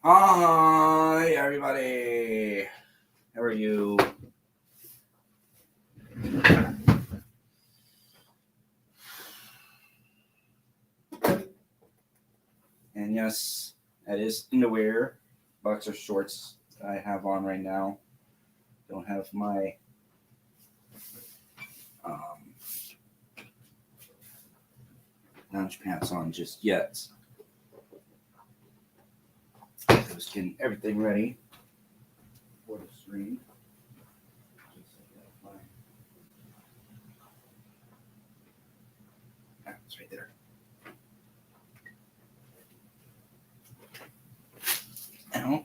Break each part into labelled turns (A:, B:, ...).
A: Hi, everybody. How are you? And yes, that is underwear, boxer shorts that I have on right now. Don't have my lounge pants on just yet. I was getting everything ready for the stream. It's right there. Ow.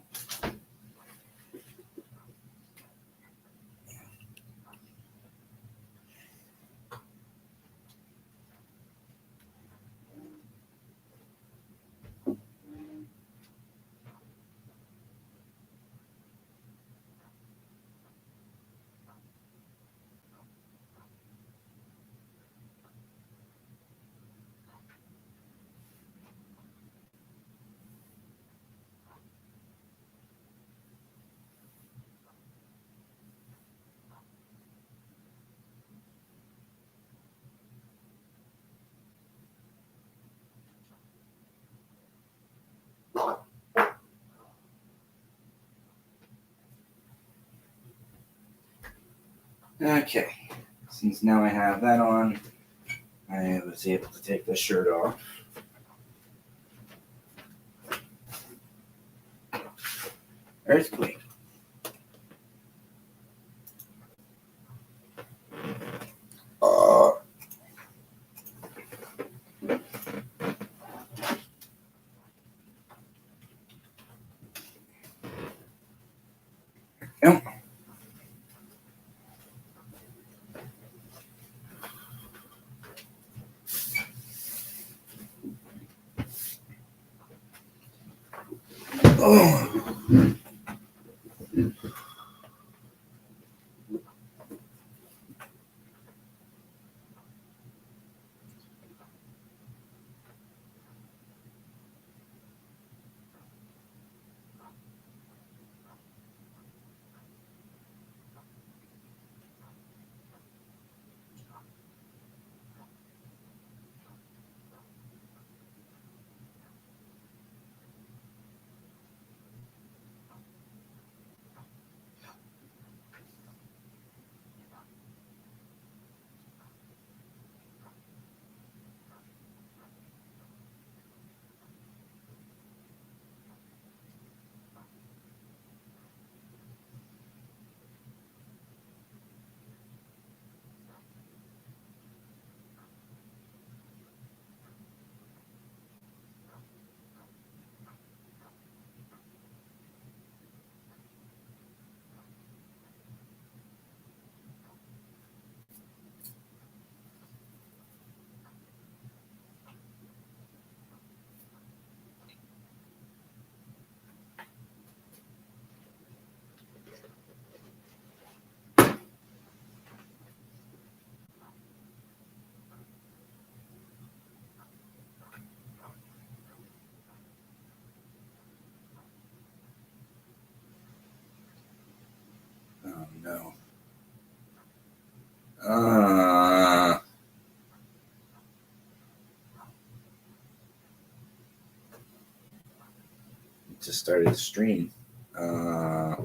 A: Okay, since now I have that on, I was able to take the shirt off. Earthquake. Yep. Oh. Oh no. Just started the stream. I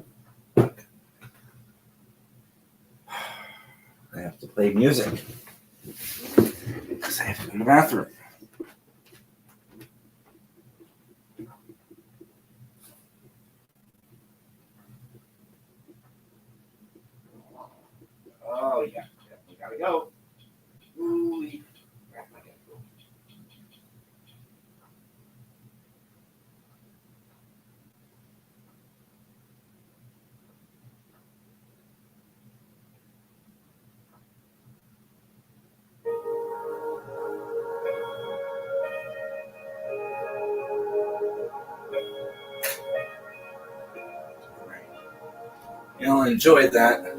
A: have to play music because I have to go to the bathroom. Oh yeah, we gotta go. Ooh. You'll enjoy that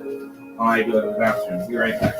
A: while I go to the bathroom. Be right back.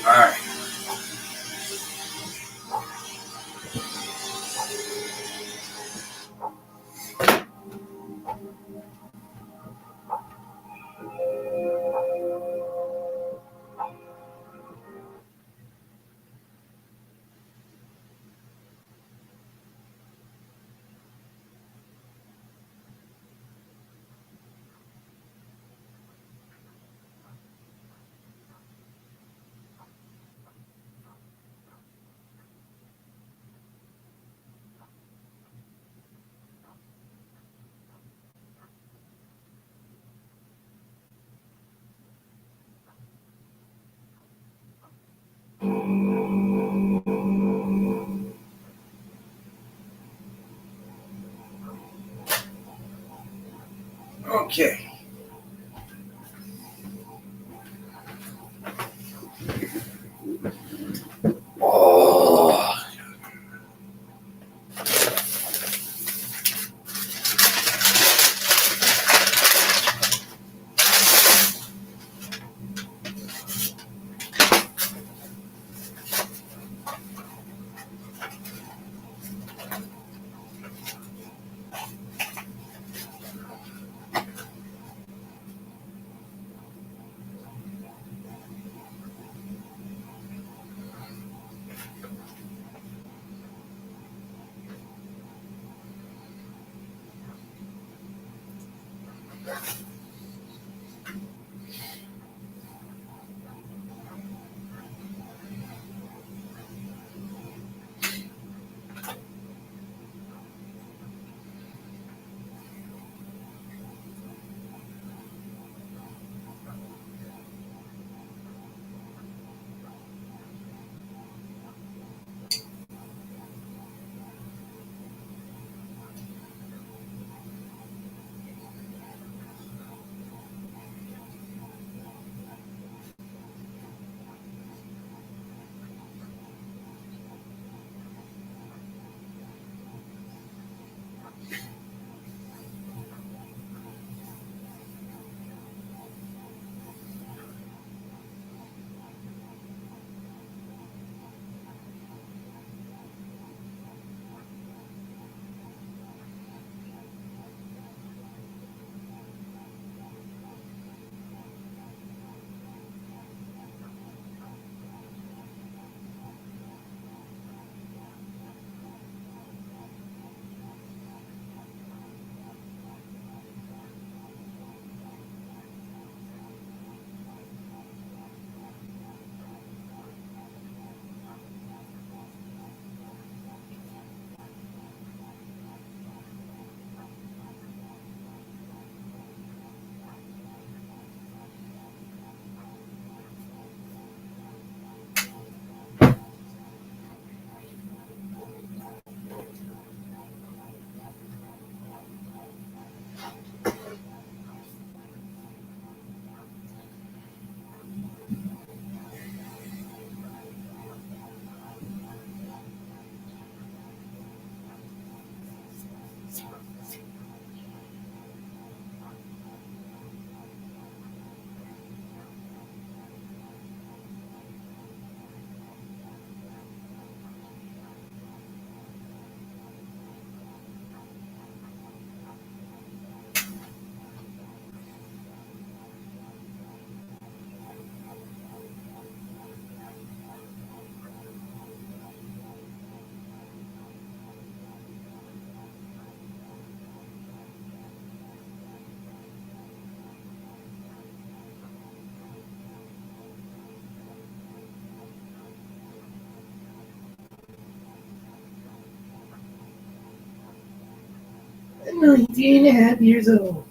A: All right. Okay. Oh.
B: I'm 19 and a half years old.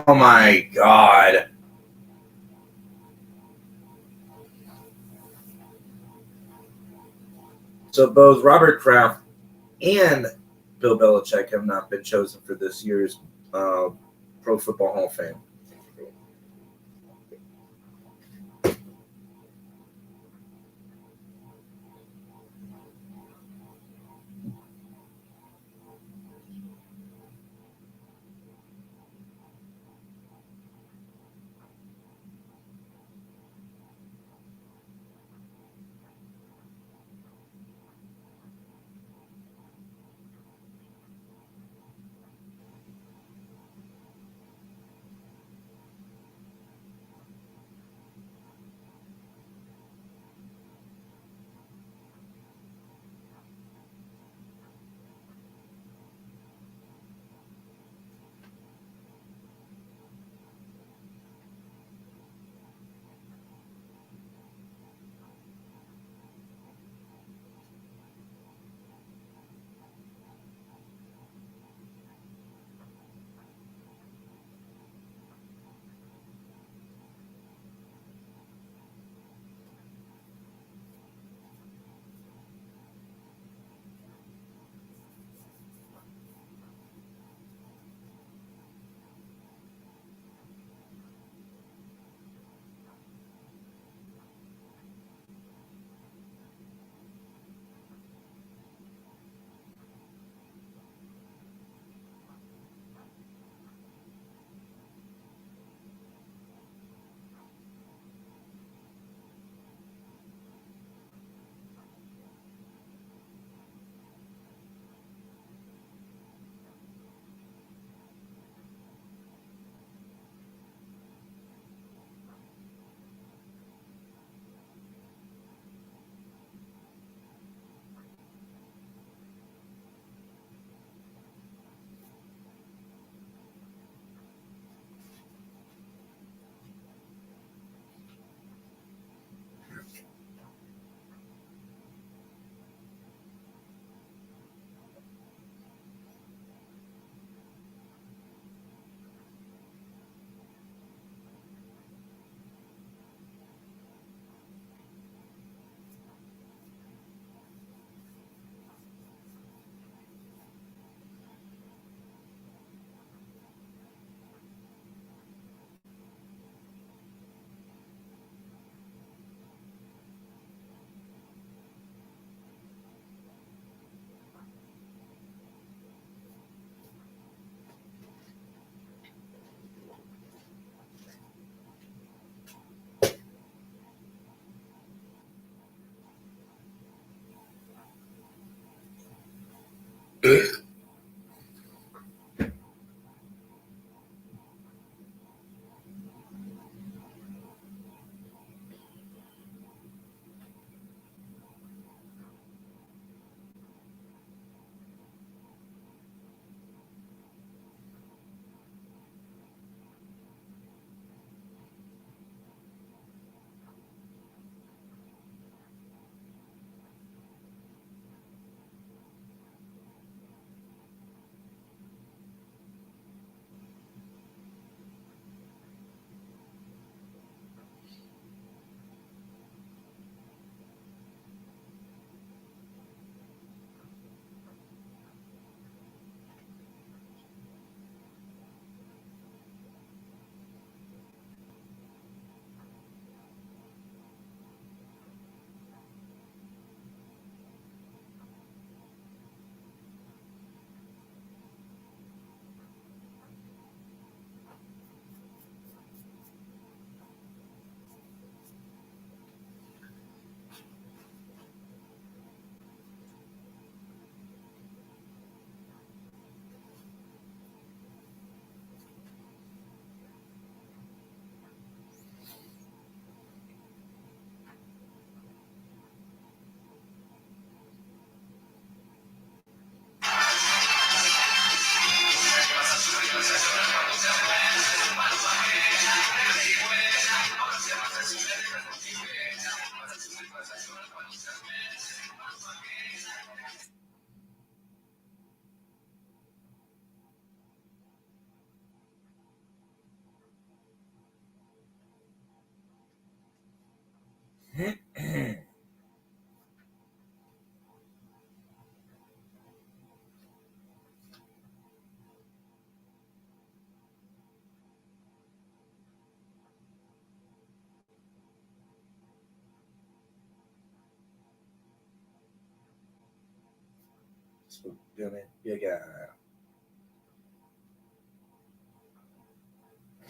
C: Oh my God. So both Robert Kraft and Bill Belichick have not been chosen for this year's uh, Pro Football Hall of Fame.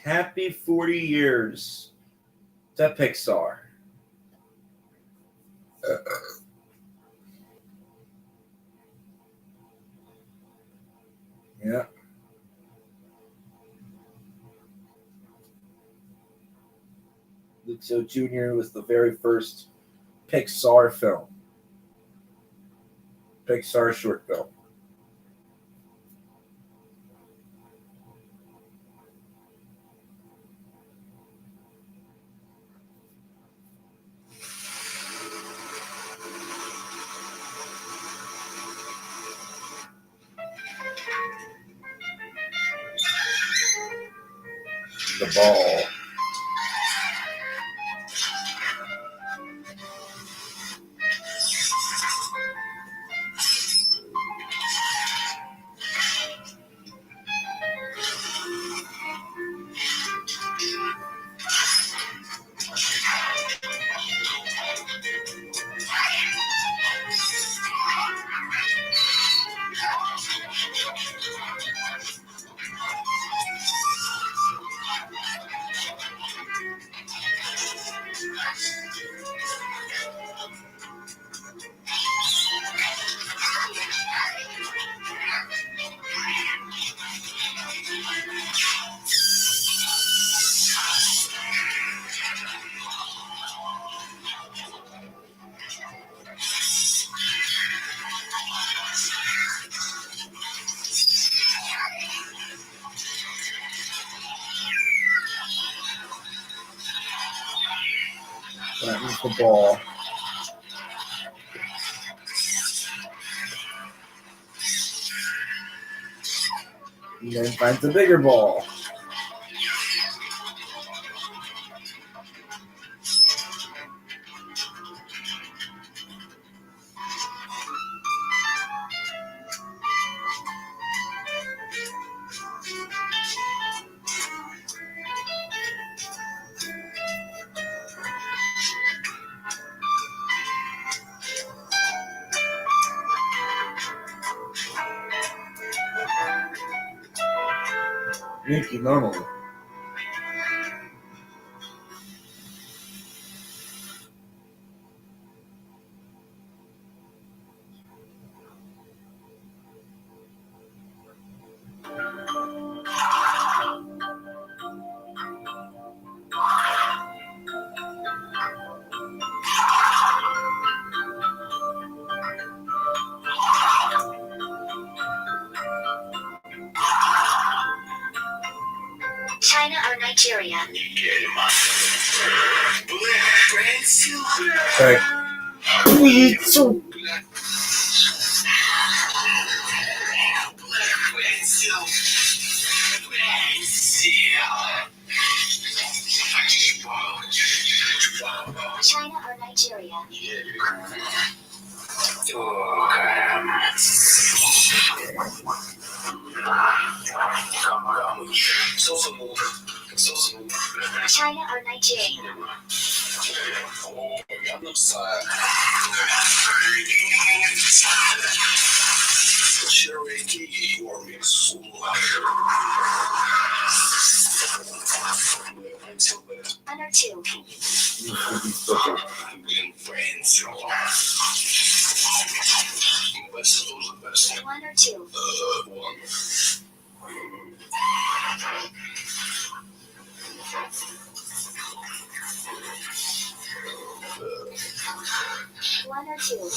C: Happy 40 years to Pixar. Yeah. Lucio Jr. was the very first Pixar film. Pixar short film. The ball. That was the ball. And then finds a bigger ball. Yankee normally.
D: China or Nigeria?
C: Sorry.
D: China or Nigeria? China or Nigeria? One or two? One or two? One or two?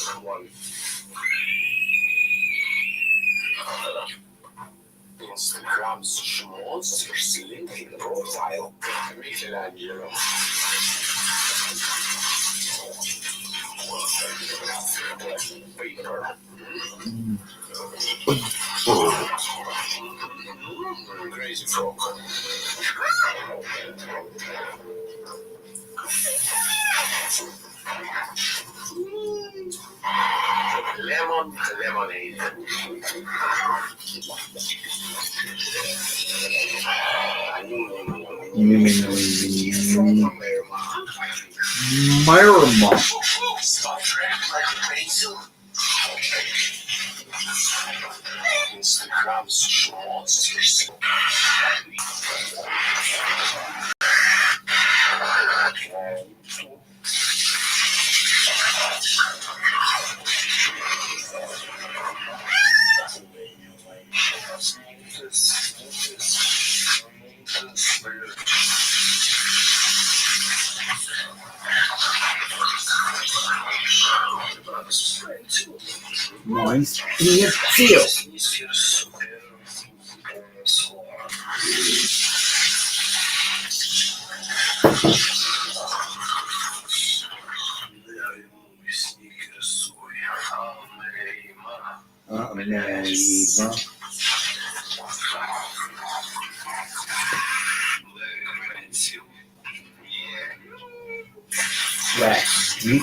E: Instagram's schmutzigste LinkedIn-Profile. Michelangelo. Paper. Crazy frog. Lemon lemonade.
C: Miramar.
E: Instagram sushi monsters.
C: Nice. Beer seal. Wax geek.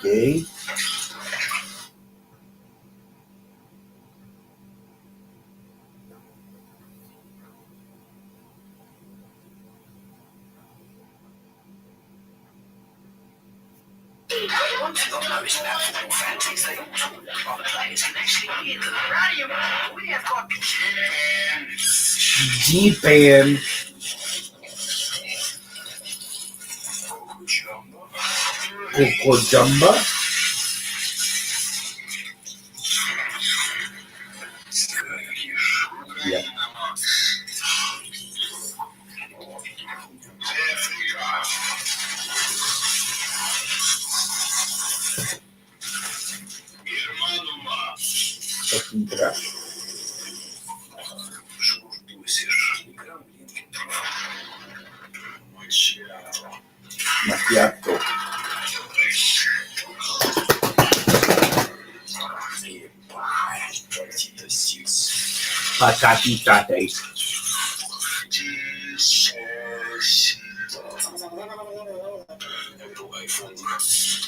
C: Gay. G-Pan. Coco Jumba. Yeah. Fucking trash. Macchiato. Patati.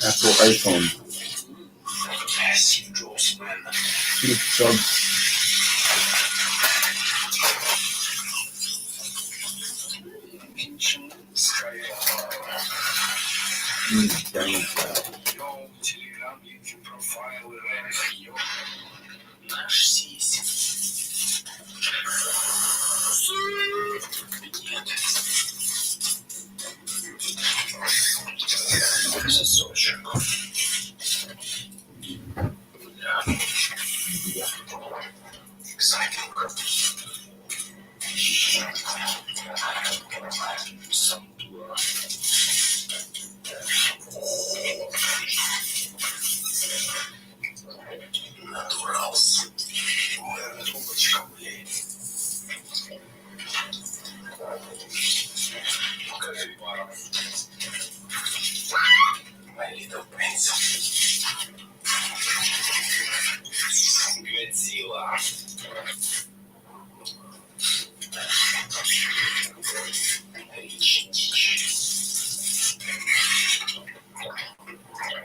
C: Apple iPhone. Flip Jobs.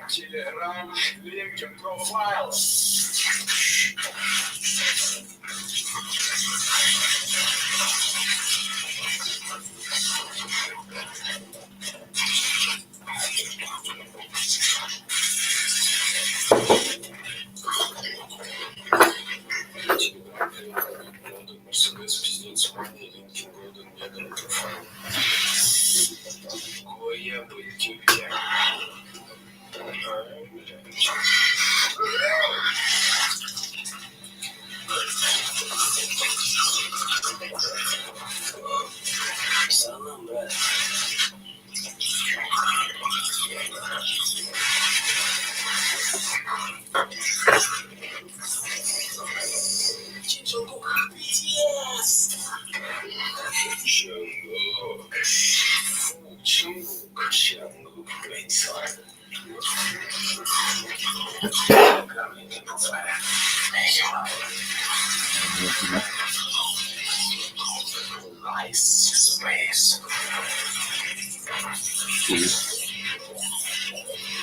E: Telegram, LinkedIn profile. Мерседес, пиздец, Ваня, LinkedIn, Golden, Меган, профайл. Кое быть тебе. Салам, брат. Чичунгук, BTS. Чунгук. Фу, Чунгук, Чунгук, блядь. Ice space.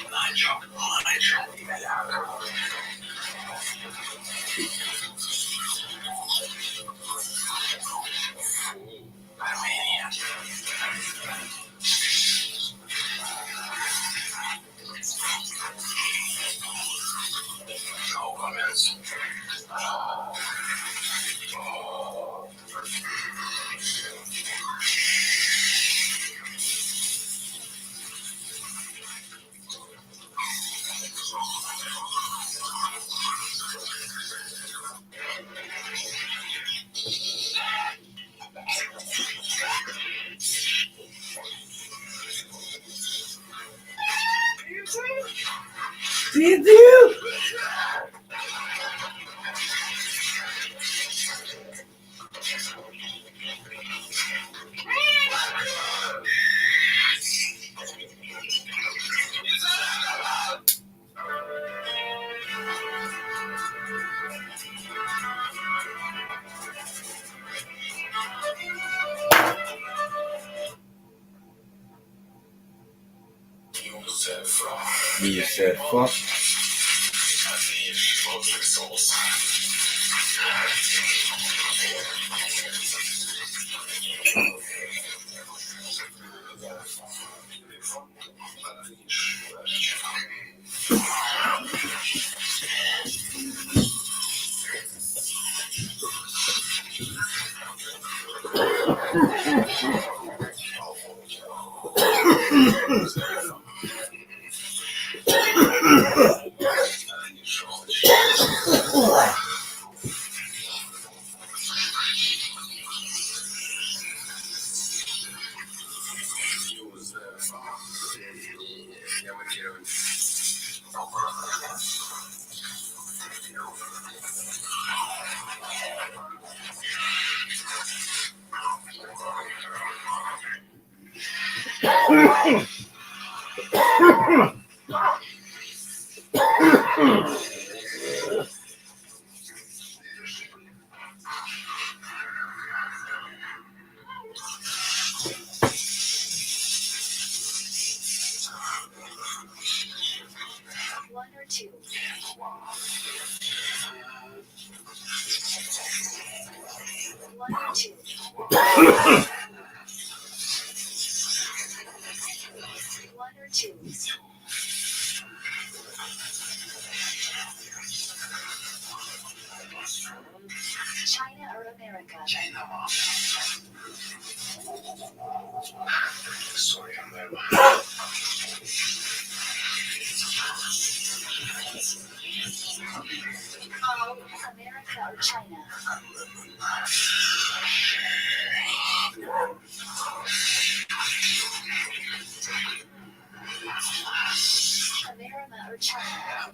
E: Nigel. Armenia. No comments.
C: You said fuck.
D: One or two. One or two. One or two. China or America?
E: Sorry, I'm there.
D: America or China? America or China?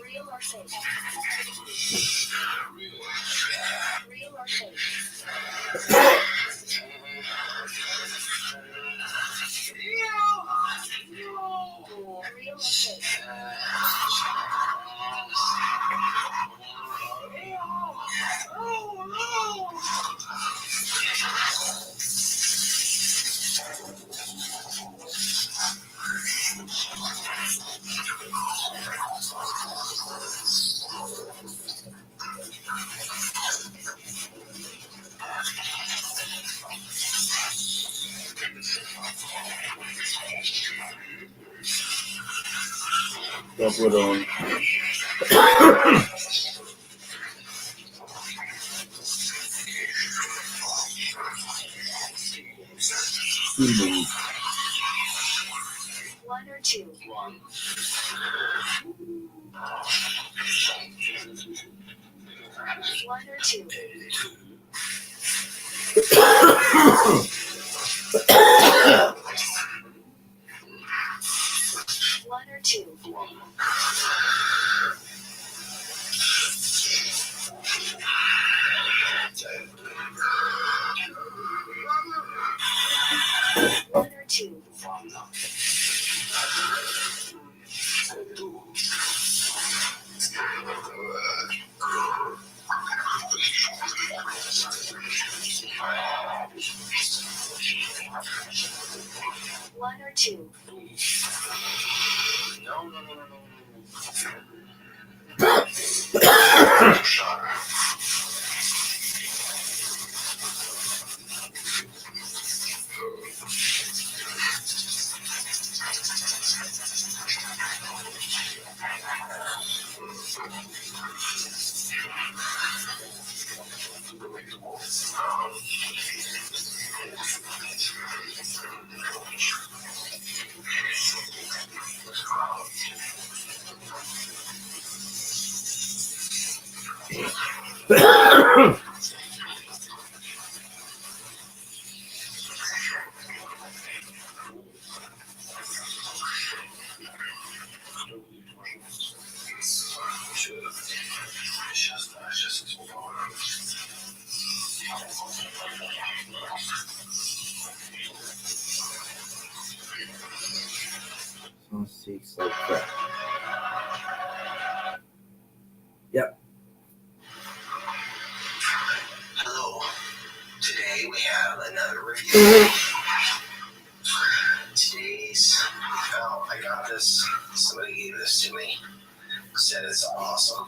D: Real or fake? Real or fake? Real or fake?
C: Don't put on.
D: One or two.
E: One.
D: One or two. One or two. One or two. One or two.
C: Some seats like that.
F: Hello. Today we have another review. I got this. Somebody gave this to me. Said it's awesome.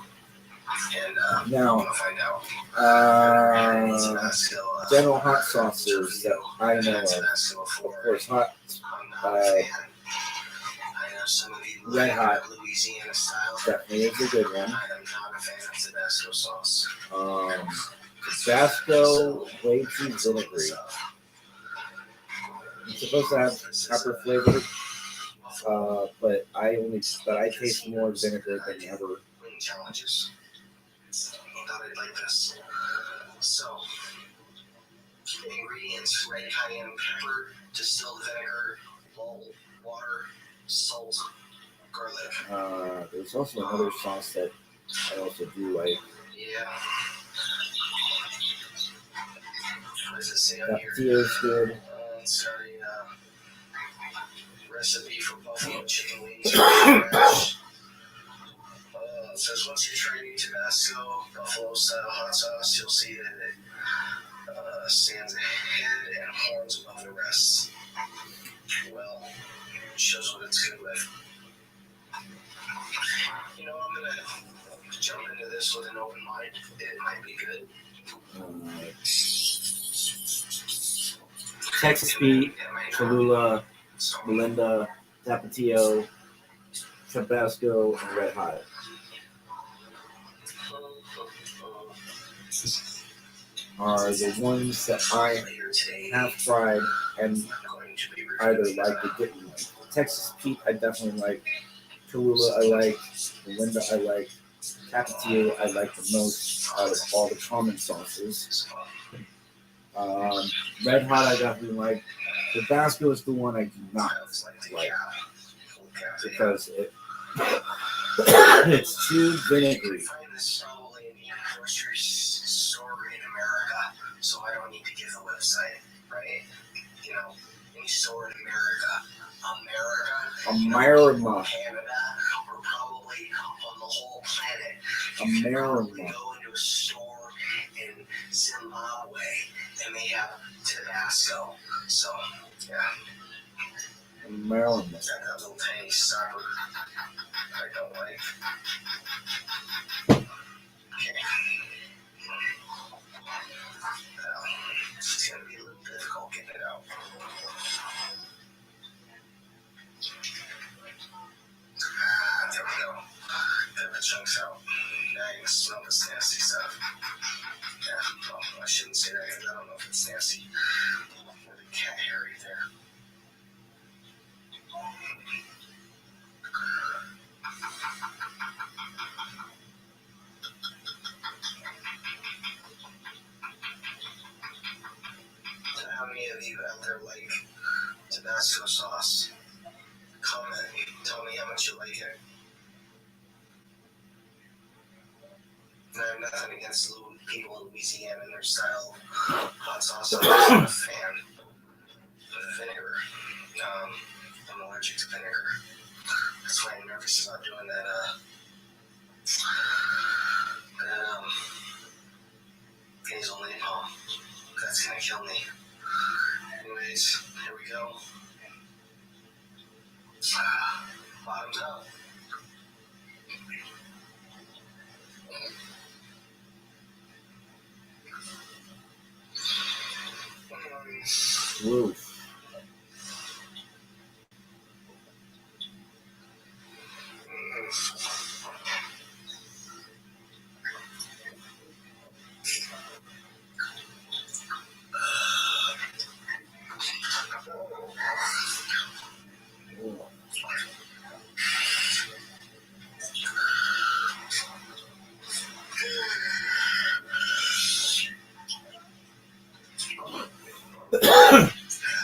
F: And I
C: Now,
F: want to find out.
C: general hot sauces that I know of course, hot, Red Hot
F: Louisiana style.
C: definitely is a good one.
F: I am not a fan of Tabasco sauce.
C: Tabasco way too vinegary. It's supposed to have pepper flavor, but I taste more vinegar than ever.
F: Challenges. I thought I'd like this. So, ingredients: red cayenne pepper, distilled vinegar, water, salt, garlic.
C: There's also another sauce that I also do like.
F: Yeah. What does it say on here?
C: Tapatio is good.
F: It's got a recipe for buffalo chicken wings. It says once you try new Tabasco buffalo style hot sauce, you'll see that it stands ahead and horns above the rest. Well, it shows what it's good with. You know, I'm gonna jump into this with an open mind. It might be good.
C: Texas Pete, Cholula, Melinda, Tapatio, Tabasco, and Red Hot. Are the ones that I have tried and either like or didn't like. Texas Pete, I definitely like. Cholula, I like. Melinda, I like. Tapatio, I like the most out of all the common sauces. Red Hot, I definitely like. Tabasco is the one I do not like because it's too vinegary.
F: So I don't need to give the website, right? You know, any store in America, Canada, or probably on the whole planet. You can probably go into a store in Zimbabwe and they have Tabasco. So, yeah.
C: Maryland.
F: That little tiny sucker I don't like. Okay. It's gonna be a little difficult getting it out. There we go. Get the chunks out. Now you can smell this nasty stuff. Yeah, well, I shouldn't say that because I don't know if it's nasty. There's a cat hair right there. of you out there like Tabasco sauce, comment, tell me how much you like it. I have nothing against people in Louisiana and their style hot sauce. I'm not a fan of vinegar. I'm allergic to vinegar. That's why I'm nervous about doing that. Hazel napalm. That's gonna kill me. Anyways, here we go. Bottoms up.
C: Woo.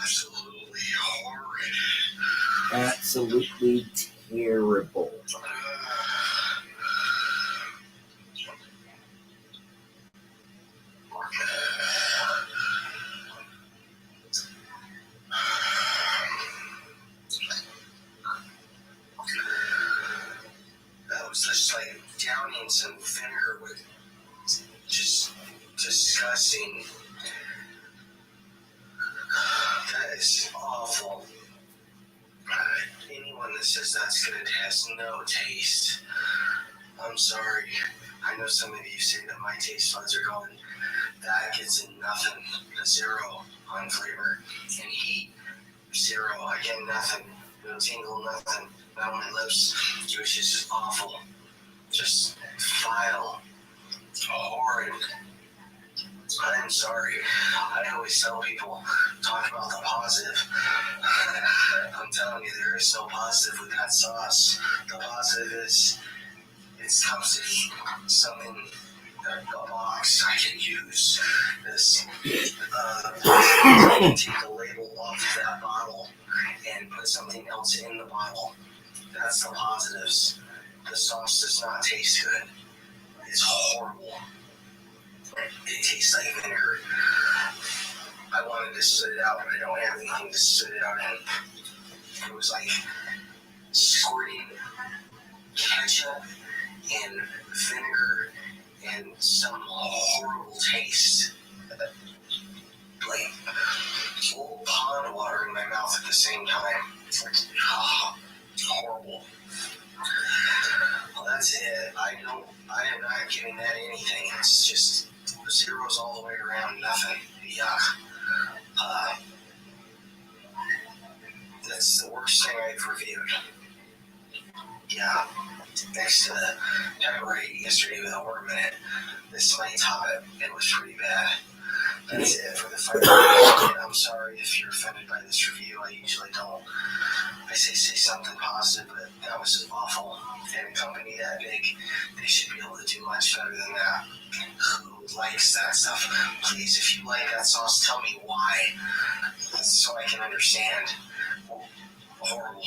F: Absolutely horrid.
C: Absolutely terrible.
F: That was just like downing some vinegar with just disgusting. That is awful. Anyone that says that's good has no taste. I'm sorry. I know some of you say that my taste buds are going. That gets in nothing. A zero on flavor and heat. Zero. I get nothing. No tingle, nothing. Not on my lips. It was just awful. Just vile. Horrid. I'm sorry. I always tell people, talk about the positive. I'm telling you, there is no positive with that sauce. The positive is, it comes in something, a box I can use. This, I can take the label off that bottle and put something else in the bottle. That's the positives. The sauce does not taste good. It's horrible. It tastes like vinegar. I wanted to spit it out, but I don't have anything to spit it out in. It was like squirting ketchup and vinegar and some horrible taste. Like a whole pond of water in my mouth at the same time. It's like, horrible. Well, that's it. I am not giving that anything. It's just zeros all the way around, nothing. Yuck. That's the worst thing I've reviewed. Yeah. Next to the pepper I ate yesterday with a worm in it. This might top it. It was pretty bad. That's it for the fight. I'm sorry if you're offended by this review. I usually don't. I say something positive, but that was awful. And a company that big, they should be able to do much better than that. Who likes that stuff? Please, if you like that sauce, tell me why, so I can understand. Horrible.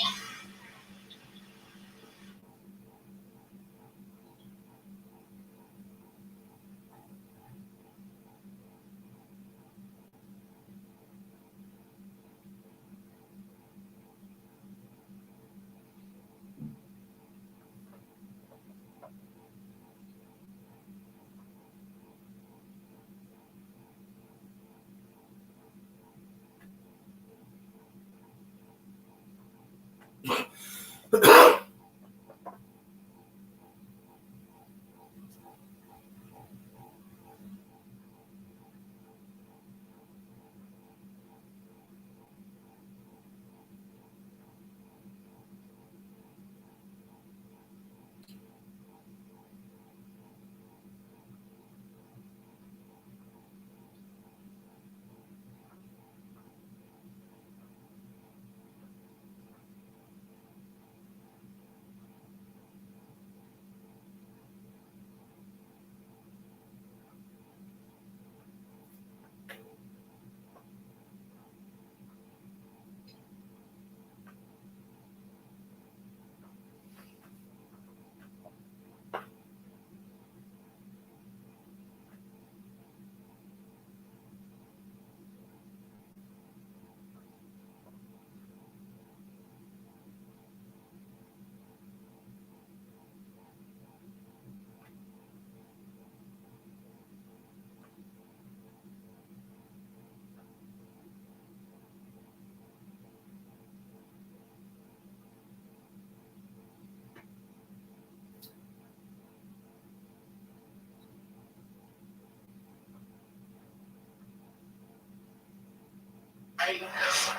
F: right?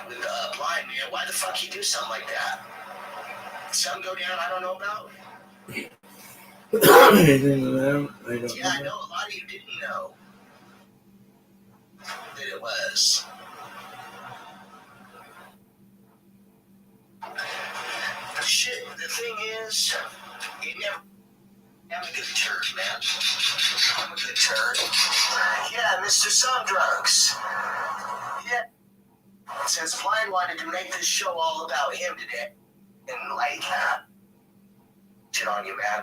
F: With blind man, why the fuck you do something like that? Something go down I don't know about?
C: Anything with them? I don't
F: Yeah, I
C: know.
F: know a lot of you didn't know that it was. Shit, the thing is, you never. I'm a good turd, man. I'm a good turd. Yeah, Mr. Some Drugs. Yeah. Since Blind wanted to make this show all about him today, and like, shit on you, man.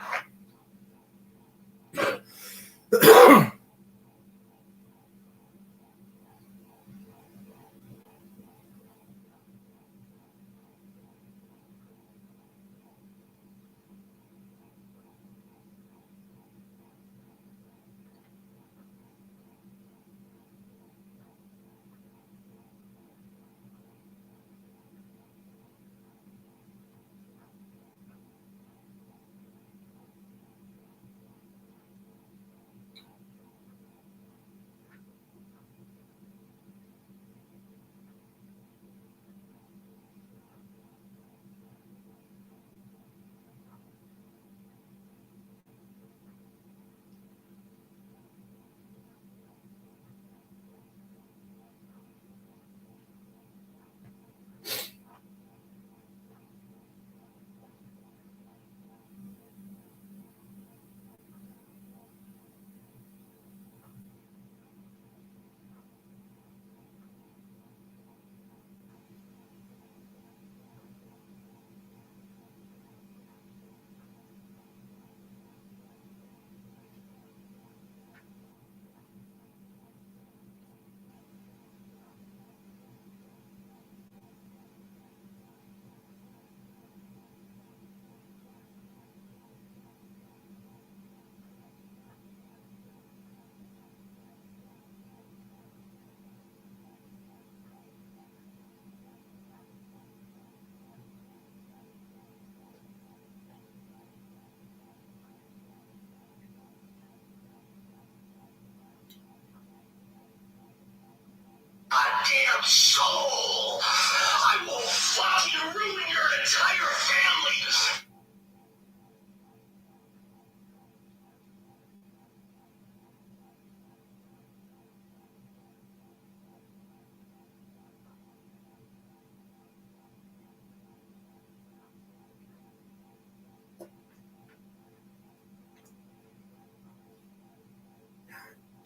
F: Goddamn soul! I will fucking ruin your entire family!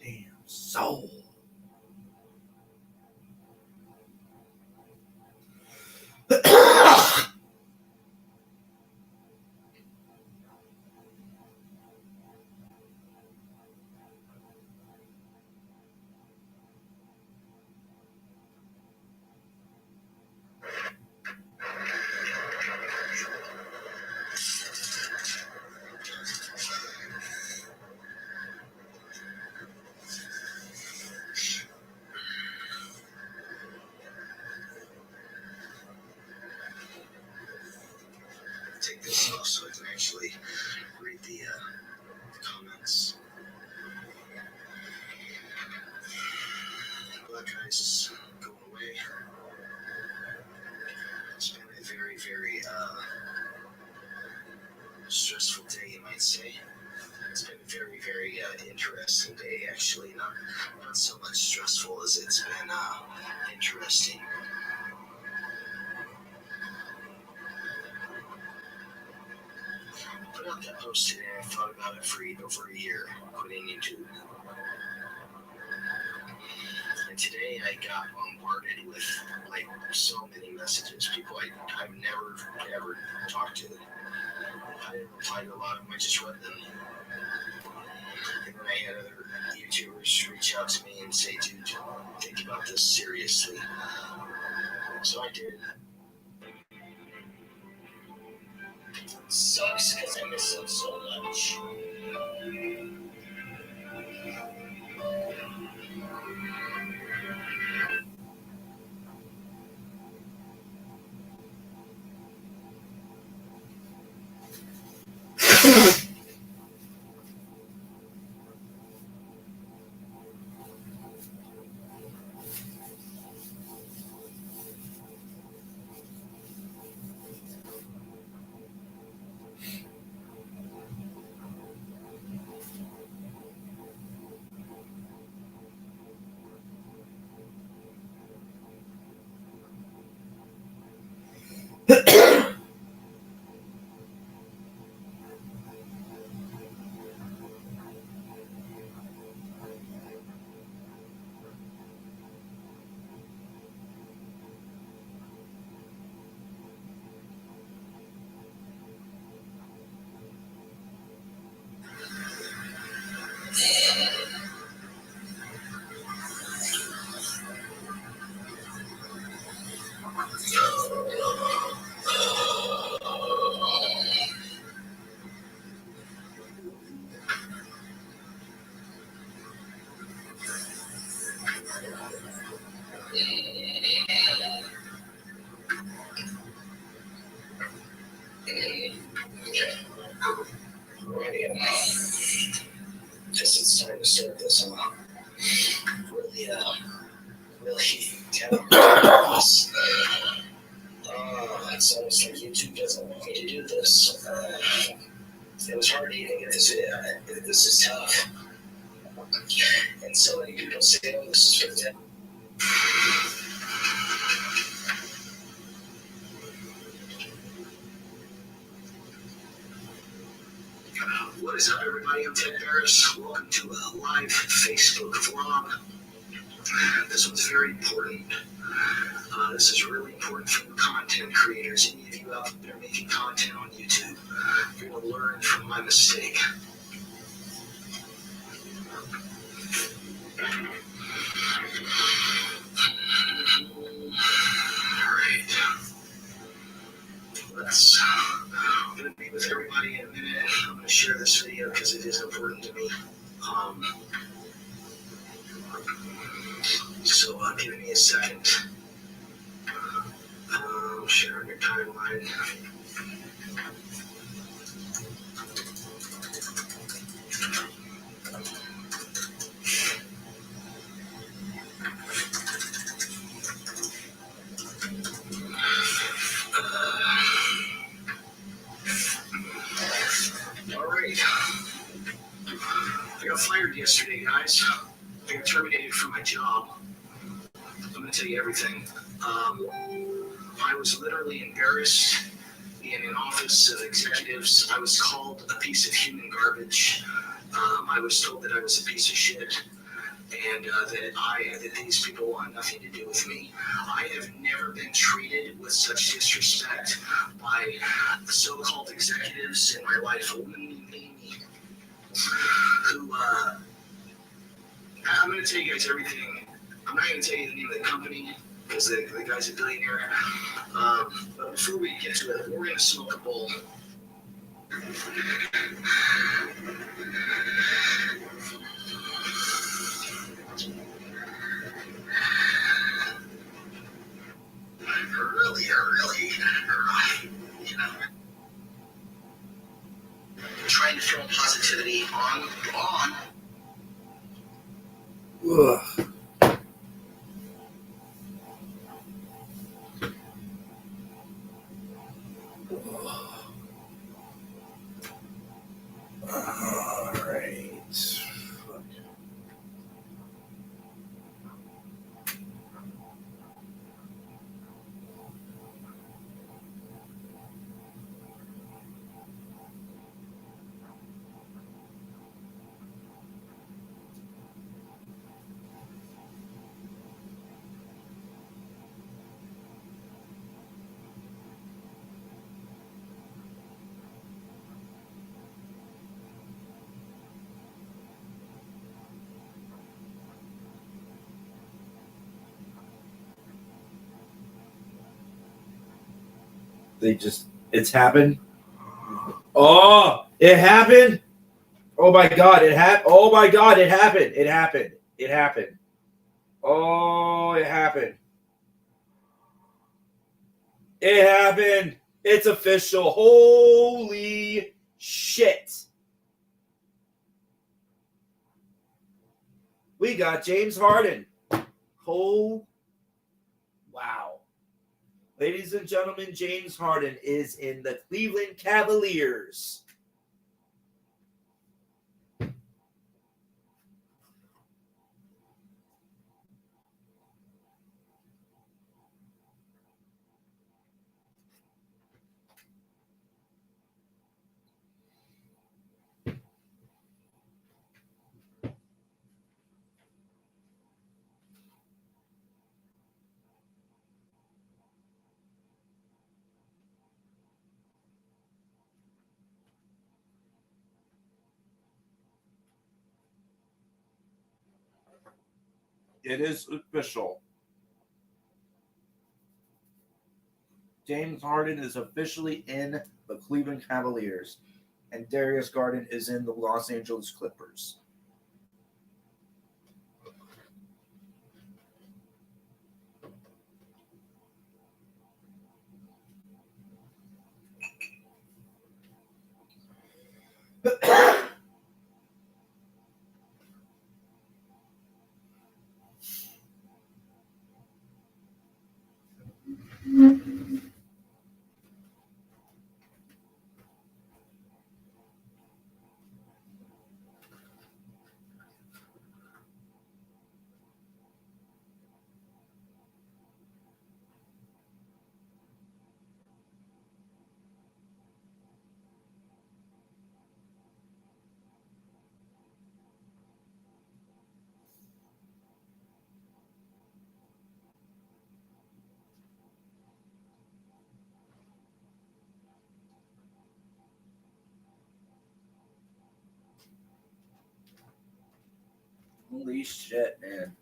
C: Damn soul.
F: Take this off so I can actually read the comments. Black Eyes is going away. It's been a very, very stressful day, you might say. It's been a very, very interesting day, actually. Not so much stressful as it's been interesting. Put out that post today. I thought about it for over a year, quitting YouTube. And today I got bombarded with like so many messages. People I've never ever talked to. I didn't reply to a lot of them. I just read them. And then I had other YouTubers reach out to me and say, "Dude, think about this seriously." So I did. Sucks because I miss him so much. Alrighty. Guess it's time to start this. I'm really kind of nervous. It's almost like YouTube doesn't want me to do this. It was hard to even get this video. This is tough. And so many people say, oh, this is for the devil. What is up, everybody? I'm Ted Barris. Welcome to a live Facebook vlog. This one's very important. This is really important for the content creators. Any of you out there making content on YouTube, you're going to learn from my mistake. Alright. I'm going to be with everybody in a minute. I'm going to share this video because it is important to me. So give me a second. Sharing your timeline. Alright. I got fired yesterday, guys. I got terminated from my job. I'm going to tell you everything. I was literally embarrassed in an office of executives. I was called a piece of human garbage. I was told that I was a piece of shit and that these people want nothing to do with me. I have never been treated with such disrespect by so-called executives in my life. A woman named Amy, who, I'm going to tell you guys everything. I'm not going to tell you the name of the company because the guy's a billionaire. But before we get to it, we're going to smoke a bowl. Really, you know, trying to throw positivity on.
C: Ugh. All right. It's happened. Oh, it happened. Oh my God, it happened. Oh my God, it happened. It happened. It happened. Oh, it happened. It happened. It's official. Holy shit. We got James Harden. Oh, wow. Ladies and gentlemen, James Harden is in the Cleveland Cavaliers. It is official. James Harden is officially in the Cleveland Cavaliers, and Darius Garland is in the Los Angeles Clippers.
A: Holy shit, man.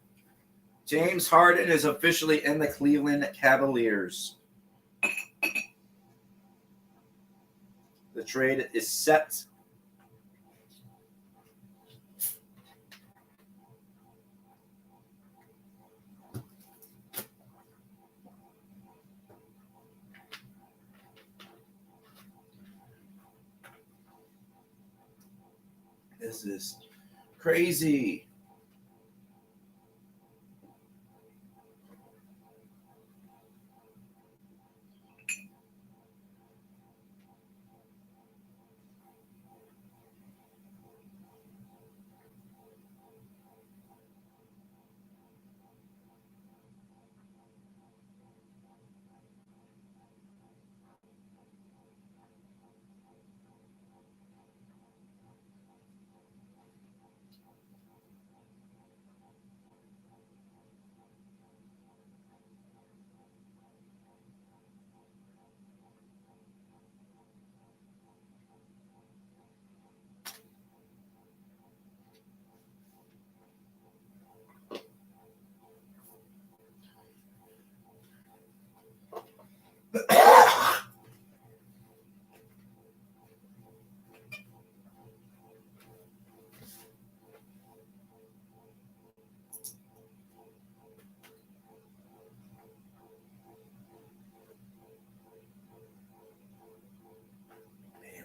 A: James Harden is officially in the Cleveland Cavaliers. The trade is set. This is crazy.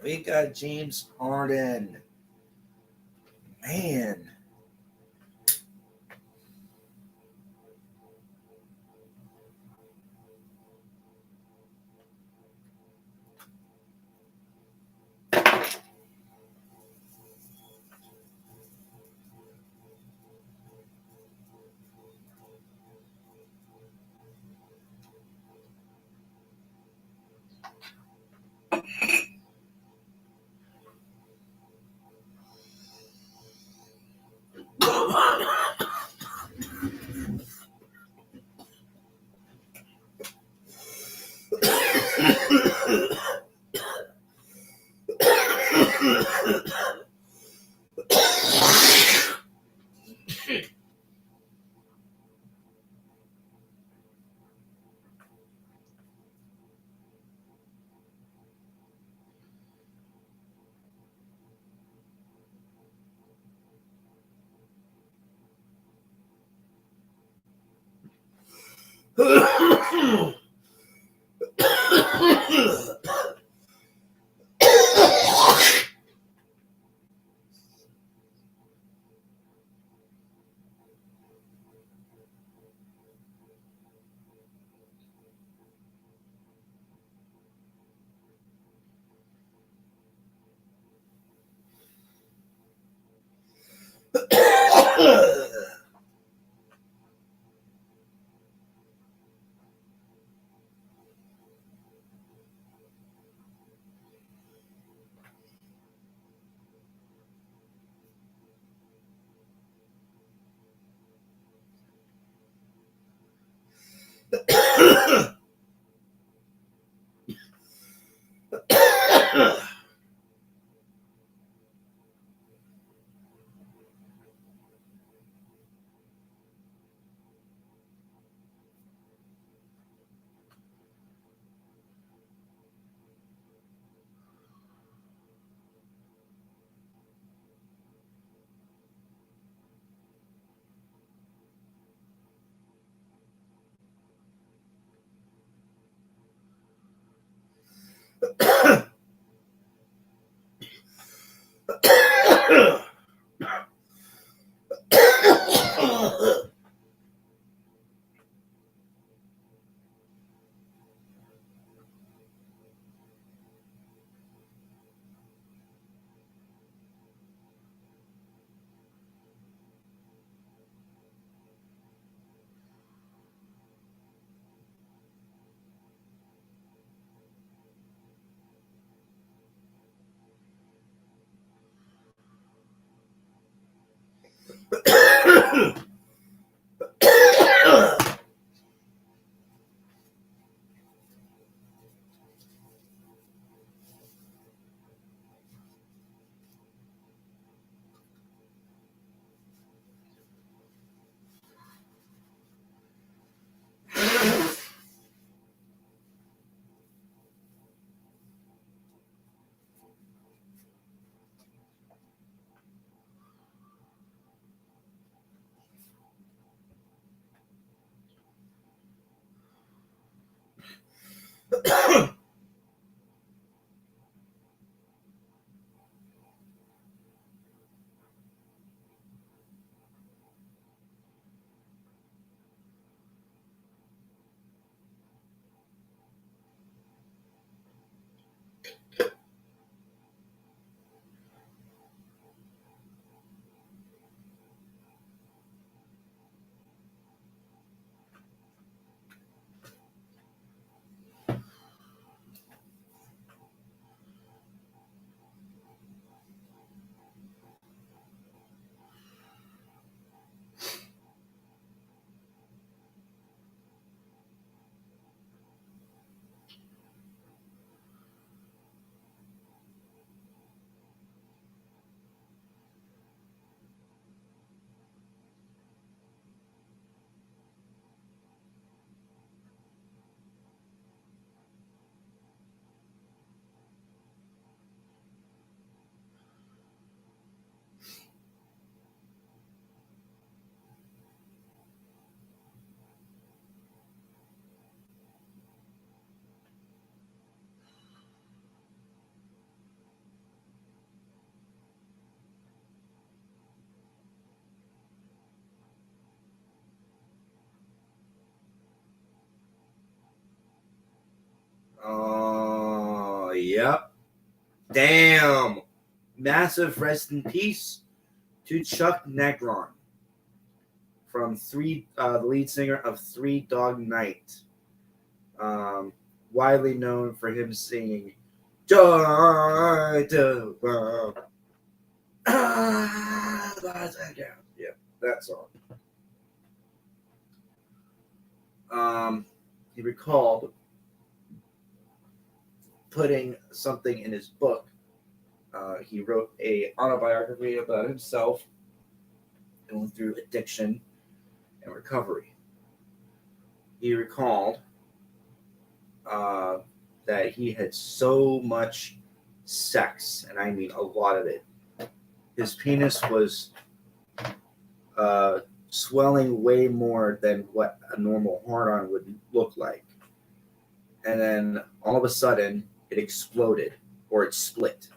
A: We got James Harden. Man.
C: Oh, yep. Damn. Massive rest in peace to Chuck Negron from the lead singer of Three Dog Night. Widely known for him singing Joy to World. Yeah, that song. He recalled putting something in his book. He wrote a autobiography about himself going through addiction and recovery. He recalled that he had so much sex, and I mean a lot of it. His penis was swelling way more than what a normal hard-on would look like. And then all of a sudden, it exploded, or it split.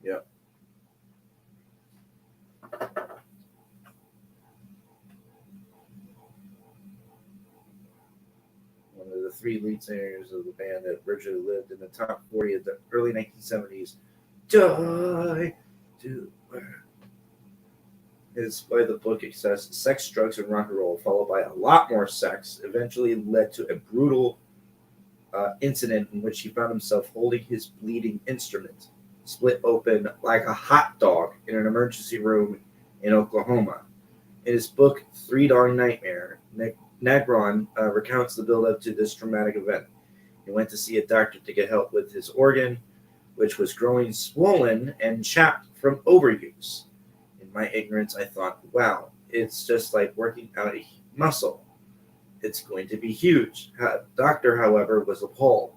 C: Yep. One of the three lead singers of the band that originally lived in the top 40 of the early 1970s. Joy to World. Is by the book it says sex, drugs, and rock and roll, followed by a lot more sex, eventually led to a brutal incident in which he found himself holding his bleeding instrument split open like a hot dog in an emergency room in Oklahoma. In his book, Three Dog Nightmare, Negron recounts the build-up to this traumatic event. He went to see a doctor to get help with his organ, which was growing swollen and chapped from overuse. In my ignorance, I thought, wow, it's just like working out a muscle. It's going to be huge. The doctor, however, was appalled.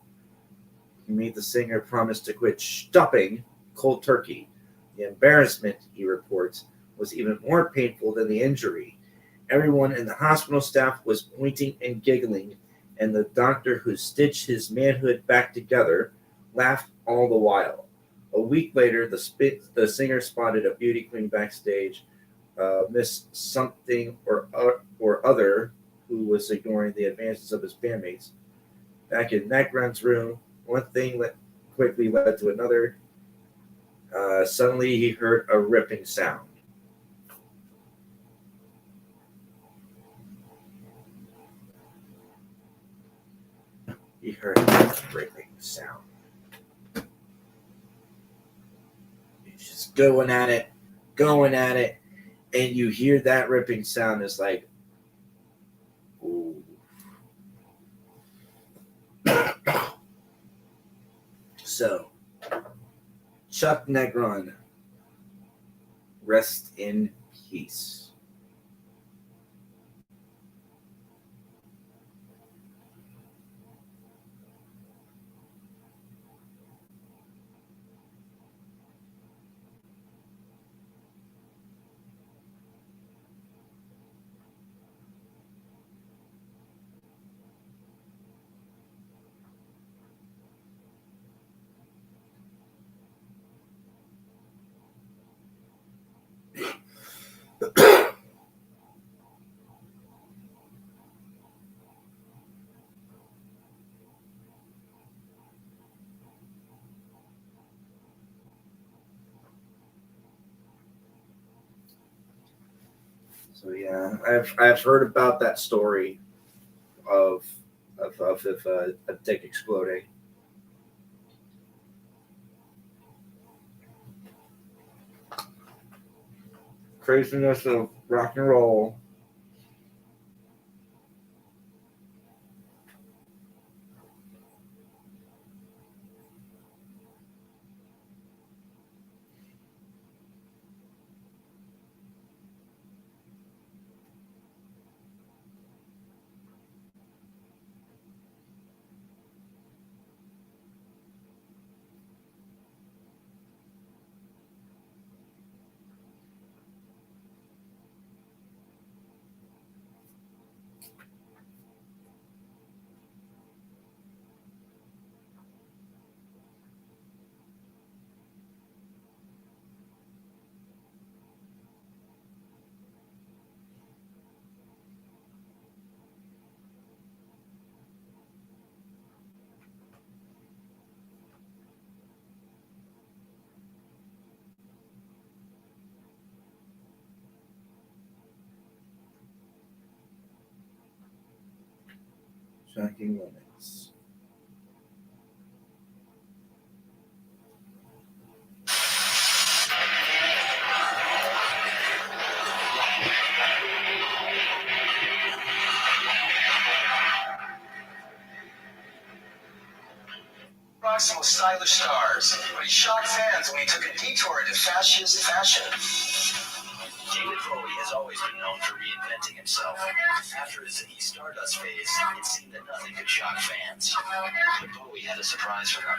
C: He made the singer promise to quit stopping cold turkey. The embarrassment, he reports, was even more painful than the injury. Everyone in the hospital staff was pointing and giggling, and the doctor who stitched his manhood back together laughed all the while. A week later, the singer spotted a beauty queen backstage, Miss Something or Other, who was ignoring the advances of his bandmates. Back in Negron's room, one thing quickly led to another. Suddenly, he heard a ripping sound. He heard a ripping sound. He's just going at it, and you hear that ripping sound. It's like, ooh. So, Chuck Negron, rest in peace. So yeah, I've heard about that story of a dick exploding. Craziness of rock and roll. Shocking limits.
F: Rocks some stylish stars, but he shocked fans when he took a detour into fascist fashion. David Bowie has always been known for reinventing himself. After his Ziggy Stardust phase, it seemed that nothing could shock fans. But Bowie had a surprise for them.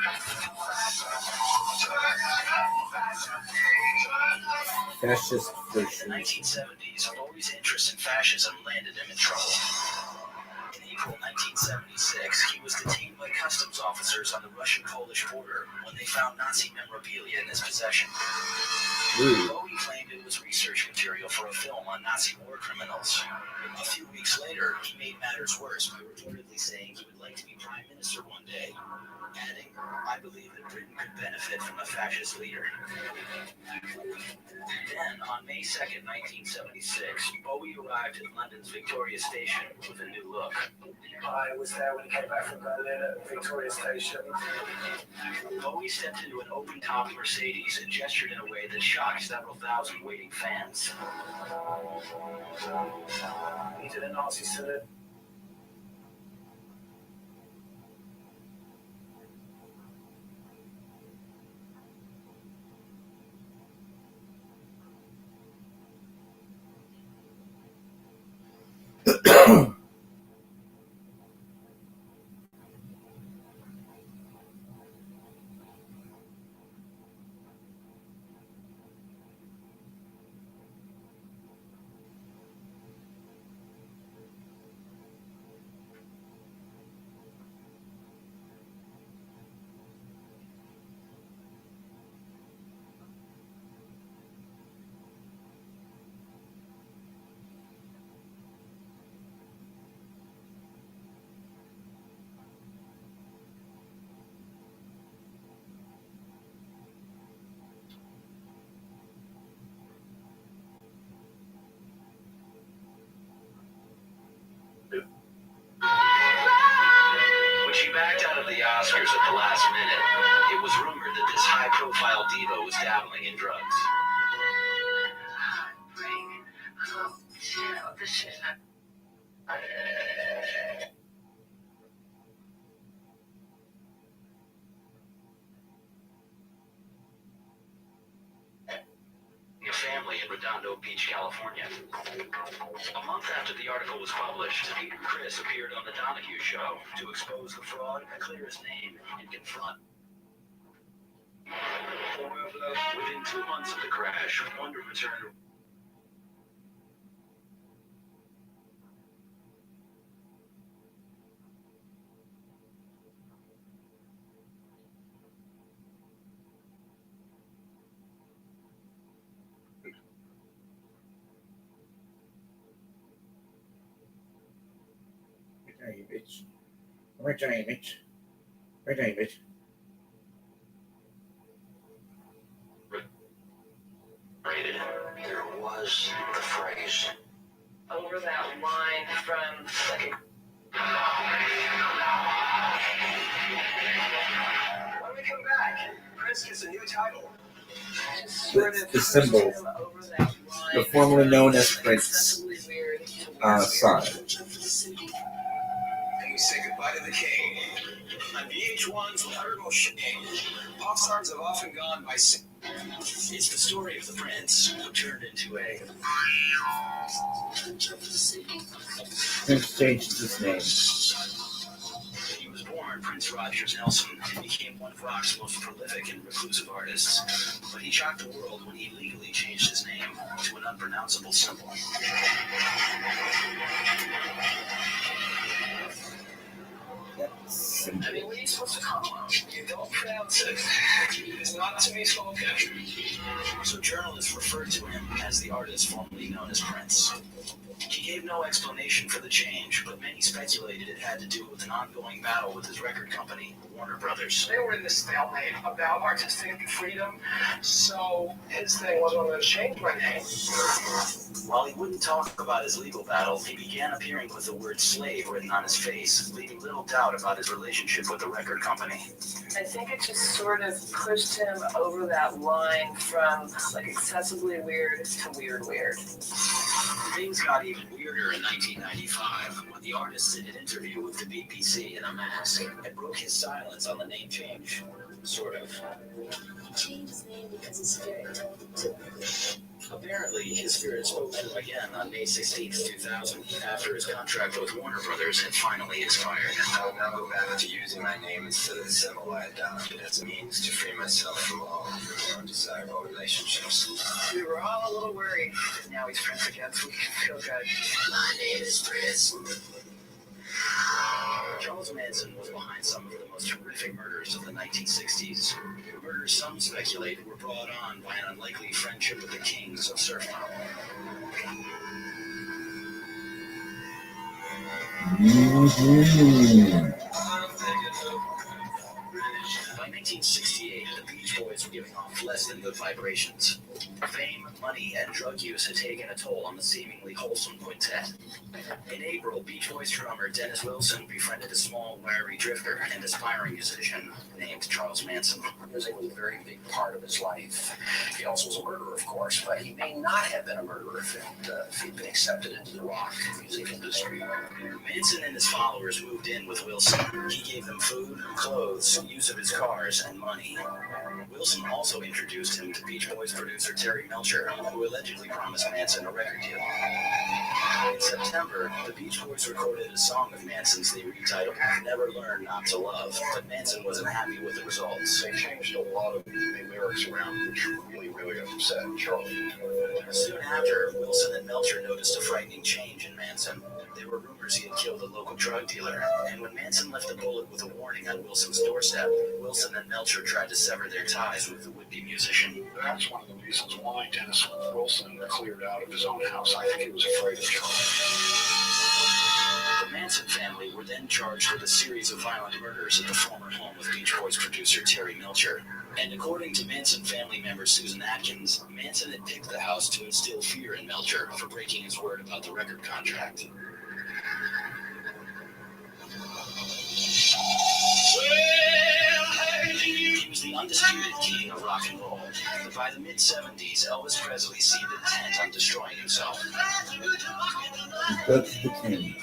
C: Fascist
F: In the
C: version.
F: 1970s, Bowie's interest in fascism landed him in trouble. In April 1976, he was detained by customs officers on the Russian-Polish border when they found Nazi memorabilia in his possession.
C: Ooh.
F: Bowie claimed it was research material for a film on Nazi war criminals. A few weeks later, he made matters worse by reportedly saying he would like to be prime minister one day, adding, "I believe that Britain could benefit from a fascist leader." Then, on May 2nd, 1976, Bowie arrived at London's Victoria Station with a new look.
B: I was there when he came back from Berlin at Victoria Station.
F: Bowie stepped into an open-top Mercedes and gestured in a way that shocked several thousand waiting fans.
B: He did a Nazi salute.
F: When she backed out of the Oscars at the last minute, it was rumored that this high-profile diva was dabbling in drugs. A family in Redondo Beach, California. A month after the article was published, Peter Criss appeared on The Donahue Show to expose the fraud, clear his name, and confront. Within 2 months of the crash, Wonder returned.
C: Right, bitch. Right, bitch. Right, bitch.
F: There was the phrase,
B: over that line from like when we come back, Prince gets a new title.
C: The symbol, the formerly known as Prince son.
F: And we say goodbye to the king. On VH1's Turbo Shame, pop stars have often gone by. It's the story of the prince who turned into a.
C: Prince changed his name.
F: He was born Prince Rogers Nelson and became one of rock's most prolific and reclusive artists. But he shocked the world when he legally changed his name to an unpronounceable symbol. I mean, what are you supposed to call him? You don't pronounce it. It's not to be spoken. So journalists referred to him as the artist formerly known as Prince. He gave no explanation for the change, but many speculated it had to do with an ongoing battle with his record company, Warner Brothers.
B: They were in this stalemate about artistic freedom, so his thing was, I'm going to change my name.
F: While he wouldn't talk about his legal battle, he began appearing with the word slave written on his face, leaving little doubt about his relationship with the record company.
B: I think it just sort of pushed him over that line from like excessively weird to weird.
F: Things got even weirder in 1995 when the artist did an interview with the BBC in a mask and broke his silence on the name change. Sort of.
D: He changed his name because his spirit told him to.
F: Apparently, his spirit spoke to him again on May 16, 2000, after his contract with Warner Brothers had finally expired.
E: I will now go back to using my name instead of the symbol I adopted as a means to free myself from all undesirable relationships.
B: We were all a little worried, but now he's friends again, so we can feel good.
F: My name is Prince. Charles Manson was behind some of the most horrific murders of the 1960s. Murders some speculate were brought on by an unlikely friendship with the kings of surf pop. By 1968, the Beach Boys were giving off less than good vibrations. Fame, money, and drug use had taken a toll on the seemingly wholesome quintet. In April, Beach Boys drummer Dennis Wilson befriended a small, wiry drifter and aspiring musician named Charles Manson.
G: Music was a very big part of his life. He also was a murderer, of course, but he may not have been a murderer if he'd been accepted into the rock music industry.
F: Manson and his followers moved in with Wilson. He gave them food, clothes, use of his cars, and money. Wilson also introduced him to Beach Boys producer Terry Melcher, who allegedly promised Manson a record deal. In September, the Beach Boys recorded a song of Manson's they retitled Never Learn Not to Love, but Manson wasn't happy with the results.
G: They changed a lot of the lyrics around, which really upset Charlie.
F: Soon after, Wilson and Melcher noticed a frightening change in Manson. There were rumors he had killed a local drug dealer, and when Manson left a bullet with a warning on Wilson's doorstep, Wilson and Melcher tried to sever their ties with the would-be musician.
G: That's one of the reasons why Dennis Wilson cleared out of his own house. I think he was afraid of Charlie.
F: The Manson family were then charged with a series of violent murders at the former home of Beach Boys producer Terry Melcher. And according to Manson family member Susan Atkins, Manson had picked the house to instill fear in Melcher for breaking his word about the record contract. He was the undisputed king of rock and roll, but by the mid-70s, Elvis Presley seemed intent on destroying himself.
C: That's the king.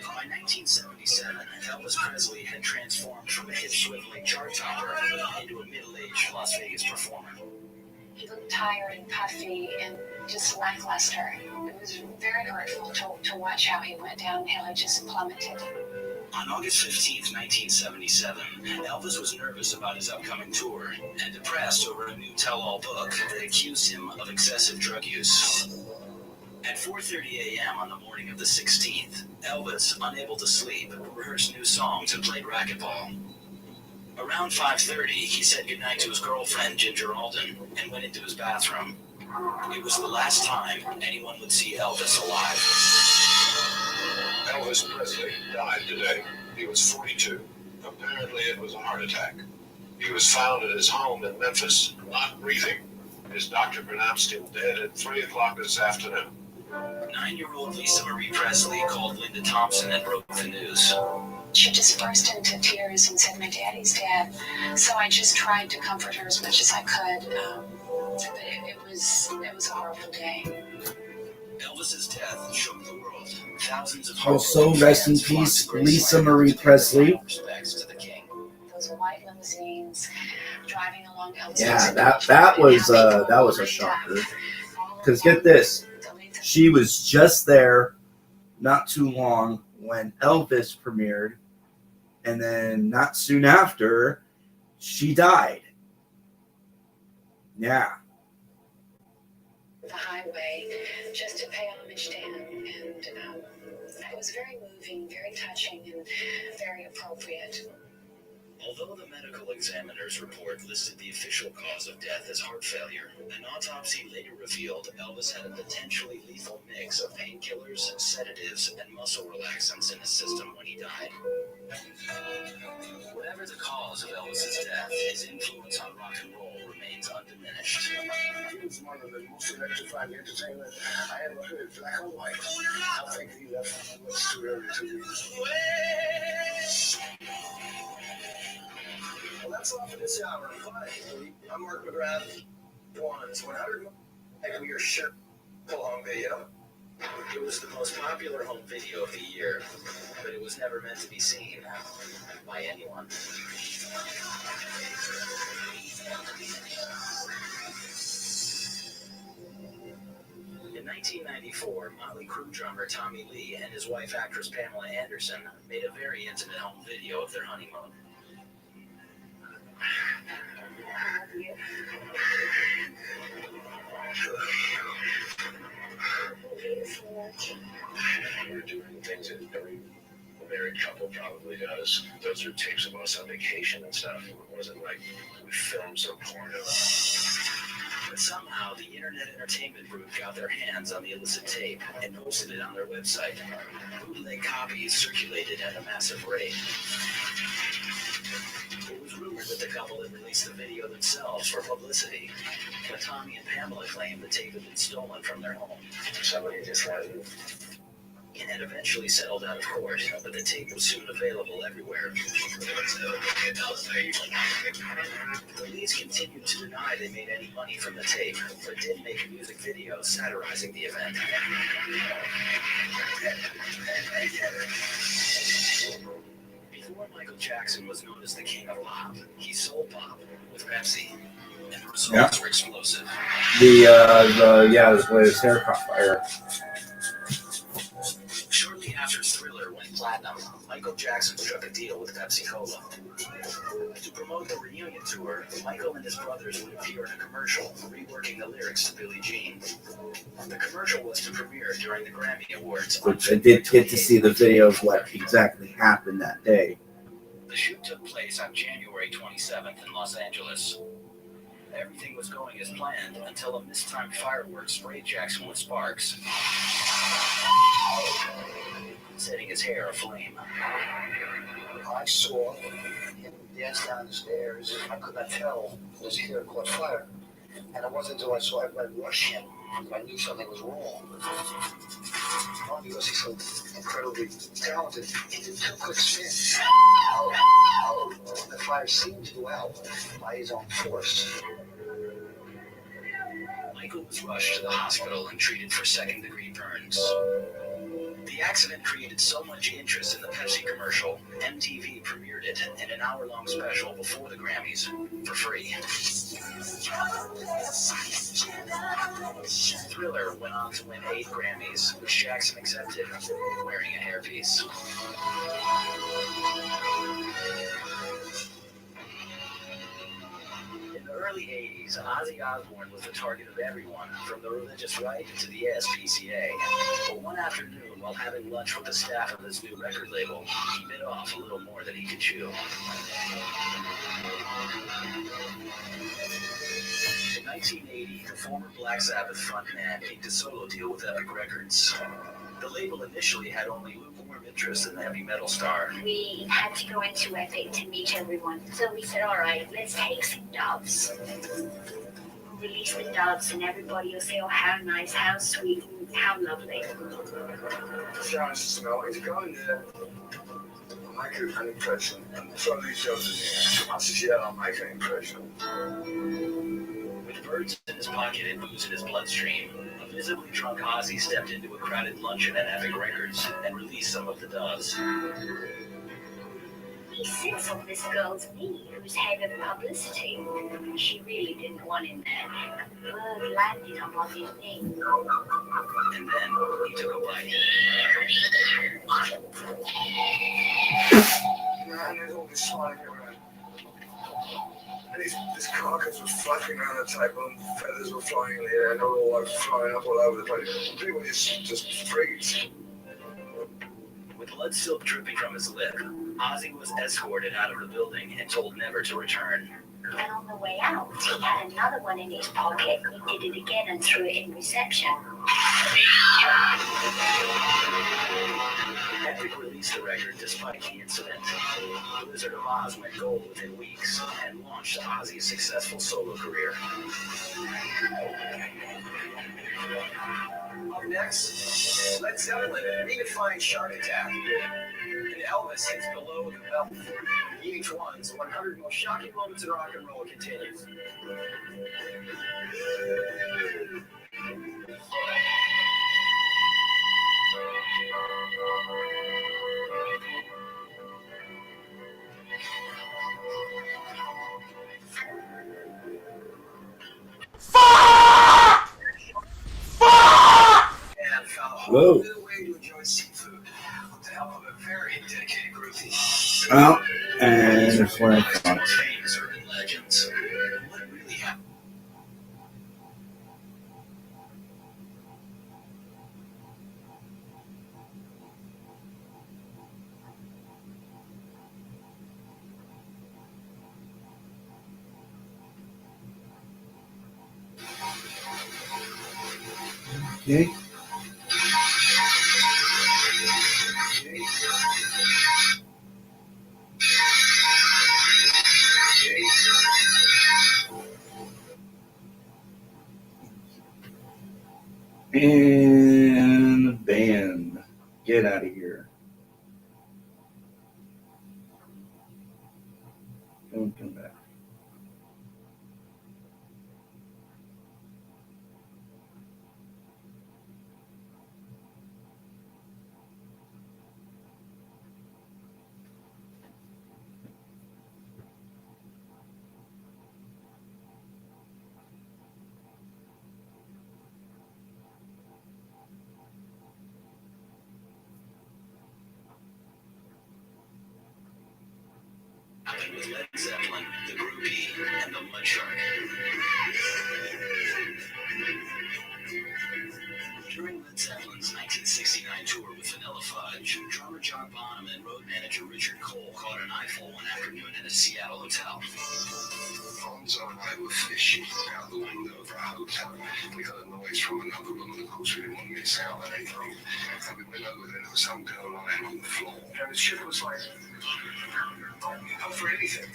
F: By 1977, Elvis Presley had transformed from a hip-swiveling chart topper into a middle-aged Las Vegas performer.
D: He looked tired and puffy and just lackluster. It was very hurtful to watch how he went downhill. He just plummeted.
F: On August 15, 1977, Elvis was nervous about his upcoming tour and depressed over a new tell-all book that accused him of excessive drug use. At 4:30 a.m. on the morning of the 16th, Elvis, unable to sleep, rehearsed new songs and played racquetball. Around 5:30, he said goodnight to his girlfriend, Ginger Alden, and went into his bathroom. It was the last time anyone would see Elvis alive.
G: Elvis Presley died today. He was 42. Apparently it was a heart attack. He was found at his home in Memphis, not breathing. His doctor pronounced him dead at 3 o'clock this afternoon.
E: 9-year-old Lisa Marie Presley called Linda Thompson and broke the news.
D: She just burst into tears and said, "My daddy's dead." So I just tried to comfort her as much as I could. But it was a horrible day.
E: Elvis's death shook the world. Thousands of
C: Also, rest in peace, Lisa Marie Presley.
E: Respects to the king.
D: Those white limousines driving along Elvis.
C: Yeah, that was a shocker. Because get this, she was just there not too long when Elvis premiered, and then not soon after, she died. Yeah.
D: The highway just to pay homage to him, and it was very moving, very touching, and very appropriate.
E: Although the medical examiner's report listed the official cause of death as heart failure, an autopsy later revealed Elvis had a potentially lethal mix of painkillers, sedatives, and muscle relaxants in his system when he died. Whatever the cause of Elvis's death, his influence on rock and roll remains undiminished.
F: He was one of the most electrifying entertainers I ever heard, black or white. I think he left what's too early to read.
E: Well, that's all for this hour. I'm Mark McGrath. One's 100 and your shirt home video. It was the most popular home video of the year, but it was never meant to be seen by anyone. In 1994, Motley Crue drummer Tommy Lee and his wife actress Pamela Anderson made a very intimate home video of their honeymoon.
F: We're doing things that every married couple probably does. Those are tapes of us on vacation and stuff. It wasn't like we filmed some porno.
E: But somehow the Internet Entertainment Group got their hands on the illicit tape and posted it on their website. Bootleg copies circulated at a massive rate. It was rumored that the couple had released the video themselves for publicity, but Tommy and Pamela claimed the tape had been stolen from their home.
F: Somebody just had it.
E: It had eventually settled out of court, but the tape was soon available everywhere. The Lees continued to deny they made any money from the tape, but did make a music video satirizing the event. Before Michael Jackson was known as the king of pop, he sold pop with Pepsi, and the results were explosive.
C: His latest hair caught fire.
E: Shortly after Thriller went platinum, Michael Jackson struck a deal with Pepsi Cola. To promote the reunion tour, Michael and his brothers would appear in a commercial, reworking the lyrics to Billie Jean. The commercial was to premiere during the Grammy Awards.
C: Which I did get to see the video of what exactly happened that day.
E: The shoot took place on January 27th in Los Angeles. Everything was going as planned until a mistimed firework sprayed Jackson with sparks, setting his hair aflame.
F: I saw him dance down the stairs. I could not tell his hair caught fire. And it wasn't until I saw it rush him that I knew something was wrong. Not because he's so incredibly talented. He did two quick spins. The fire seemed to go out by his own force.
E: Michael was rushed to the hospital and treated for second-degree burns. The accident created so much interest in the Pepsi commercial, MTV premiered it in an hour-long special before the Grammys for free. Thriller went on to win 8 Grammys, which Jackson accepted, wearing a hairpiece. In the early 80s, Ozzy Osbourne was the target of everyone, from the religious right to the ASPCA. But one afternoon, while having lunch with the staff of his new record label, he bit off a little more than he could chew. In 1980, the former Black Sabbath frontman inked a solo deal with Epic Records. The label initially had only lukewarm interest in the heavy metal star.
H: We had to go into Epic to meet everyone. So we said, all right, let's take some jobs. release the doves and everybody will say, oh, how nice, how sweet, and how lovely.
F: Sounds smelly. Go in there. Make an impression. Throw these doves in there. I said, yeah, I'll make an impression.
E: With birds in his pocket and booze in his bloodstream, a visibly drunk Ozzy stepped into a crowded luncheon at Epic Records and released some of the doves.
H: He sits on this girl's knee, who's head of publicity. She really didn't want him there. The bird landed on Ozzy's knee.
E: And then he took a bite.
F: And there's all this flying around. And this carcass was flapping around the table and feathers were flying in the air and they were all like flying up all over the place. People just freaked.
E: With blood still dripping from his lip, Ozzy was escorted out of the building and told never to return.
H: And on the way out, he had another one in his pocket. He did it again and threw it in reception.
E: Epic released the record despite the incident. Wizard of Oz went gold within weeks and launched Ozzy's successful solo career.
G: Up next, Led Zeppelin redefined Shark Attack. And Elvis hits below the belt. VH1's 100 most shocking moments in rock and roll continues. And found a whole new way to enjoy seafood with the help of a very dedicated groupie.
C: Well, and that's where I thought.
E: Most famous urban legends. What really happened?
C: Okay. And band. Get out of here. Don't come back.
E: With Led Zeppelin, the groupie, and the mud shark. During Led Zeppelin's 1969 tour with Vanilla Fudge, drummer John Bonham and road manager Richard Cole caught an eyeful one afternoon at a Seattle hotel.
F: Fonzo and I were fishing out the window of our hotel. We heard noise from another room, and of course we didn't want to miss out on anything. And we went over there, there was some girl lying on the floor. And the ship was like, up for anything.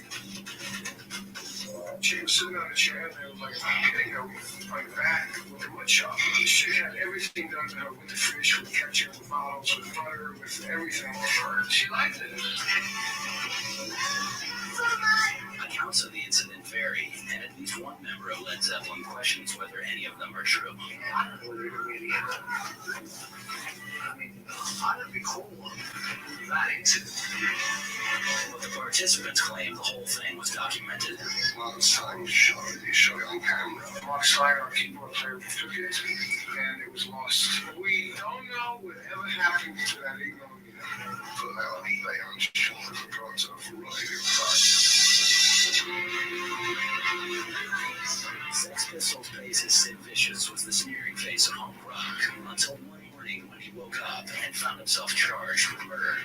F: She was sitting on a chair, and they were like hitting her like back with a mud shop. She had everything done to her with the fish, with ketchup, with bottles, with butter, with everything. She liked it.
E: Accounts of the incident vary, and at least one member of Led Zeppelin questions whether any of them are true.
F: I don't know whether it really happened. I mean, I don't recall that incident.
E: But the participants claim the whole thing was documented.
F: Mark Stein shot it. He shot it on camera. Mark Stein, our keyboard player, took it, and it was lost. We don't know whatever happened to that ego. Put that on eBay, I'm sure. The drugs are right in price.
E: Sex Pistols bassist Sid Vicious was the sneering face of punk rock until one morning when he woke up and found himself charged with murder.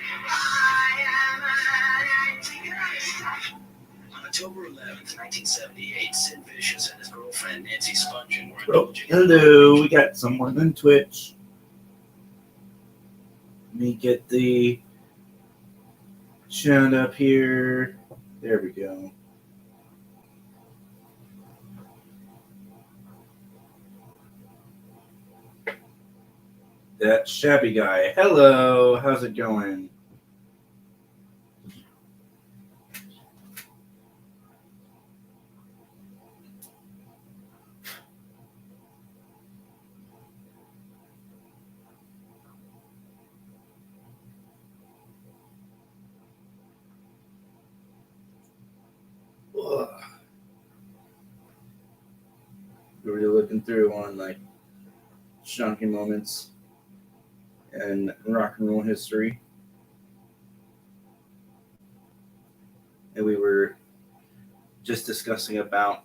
E: On October 11th, 1978, Sid Vicious and his girlfriend Nancy Spungen were
C: Oh,
E: indulging in
C: hello. We got someone on Twitch. Let me get the chat up here. There we go.
A: That shabby guy. Hello, how's it going? Ugh. We were looking through on like shocking moments and rock and roll history. And we were just discussing about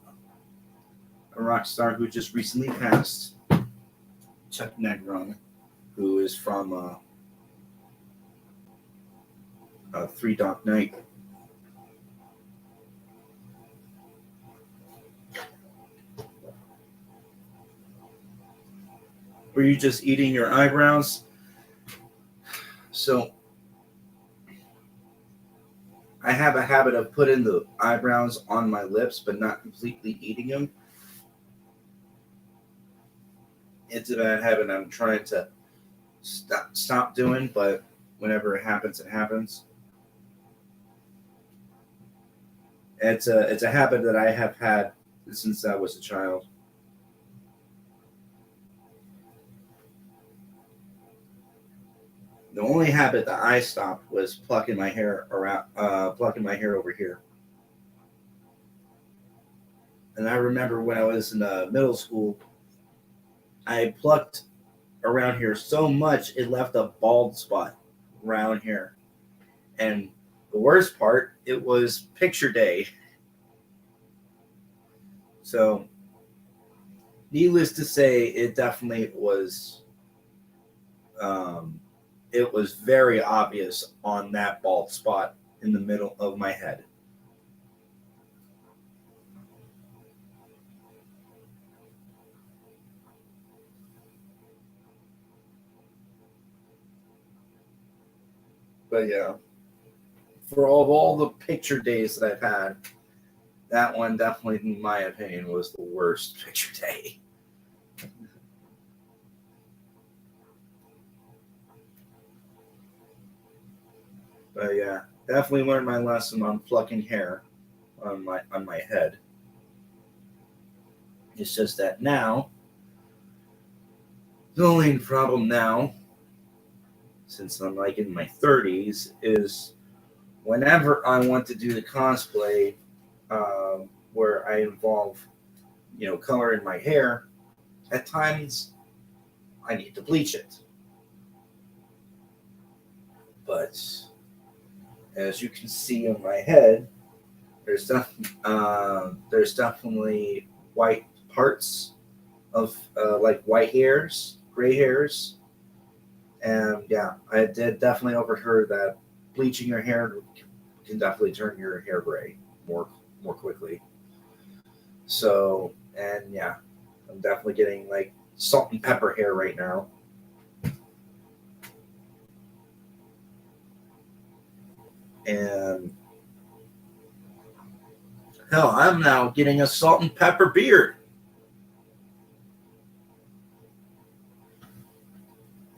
A: a rock star who just recently passed, Chuck Negron, who is from Three Dog Night. Were you just eating your eyebrows? So I have a habit of putting the eyebrows on my lips, but not completely eating them. It's a bad habit I'm trying to stop doing, but whenever it happens, it happens. It's a habit that I have had since I was a child. The only habit that I stopped was plucking my hair over here. And I remember when I was in middle school, I plucked around here so much it left a bald spot around here. And the worst part, it was picture day. So, needless to say, it definitely was. It was very obvious on that bald spot in the middle of my head. But yeah, for all the picture days that I've had, that one definitely, in my opinion, was the worst picture day. But yeah, definitely learned my lesson on plucking hair on my head. It's just that now, the only problem now, since I'm like in my 30s, is whenever I want to do the cosplay, where I involve, color in my hair, at times I need to bleach it. But as you can see on my head, there's definitely white parts of like white hairs, gray hairs, and yeah, I did definitely overheard that bleaching your hair can definitely turn your hair gray more quickly. So, and yeah, I'm definitely getting like salt and pepper hair right now. And hell, I'm now getting a salt and pepper beard.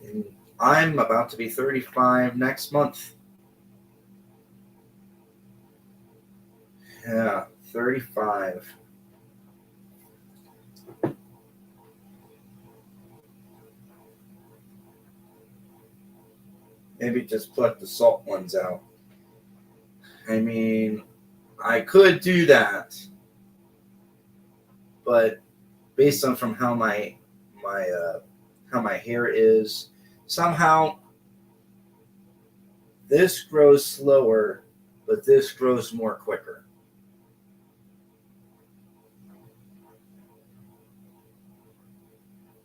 A: And I'm about to be 35 next month. Yeah, 35. Maybe just pluck the salt ones out. I mean, I could do that, but based on from how my hair is, somehow this grows slower, but this grows more quicker.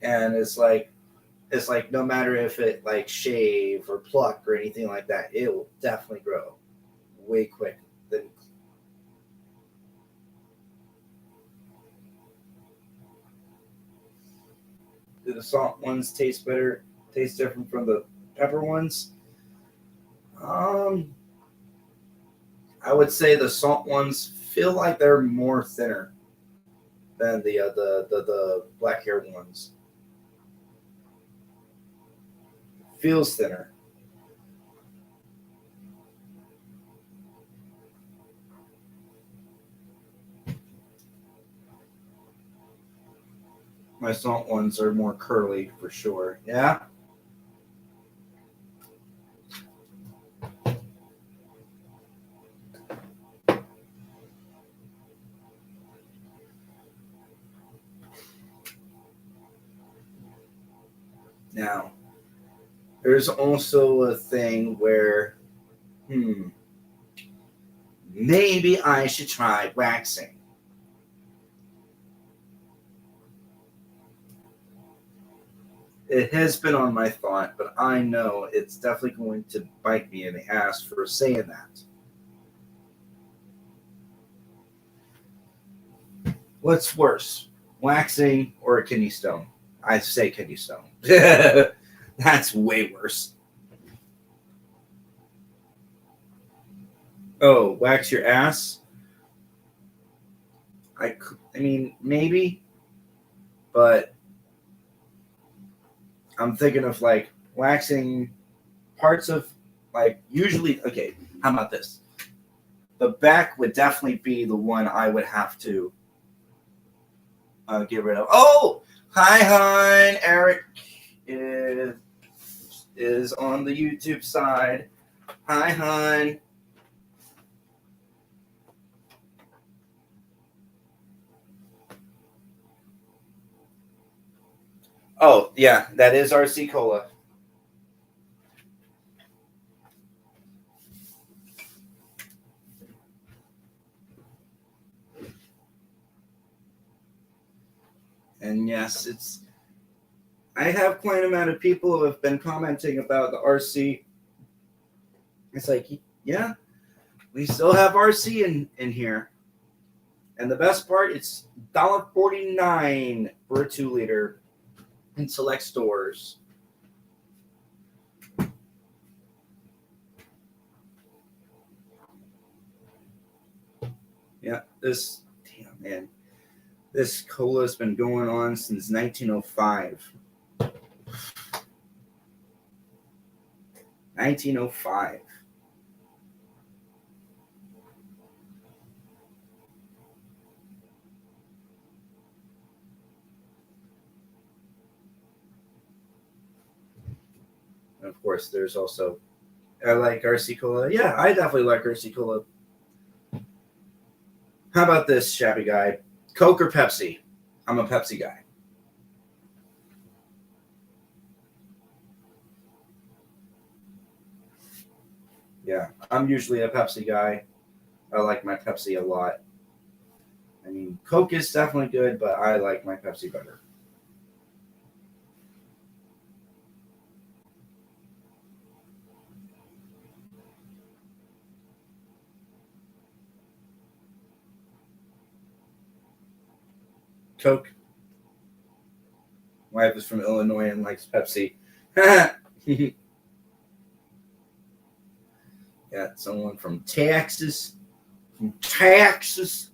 A: And it's like no matter if it like shave or pluck or anything like that, it will definitely grow way quick than. Do the salt ones taste better? Taste different from the pepper ones? Um, I would say the salt ones feel like they're more thinner than the black haired ones. feels thinner. My salt ones are more curly for sure. Yeah. Now, there's also a thing where, maybe I should try waxing. It has been on my thought, but I know it's definitely going to bite me in the ass for saying that. What's worse, waxing or a kidney stone? I say kidney stone. That's way worse. Oh, wax your ass? I mean, maybe, but I'm thinking of like waxing parts of, like, usually, okay, how about this? The back would definitely be the one I would have to get rid of. Oh, hi, hon. Eric is on the YouTube side. Hi, hon. Oh, yeah, that is RC Cola. And yes, I have quite an amount of people who have been commenting about the RC. It's like, yeah, we still have RC in here. And the best part, it's $1.49 for a 2-liter in select stores. Yeah, damn, man. This cola's been going on since 1905. 1905. And of course, there's also, I like RC Cola. Yeah, I definitely like RC Cola. How about this, shabby guy? Coke or Pepsi? I'm a Pepsi guy. Yeah, I'm usually a Pepsi guy. I like my Pepsi a lot. I mean, Coke is definitely good, but I like my Pepsi better. Coke. My wife is from Illinois and likes Pepsi. Got someone from Texas. From Texas.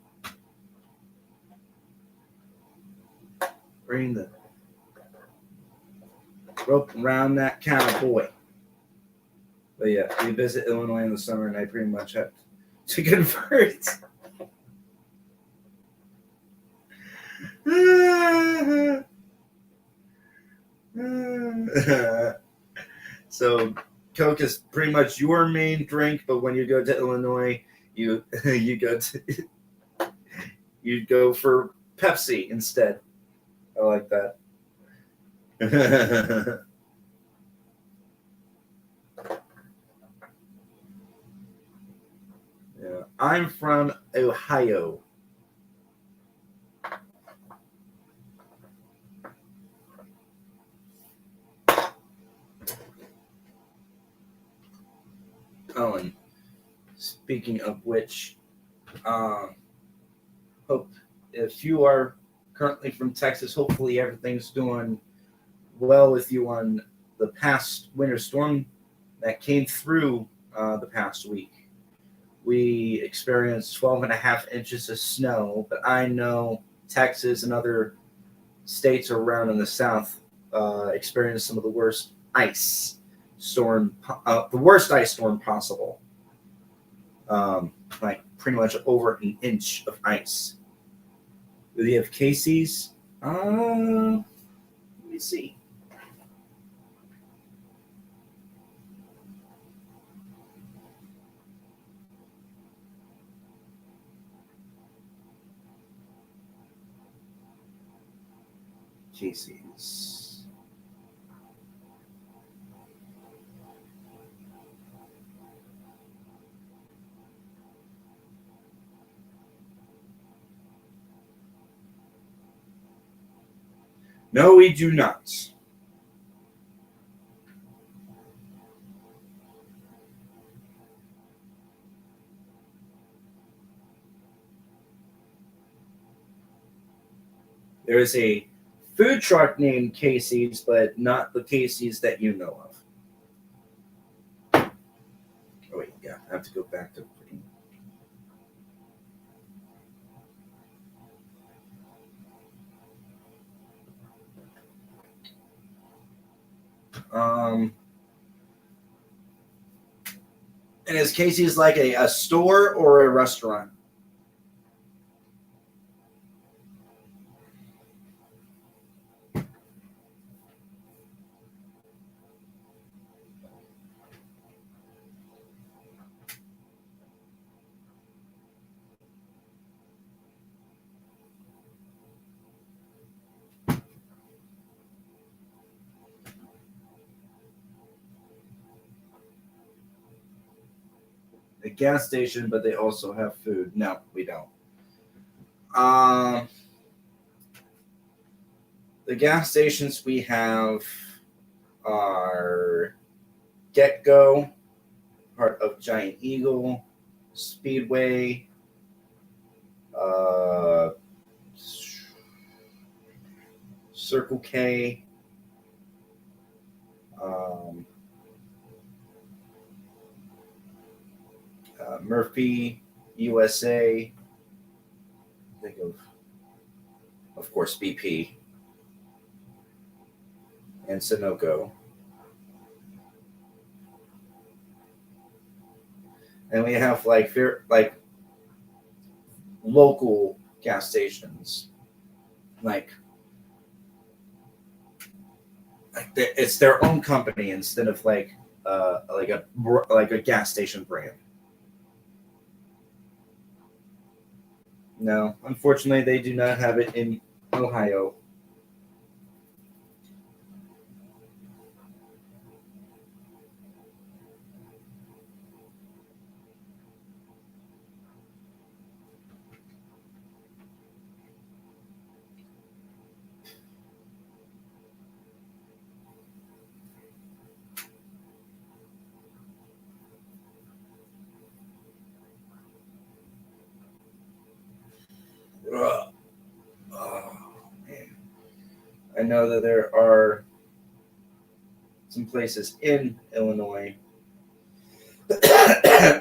A: Bring the rope around that kind of boy. But yeah, we visit Illinois in the summer, and I pretty much have to convert. So Coke is pretty much your main drink, but when you go to Illinois, you go for Pepsi instead. I like that. Yeah, I'm from Ohio. Oh, and speaking of which, hope if you are currently from Texas, hopefully everything's doing well with you on the past winter storm that came through the past week. We experienced 12.5 inches of snow, but I know Texas and other states around in the south experienced some of the worst ice storm, the worst ice storm possible. Like pretty much over an inch of ice. Do they have Casey's? Let me see. Casey's. No, we do not. There is a food truck named Casey's, but not the Casey's that you know of. Oh wait, yeah, I have to go back to putting. And is Casey's like a store or a restaurant? A gas station, but they also have food. No, we don't. The gas stations we have are Get Go, part of Giant Eagle, Speedway, Circle K, Murphy, USA. Think of course, BP and Sunoco. And we have like local gas stations, like it's their own company instead of like a gas station brand. No, unfortunately, they do not have it in Ohio. Ugh. Oh, man. I know that there are some places in Illinois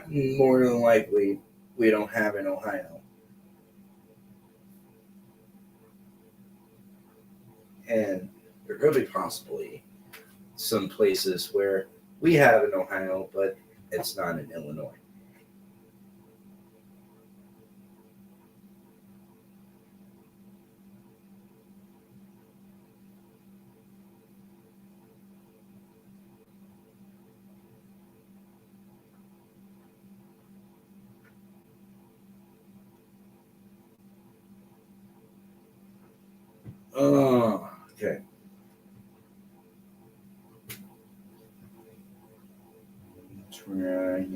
A: more than likely we don't have in Ohio. And there could be possibly some places where we have in Ohio, but it's not in Illinois. Oh, okay. Try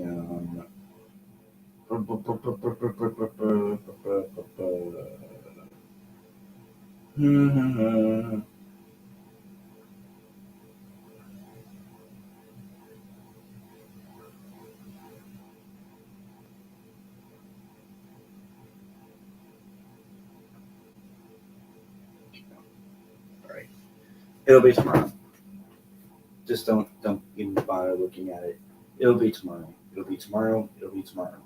A: Right. It'll be tomorrow. Just don't even bother looking at it. It'll be tomorrow. It'll be tomorrow. It'll be tomorrow.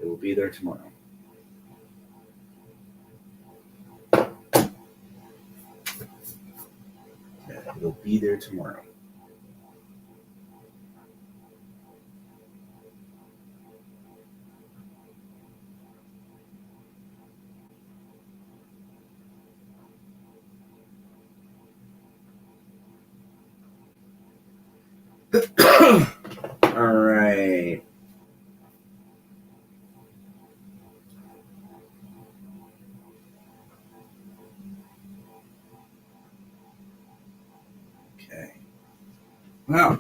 A: It will be there tomorrow.
C: It'll be there tomorrow. All right. Okay. Well,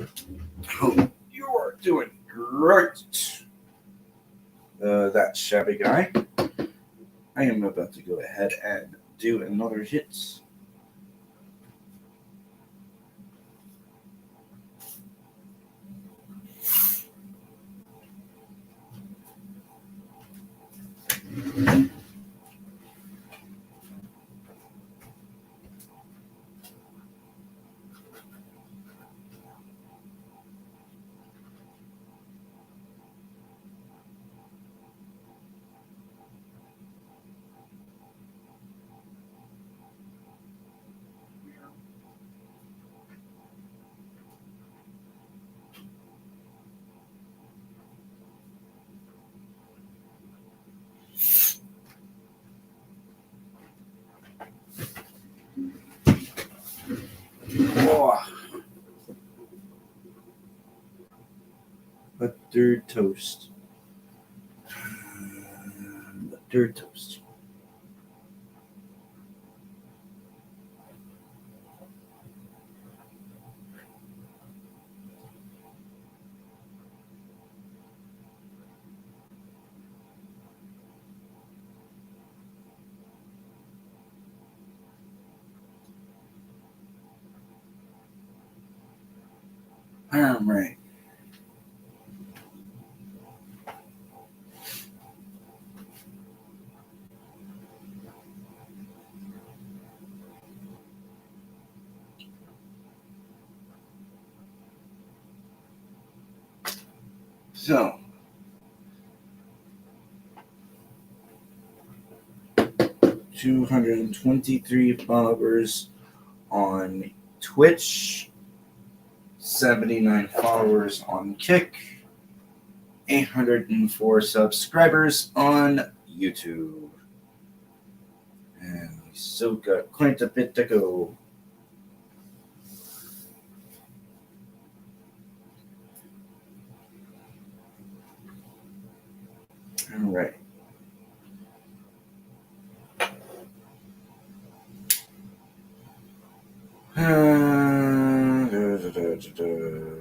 C: I hope you are doing great. That shabby guy. I am about to go ahead and do another hit. Oh, buttered toast. Buttered toast. All right. So, 223 followers on Twitch, 79 followers on Kick, 804 subscribers on YouTube. And we still got quite a bit to go. All right. Da, da, da, da.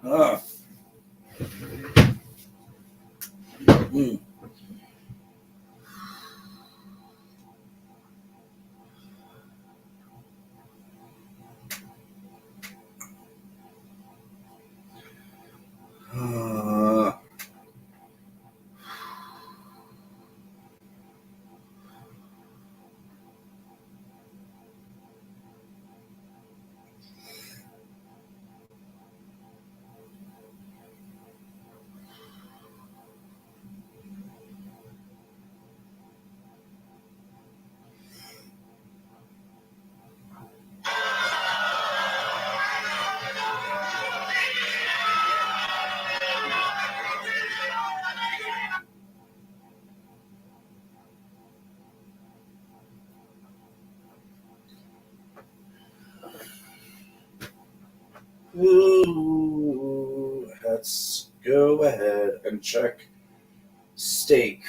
C: Oh.
A: Ooh, let's go ahead and check steak.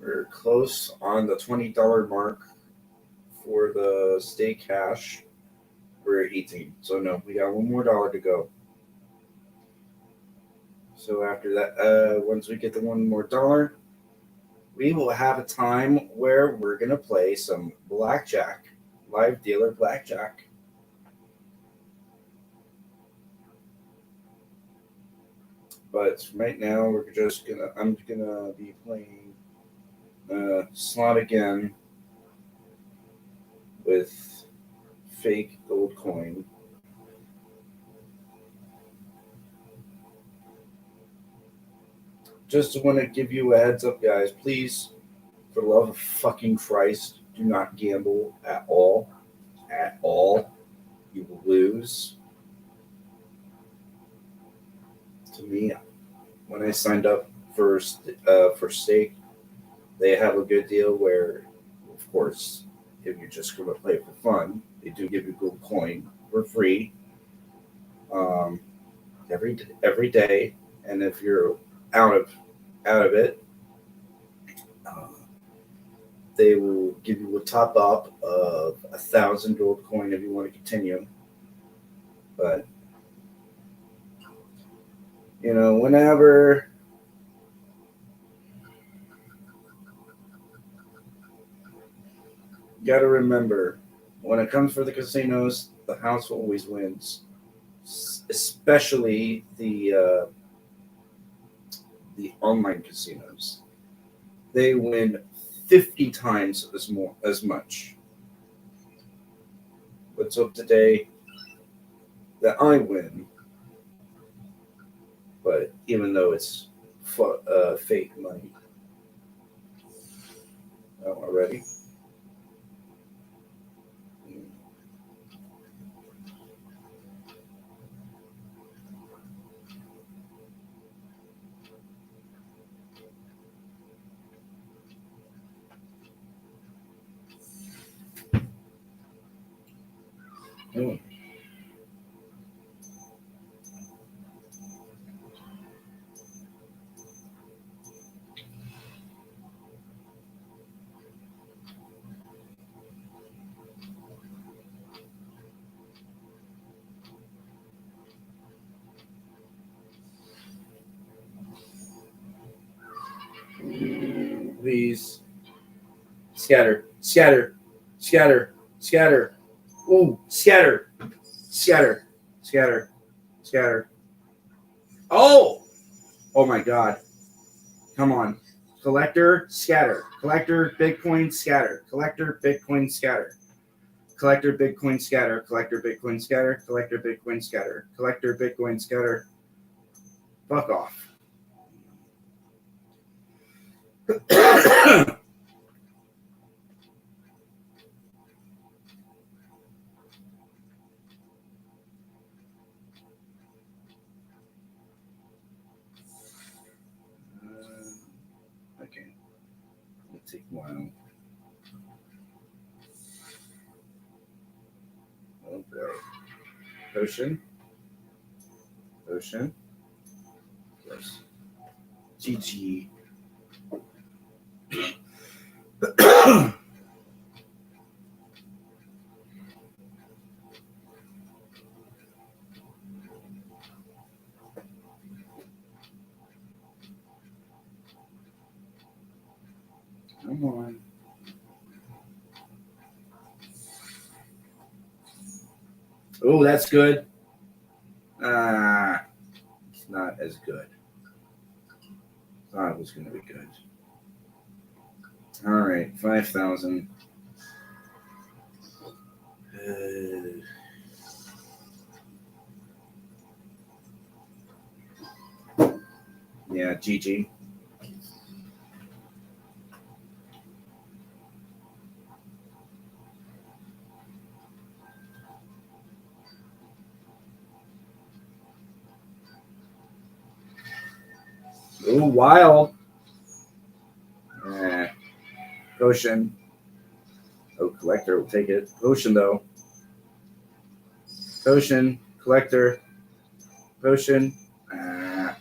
A: We're close on the $20 mark for the steak hash. We're at 18. So no, we got one more dollar to go. So after that, once we get the one more dollar, we will have a time where we're gonna play some blackjack, live dealer blackjack. But right now, I'm gonna be playing slot again with fake gold coin. Just want to give you a heads up, guys. Please, for the love of fucking Christ, do not gamble at all. At all. You will lose. To me, when I signed up for stake, they have a good deal where, of course, if you're just going to play for fun, they do give you gold coin for free um, every day. And if you're out of it, uh, they will give you a top up of 1,000 gold coin if you want to continue. But whenever you got to remember, when it comes for the casinos, the house always wins, especially the online casinos. They win 50 times as much. Let's hope today that I win. But even though it's fake money. Oh, already? Oh. Please. Scatter. Scatter. Scatter. Scatter. Ooh, scatter. Scatter. Scatter. Scatter. Oh! Oh my god. Come on. Collector, scatter. Collector, Bitcoin, scatter. Collector, Bitcoin, scatter. Collector, Bitcoin, scatter. Collector, Bitcoin, scatter. Collector, Bitcoin, scatter. Collector, Bitcoin, scatter. Fuck off. Okay. Let's take one. Oh boy. Potion. Potion. Yes. GG. Come on. Oh, that's good. It's not as good. Thought it was going to be good. All right, 5,000. Yeah, GG. Ooh, wild. Potion.
C: Oh, collector will take it. Potion, though. Potion. Collector. Potion. Ah.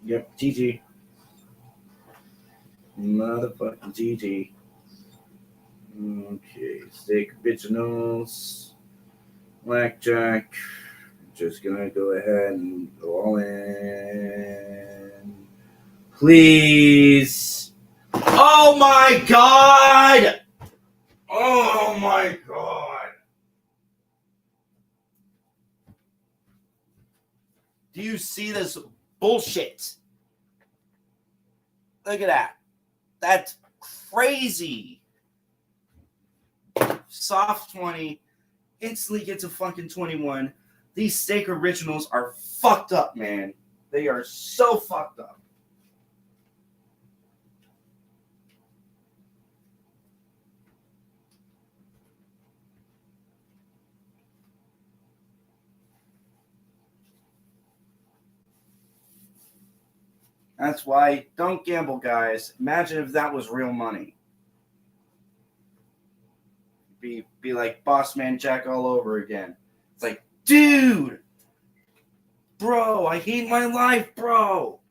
C: Yep, GG. Motherfucking GG. Okay, steak originals. Blackjack. Just gonna go ahead and go all in. Please. Oh my god! Oh my god! Do you see this bullshit? Look at that. That's crazy. Soft 20 instantly gets a fucking 21. These steak originals are fucked up, man. They are so fucked up. That's why don't gamble, guys. Imagine if that was real money. Be like Boss Man Jack all over again. It's like, dude, bro, I hate my life, bro.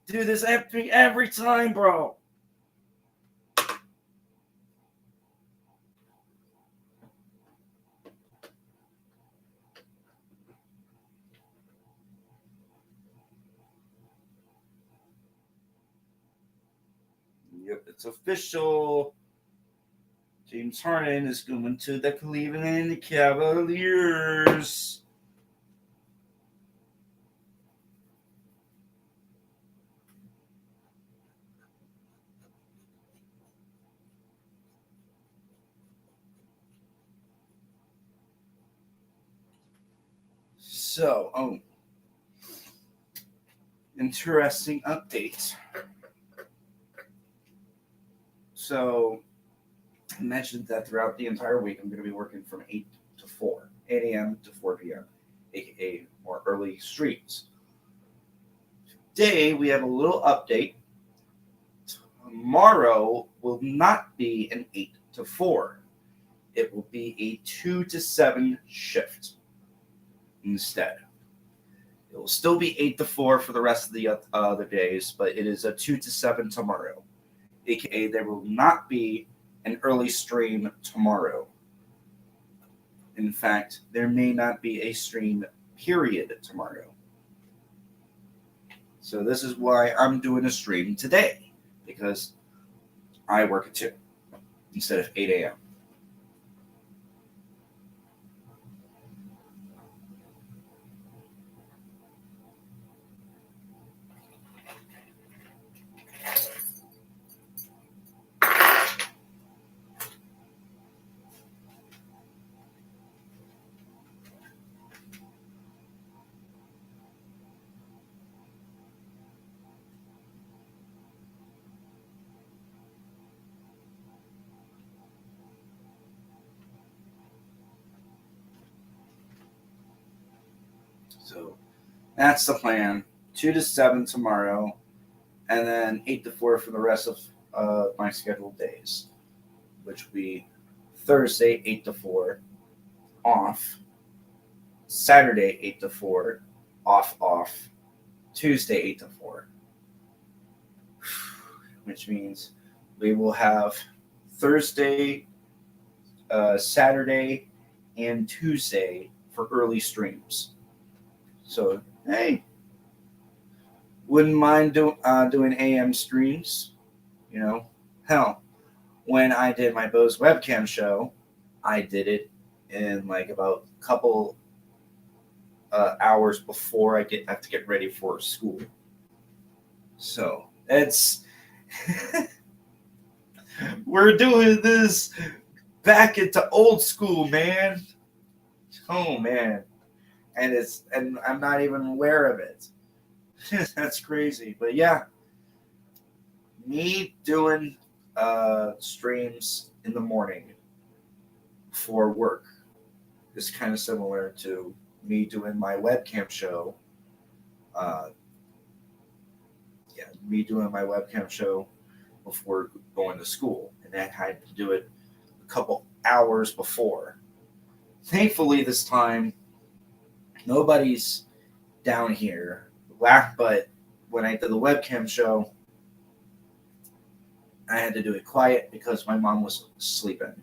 C: Do this every time, bro. Yep, it's official. James Harden is going to the Cleveland Cavaliers. So, interesting update. So, I mentioned that throughout the entire week, I'm going to be working from 8 to 4, 8 a.m. to 4 p.m., aka more early streams. Today, we have a little update. Tomorrow will not be an 8 to 4. It will be a 2 to 7 shift instead. It will still be 8 to 4 for the rest of the other days, but it is a 2 to 7 tomorrow, aka there will not be an early stream tomorrow. In fact, there may not be a stream period tomorrow. So this is why I'm doing a stream today, because I work at 2 instead of 8 a.m. So that's the plan. 2 to 7 tomorrow, and then 8 to 4 for the rest of my scheduled days, which will be Thursday 8 to 4, off. Saturday 8 to 4, off. Tuesday 8 to 4, which means we will have Thursday, Saturday, and Tuesday for early streams. So, hey, wouldn't mind doing AM streams. You know, hell, when I did my Beau's webcam show, I did it in like about a couple hours before I have to get ready for school. So it's we're doing this back into old school, man. Oh man, and I'm not even aware of it. That's crazy, but yeah, me doing streams in the morning
A: before work. It's kind of similar to me doing my webcam show. Uh, yeah, me doing my webcam show before going to school, and I had to do it a couple hours before. Thankfully, this time nobody's down here. But when I did the webcam show, I had to do it quiet because my mom was sleeping.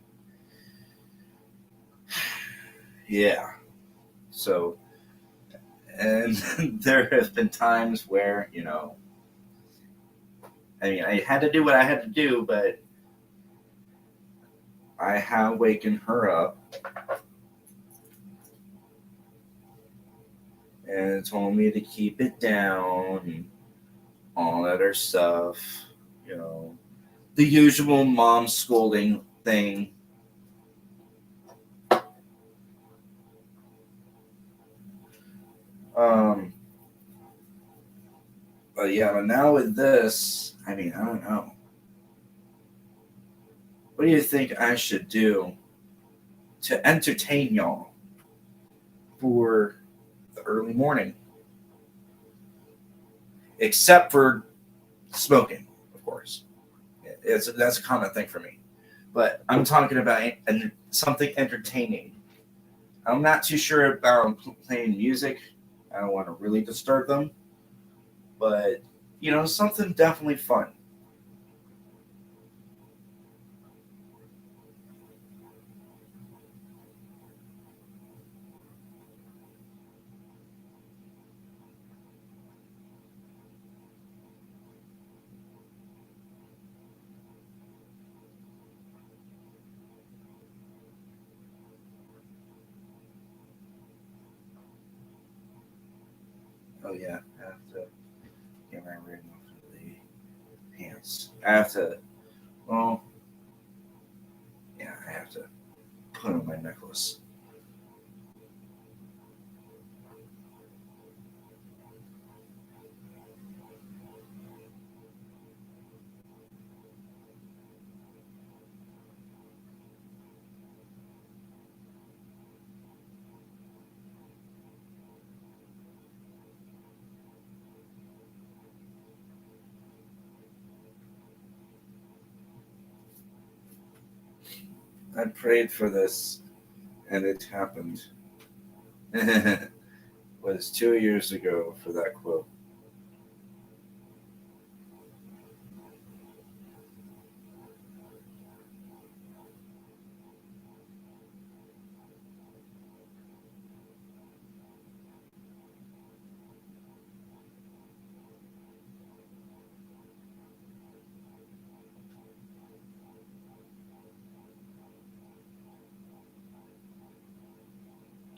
A: Yeah. So, and there have been times where, I mean, I had to do what I had to do, but I have waken her up and told me to keep it down and all that other stuff. The usual mom scolding thing. Um, but yeah, but now with this, I mean, I don't know. What do you think I should do to entertain y'all for the early morning? Except for smoking, of course. That's a common thing for me. But I'm talking about something entertaining. I'm not too sure about playing music. I don't want to really disturb them. But, something definitely fun. Oh, yeah. I have to get my ring off of the pants. I have to, well, yeah, I have to put on my necklace. I prayed for this, and it happened. Was 2 years ago for that quote.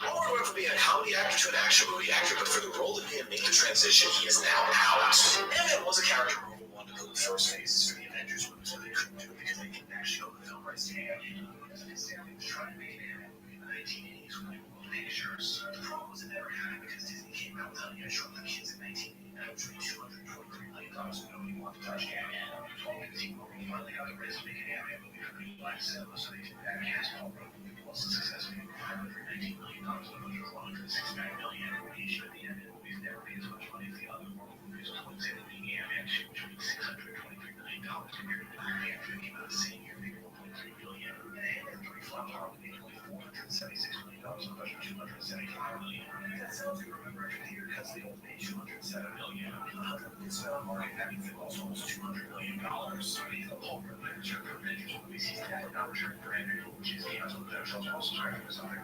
F: Bauer went from being a comedy actor to an action movie actor, but for the role that made him make the transition, he is now out. Ant-Man was a character Marvel wanted to build the first phases for the Avengers movies, but they couldn't do it because they didn't actually own the film rights to Ant-Man. Disney was trying to make an Ant-Man movie in the 1980s with World Pictures. The problem was it never happened because Disney came out with Honey, I Shrunk the Kids in 1989, which made $223 million, and nobody wanted to touch Ant-Man. 2015, Marvel finally got the rights to make an Ant-Man movie for the new Black Cinema, so they did that cast Paul Rudd movie was a success, made $519 million dollars on a budget of $169 million. Each of the Ant-Man movies never made as much money as the other Marvel movies, with coincidentally being Ant-Man 2, which made $623 million dollars compared to Ant-Man 3 came out the same year, made $1.3 billion. And Ant-Man 3 flopped hard, made only $476 million dollars on a budget of $275 million. That sounds good, remember, after the year cuts, they only made $207 million. The 100 million market having lost almost $200 million. He's a whole return for Avengers movies. He's definitely not returning for Ant-Man, which is chaos with the shows also starting for something.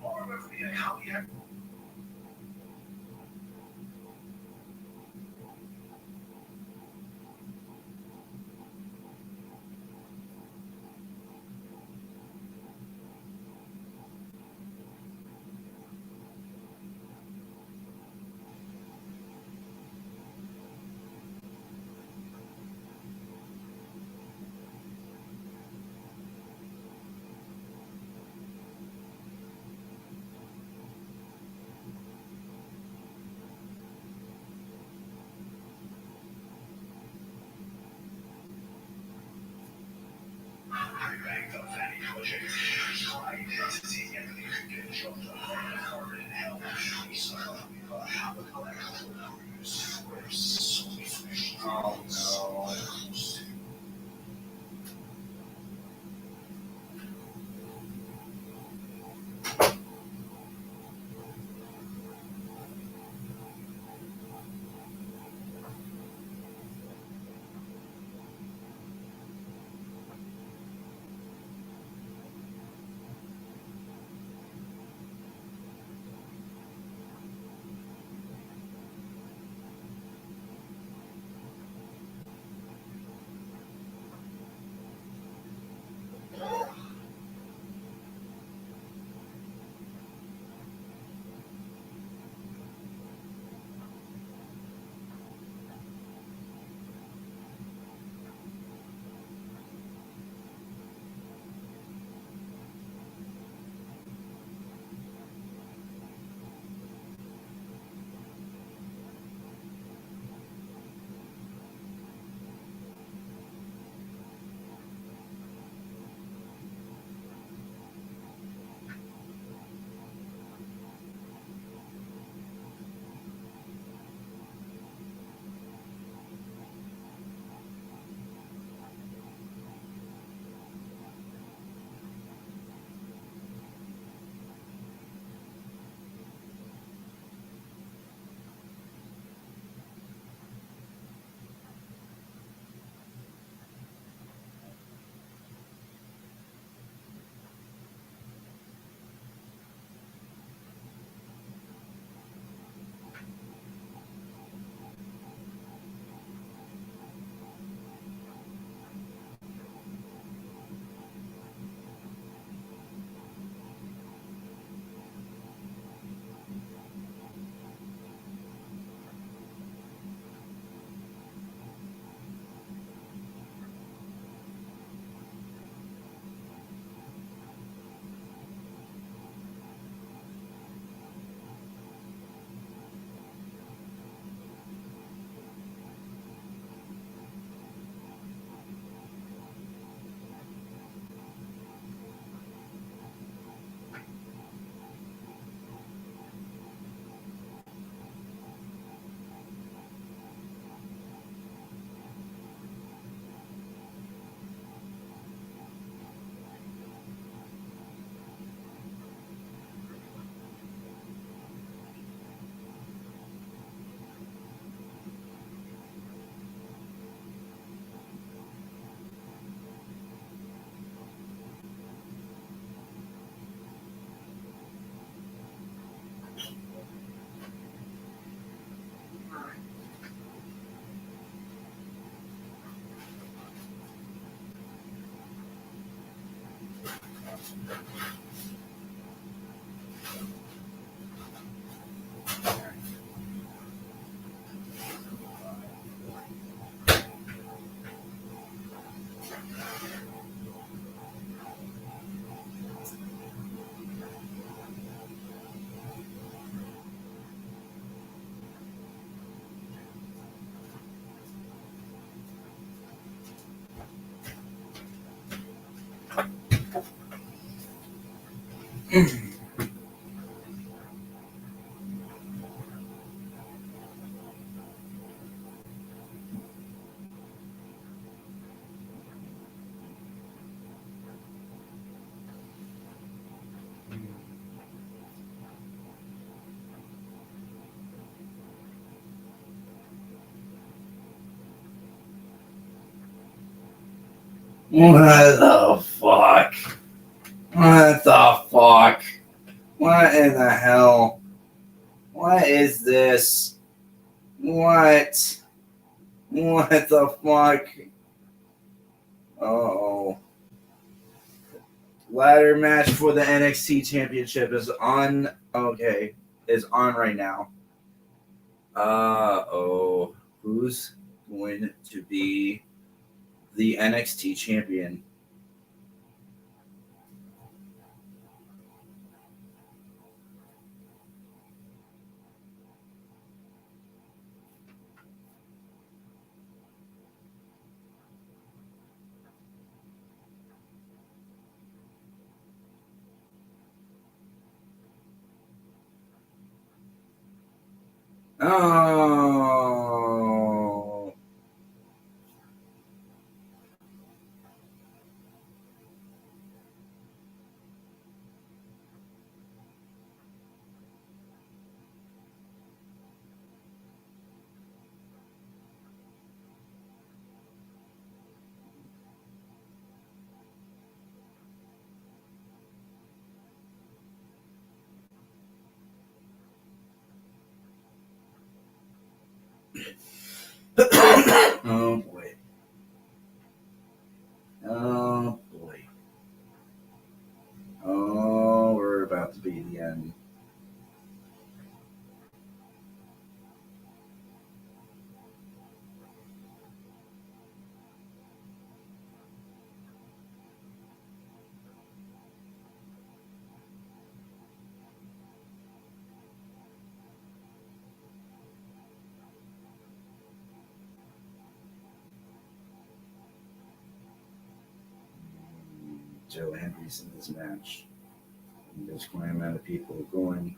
F: Or remember being a comedy actor.
C: Oh no. What the fuck? What the fuck? What in the hell? What is this? What? What the fuck? Oh. Ladder match for the NXT Championship is on. Okay. Is on right now. Oh. Who's going to be the NXT champion? Oh. Oh boy. Oh boy. Oh, we're about to be the end. Joe Henry's in this match. And there's quite a amount of people going.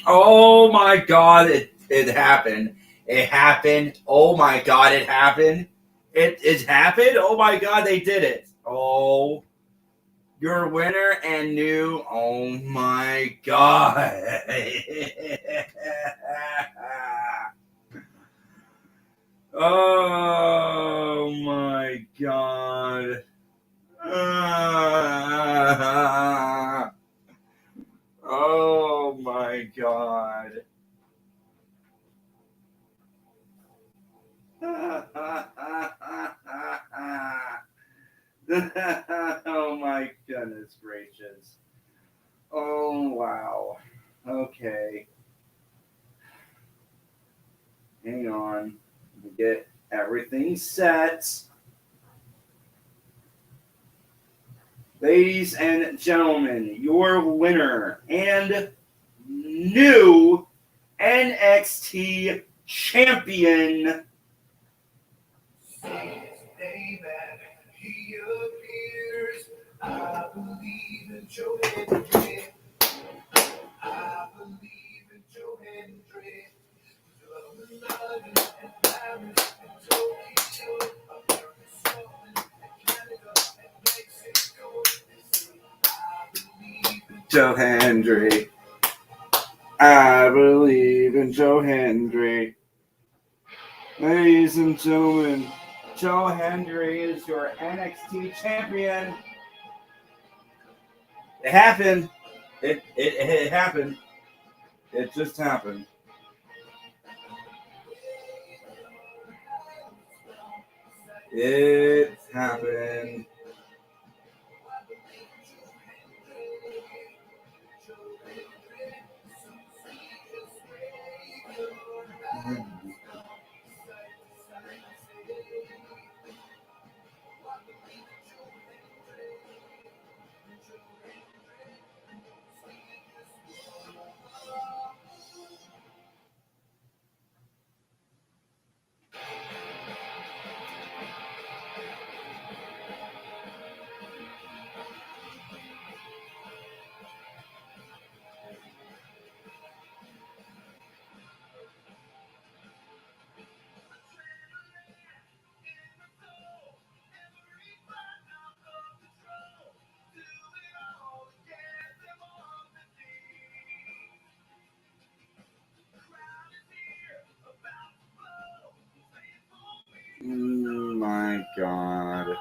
C: Oh my god, it happened. It happened. Oh my god, it happened. It happened. Oh my god, they did it. Oh, you're a winner and new. Oh my god. Oh my god. Oh my god. Oh my goodness gracious. Oh wow. Okay. Hang on. Let me get everything set. Ladies and gentlemen, your winner and new NXT champion. Day that he appears, I believe in Joe Hendry. I believe in Joe Hendry. London and Paris and Tokyo, America, Scotland and Canada and Mexico. I believe in Joe Hendry. I believe in Joe Hendry. Ladies and gentlemen, Joe Hendry is your NXT champion. It happened. It happened. It just happened. It happened. Oh my god.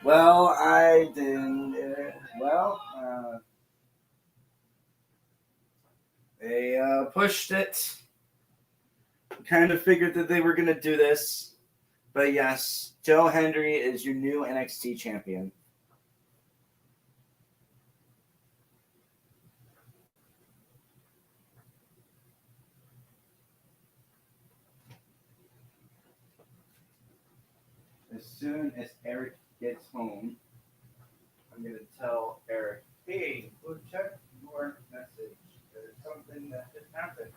A: Well, I didn't. They pushed it. Kind of figured that they were going to do this. But yes, Joe Hendry is your new NXT champion. As soon as Eric gets home, I'm going to tell Eric, hey, go check your message. There's something that just happened.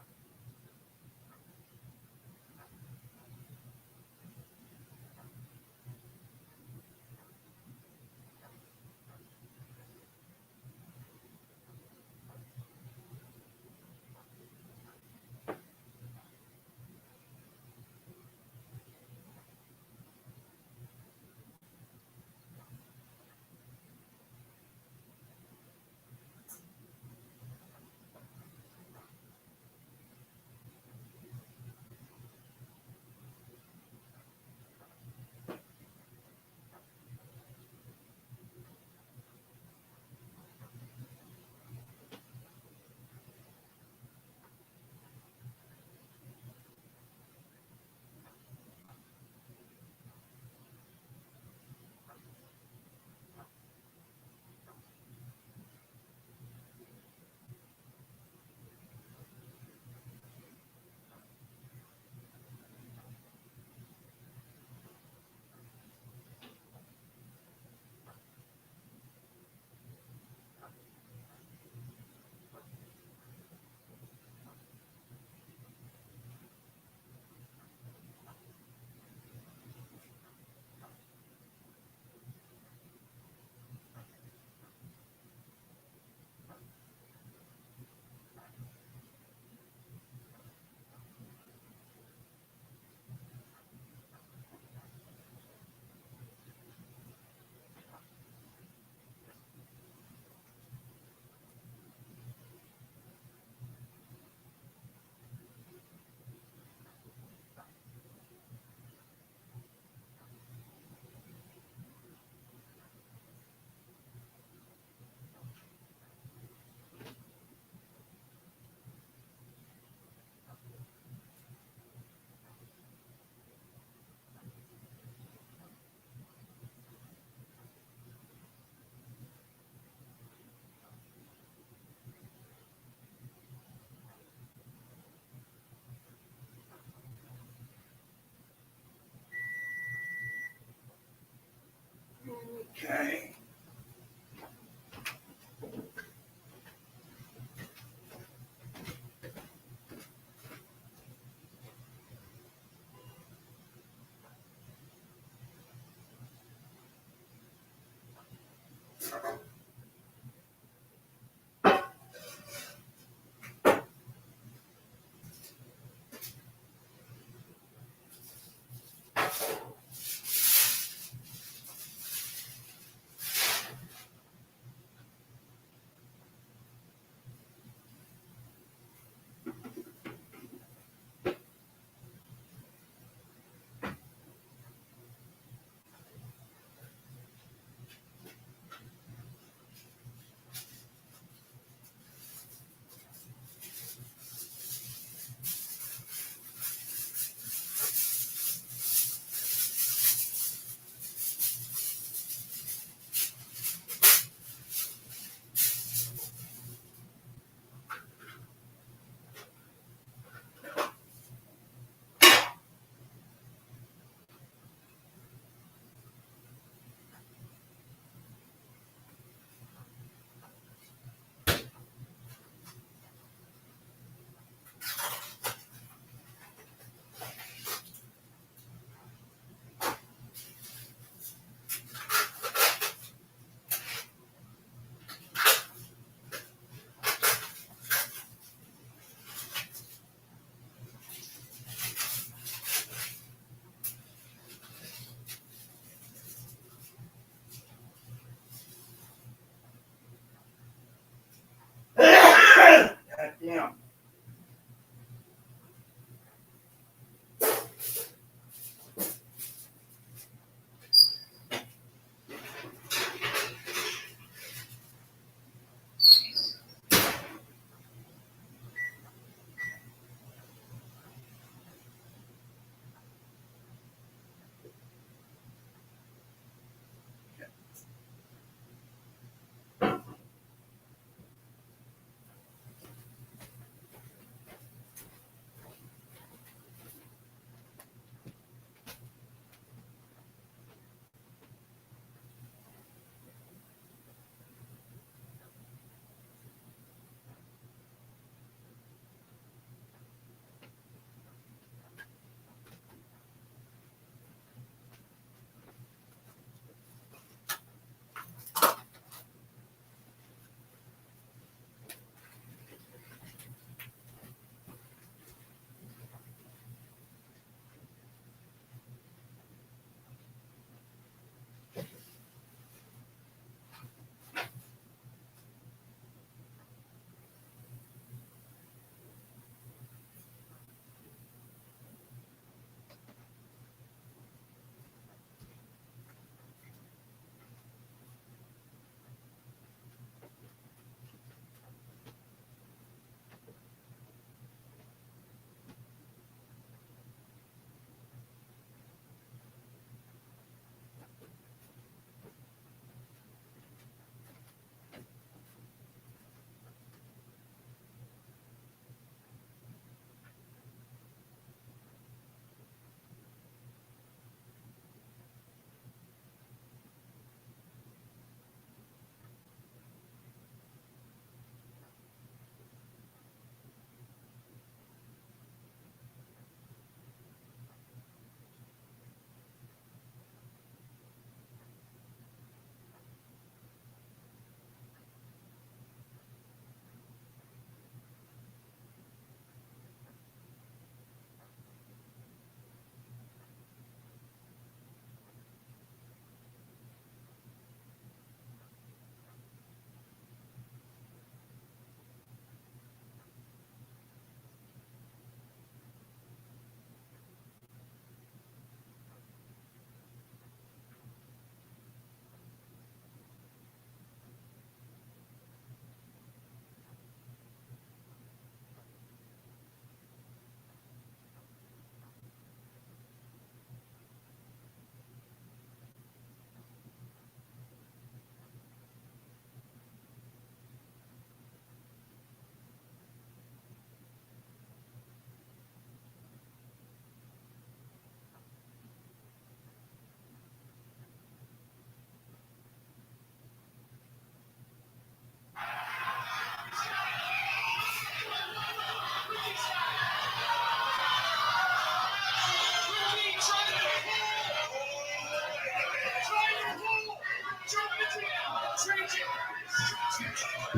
A: Okay.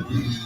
C: Ooh.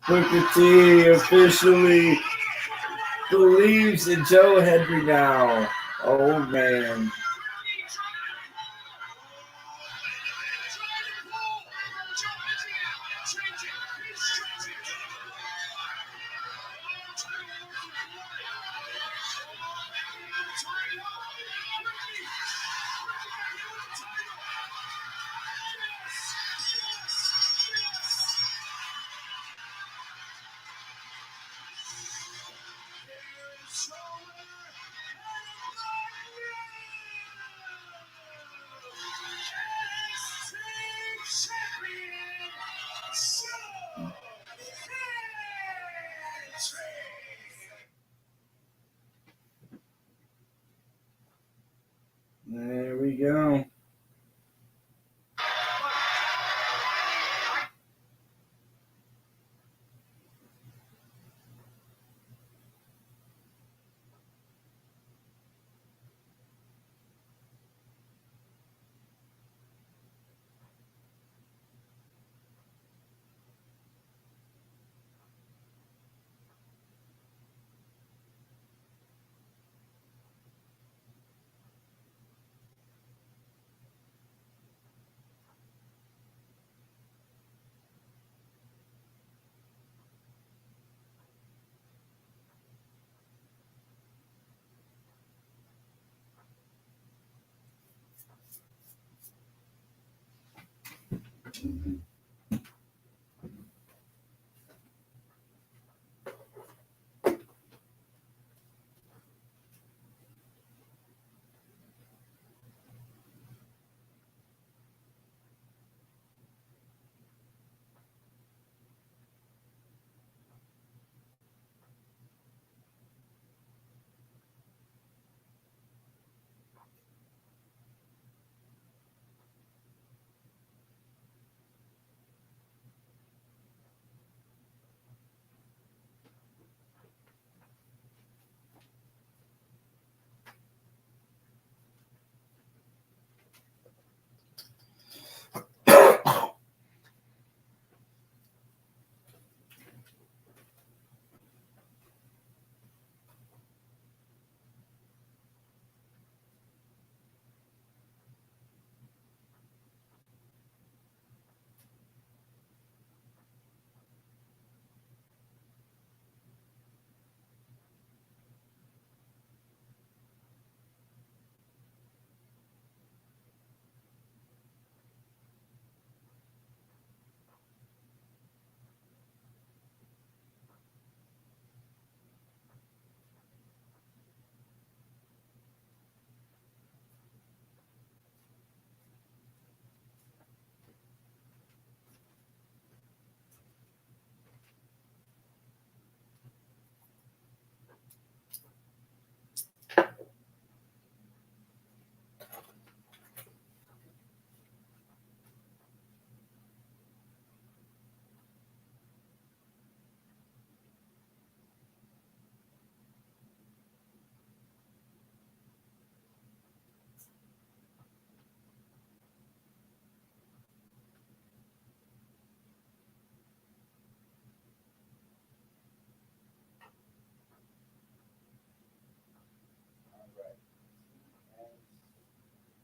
C: Booker T officially believes in Joe Hendry now. Oh man. There we go.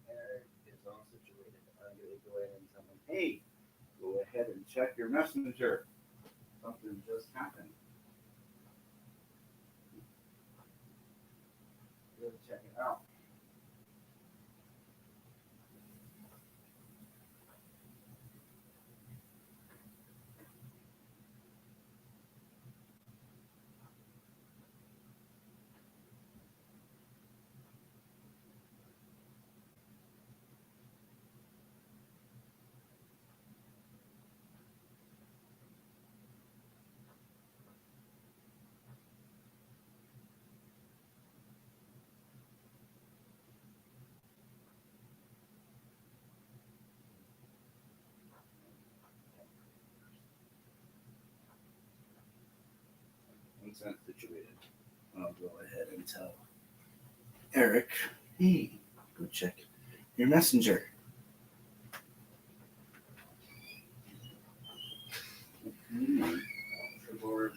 C: Eric is all situated. I'm going to go ahead and tell him, hey, go ahead and check your messenger. Something just happened. out. Once that's situated, I'll go ahead and tell Eric, hey, go check your messenger.
A: Lord,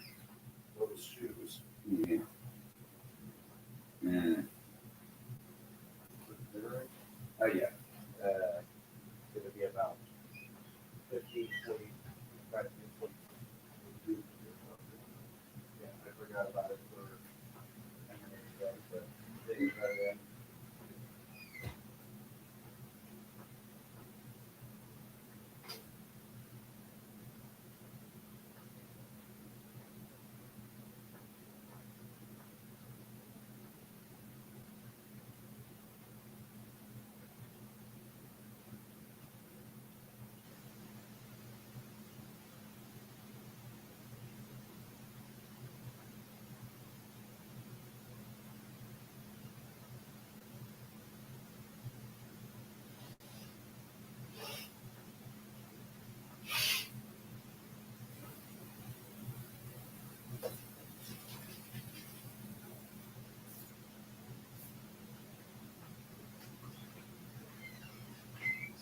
A: those shoes.
C: Yeah. Yeah. Oh, yeah.
A: It's going to be about 50, 45 minutes. Yeah, I forgot about it for a minute ago, but they got it in.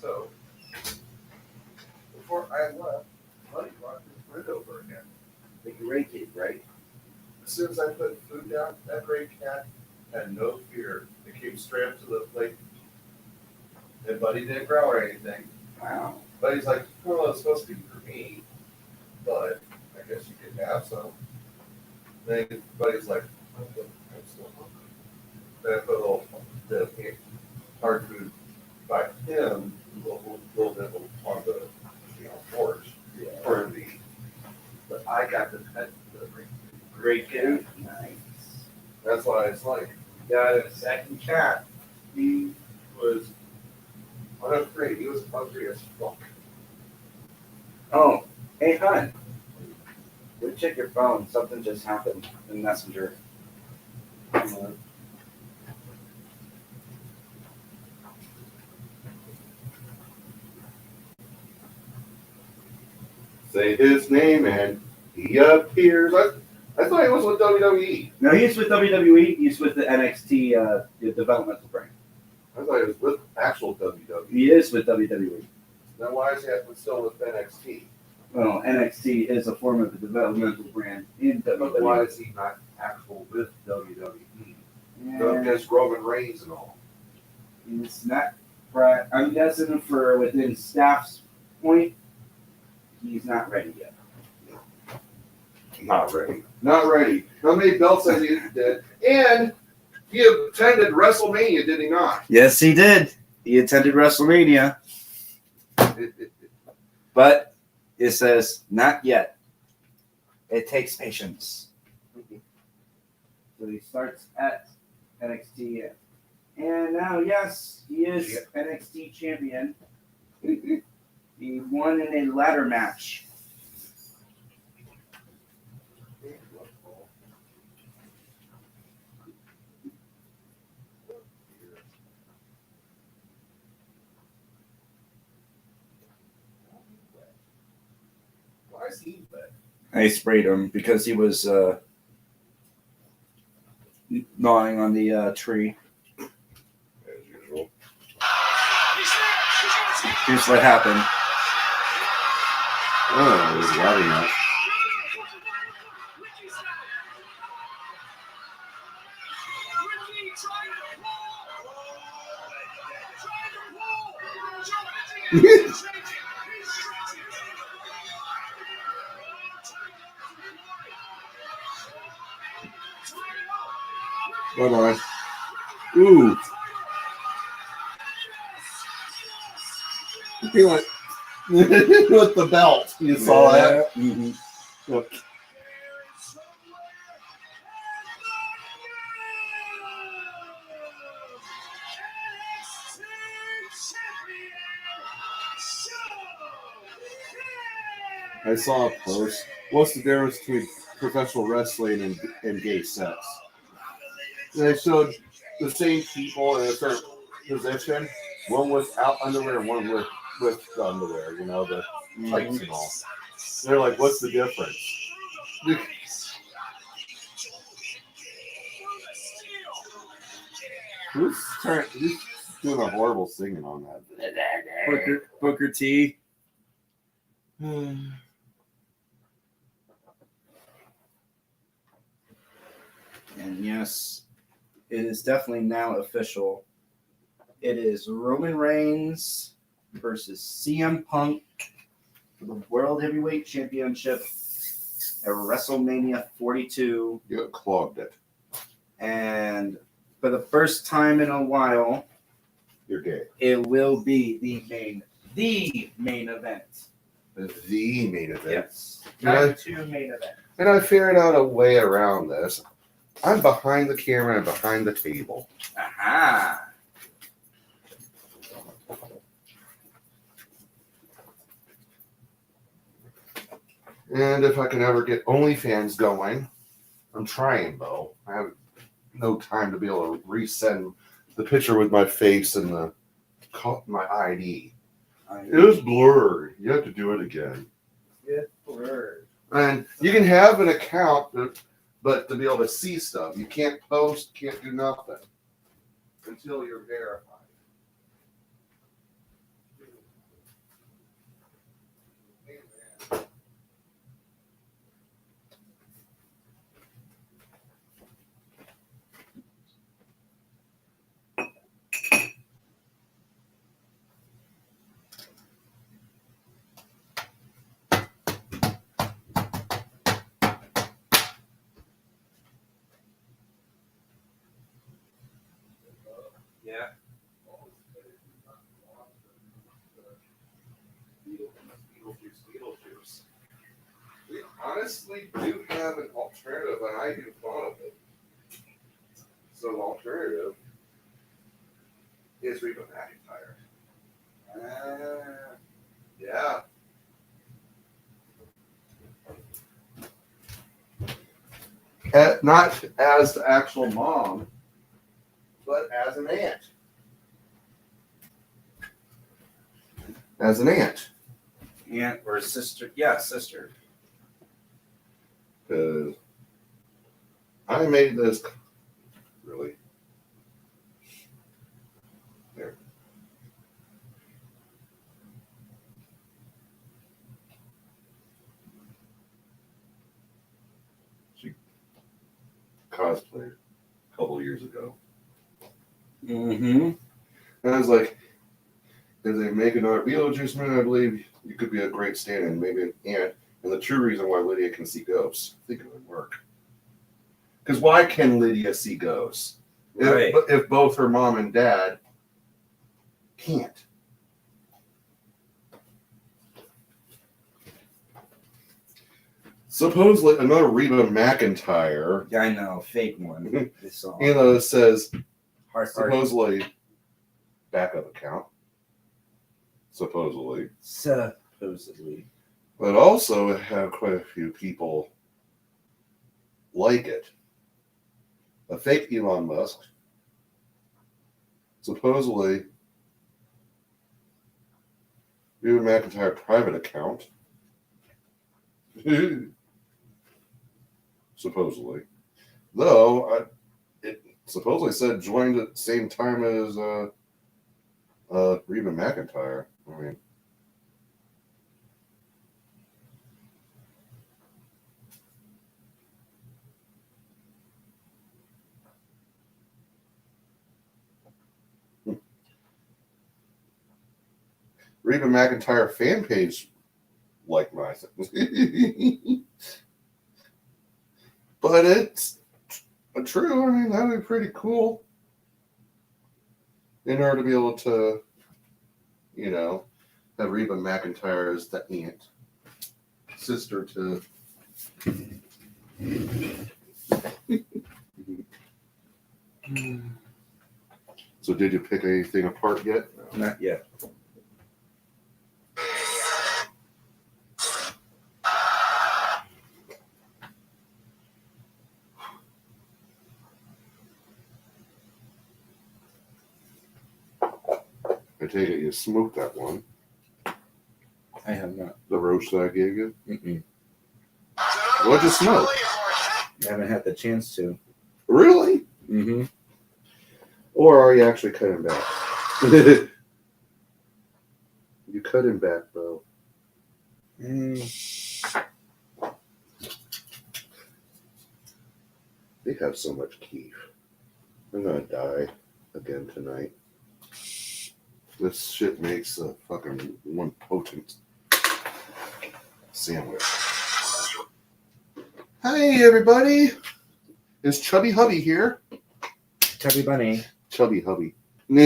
A: So, before I left, Buddy brought his friend over again.
C: The gray kid, right?
A: As soon as I put food down, that gray cat had no fear. It came straight up to the plate. And Buddy didn't growl or anything.
C: Wow.
A: Buddy's like, well, it's supposed to be for me, but I guess you could have some. Then Buddy's like, I'm still hungry. Then I put a little the hard food by him, a little bit on the porch for the. But I got the pet delivery.
C: Great kid. Nice.
A: That's why it's like, got a second cat. He was unafraid. He was hungry as fuck.
C: Oh, hey, hon. Go check your phone. Something just happened in Messenger.
A: Say his name and he appears. I thought he was with WWE.
C: No, he's with WWE. He's with the NXT the developmental brand.
A: I thought he was with actual WWE.
C: He is with WWE.
A: Then why is he still with NXT?
C: Well, NXT is a form of the developmental brand in
A: But why
C: WWE.
A: is he not actual with WWE?
C: And
A: Against Roman Reigns and all.
C: it's not right. I'm guessing for within staff's point, he's not ready yet.
A: Not ready. Not ready. How many belts has he did? And he attended WrestleMania, did he not?
C: Yes, he did. He attended WrestleMania, but it says not yet. It takes patience. So he starts at NXT, and now, yes, he is NXT champion. He won in a ladder match.
A: Why is he wet?
C: I sprayed him because he was gnawing on the tree.
A: As usual.
C: Here's what happened.
A: Oh, it was loud enough. Bye-bye.
I: Ooh. He went with the belt. You saw that?
C: Mm-hmm.
I: Yep. I saw a post. What's the difference between professional wrestling and gay sex? And they showed the same people in a certain position, one without underwear and one with the underwear, you know, the tights and all. They're like, what's the difference? Who's doing a horrible singing on that?
C: Booker T. And yes, it is definitely now official. It is Roman Reigns versus CM Punk for the World Heavyweight Championship at WrestleMania 42.
I: You clogged it.
C: And for the first time in a while,
I: You're gay.
C: it will be the main event.
I: The main event.
C: Yes.
I: Yeah.
C: Time to main event.
I: And I figured out a way around this. I'm behind the camera and behind the table.
C: Aha.
I: And if I can ever get OnlyFans going, I'm trying, Beau. I have no time to be able to resend the picture with my face and my ID. It was blurred. You have to do it again.
C: It's blurred.
I: And you can have an account, but to be able to see stuff, you can't post, can't do nothing until you're verified.
C: Yeah.
I: Beetlejuice. We honestly do have an alternative, and I do thought of it. So the alternative is Reba McEntire. Yeah. Not as the actual mom, but as an aunt. As an aunt.
C: Aunt or sister. Yeah, sister.
I: Because I made this really. There. She cosplayed a couple years ago.
C: Mm-hmm.
I: And I was like, if they make another Beetlejuice movie, I believe you could be a great stand-in, maybe an aunt. And the true reason why Lydia can see ghosts, I think it would work. Because why can Lydia see ghosts?
C: Right.
I: If both her mom and dad can't. Supposedly, another Reba McEntire,
C: Yeah, I know. Fake one. This song.
I: says
C: Heart.
I: supposedly backup account. Supposedly.
C: Supposedly.
I: But also have quite a few people like it. A fake Elon Musk. Supposedly Reba McEntire private account. Supposedly. Though, it supposedly said joined at the same time as Reba McEntire. I mean, Reba McEntire fan page like my thing. But it's true. I mean, that'd be pretty cool. in order to be able to, you know, have Reba McEntire as the aunt, sister to. So, did you pick anything apart yet? No.
A: Not yet.
I: I take it you smoked that one.
A: I have not.
I: The roast that I gave you?
A: Mm-mm.
I: What'd you smoke?
A: I haven't had the chance to.
I: Really?
A: Mm-hmm.
I: Or are you actually cutting back? You cutting back, Beau. They have so much keef. I'm gonna die again tonight. This shit makes a fucking one potent sandwich. Hey everybody! It's Chubby Hubby here.
A: Chubby Bunny.
I: Chubby Hubby. I'm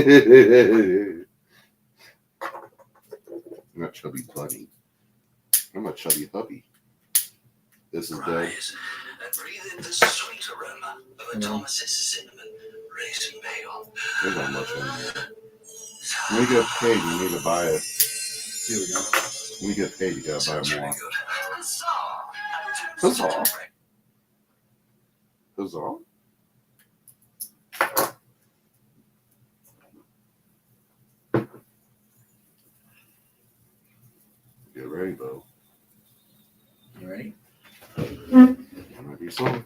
I: not Chubby Bunny. I'm a Chubby Hubby. This is Doug.
E: Rise and breathe in the sweet aroma of a Thomas's cinnamon raisin bagel.
I: There's not much in there. When you get paid, you need to buy it.
A: Here we go.
I: When you get paid, you gotta buy
E: Sounds
I: more.
E: really good.
I: Huzzah! Huzzah? Get ready, Beau.
A: You ready?
I: There might be something.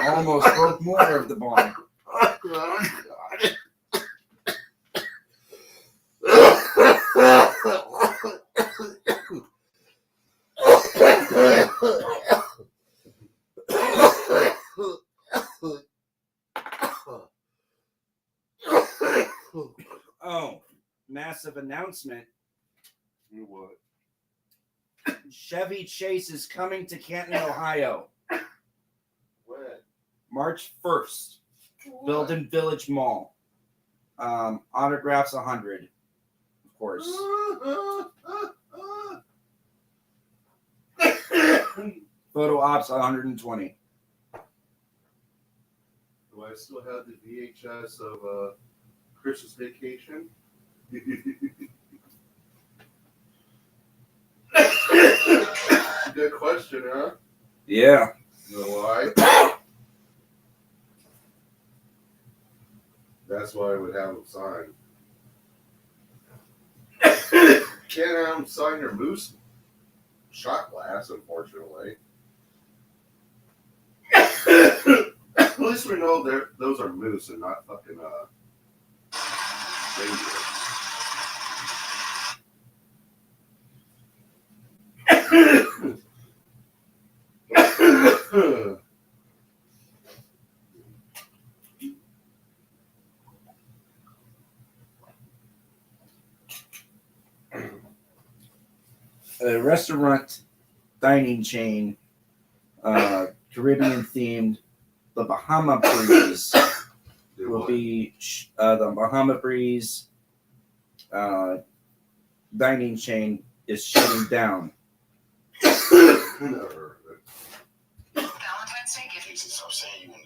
A: Almost broke more of the bomb. Oh, massive announcement.
I: What?
A: Chevy Chase is coming to Canton, Ohio.
I: What?
A: March 1st. Building Village Mall. Autographs 100. Of course. Photo ops 120.
I: Do I still have the VHS of Christmas Vacation? Good question, huh?
A: Yeah.
I: You know why? That's why I would have them sign. Can't have them sign your moose shot glass, unfortunately. At least we know those are moose and not fucking reindeer.
A: A restaurant dining chain, Caribbean themed, the Bahama Breeze will be the Bahama Breeze dining chain is shutting down.
I: Never.
D: Valentine's Day gift.
F: Stop saying you want.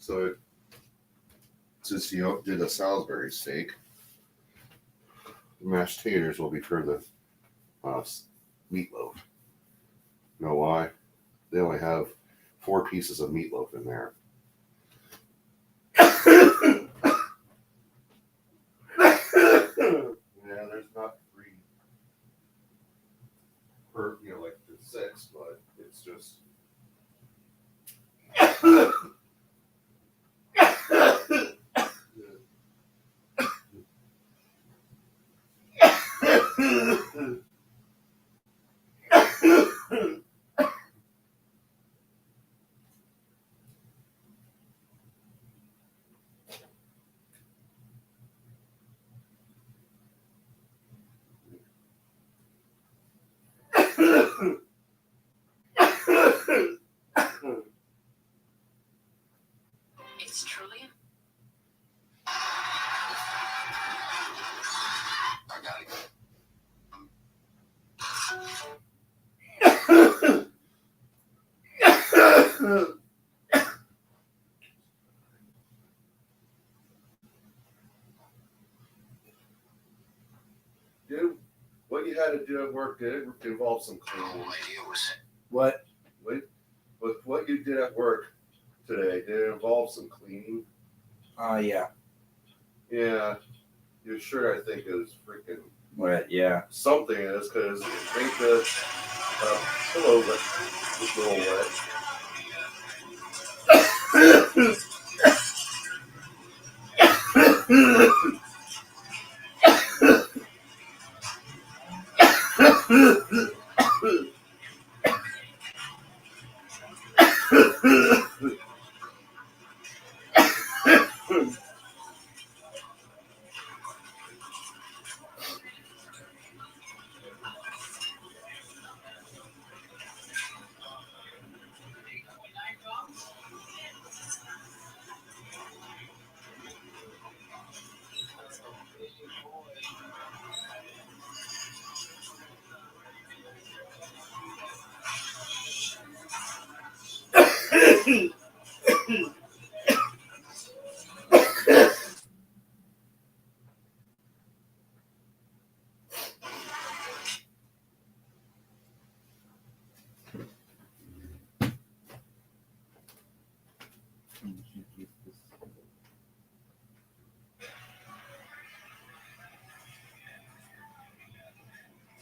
I: So, since you did a Salisbury steak, the mashed taters will be for the meatloaf. You know why? They only have 4 pieces of meatloaf in there.
D: Yours truly.
F: I got it.
I: Dude, what you had to do at work, did it involve some
F: The whole
I: cleaning?
F: idea was
A: What?
I: With what you did at work today, did it involve some cleaning?
A: Yeah.
I: Yeah. Your shirt, I think, is freaking
A: What? Yeah.
I: something is because it made the pillow wet, was a little wet.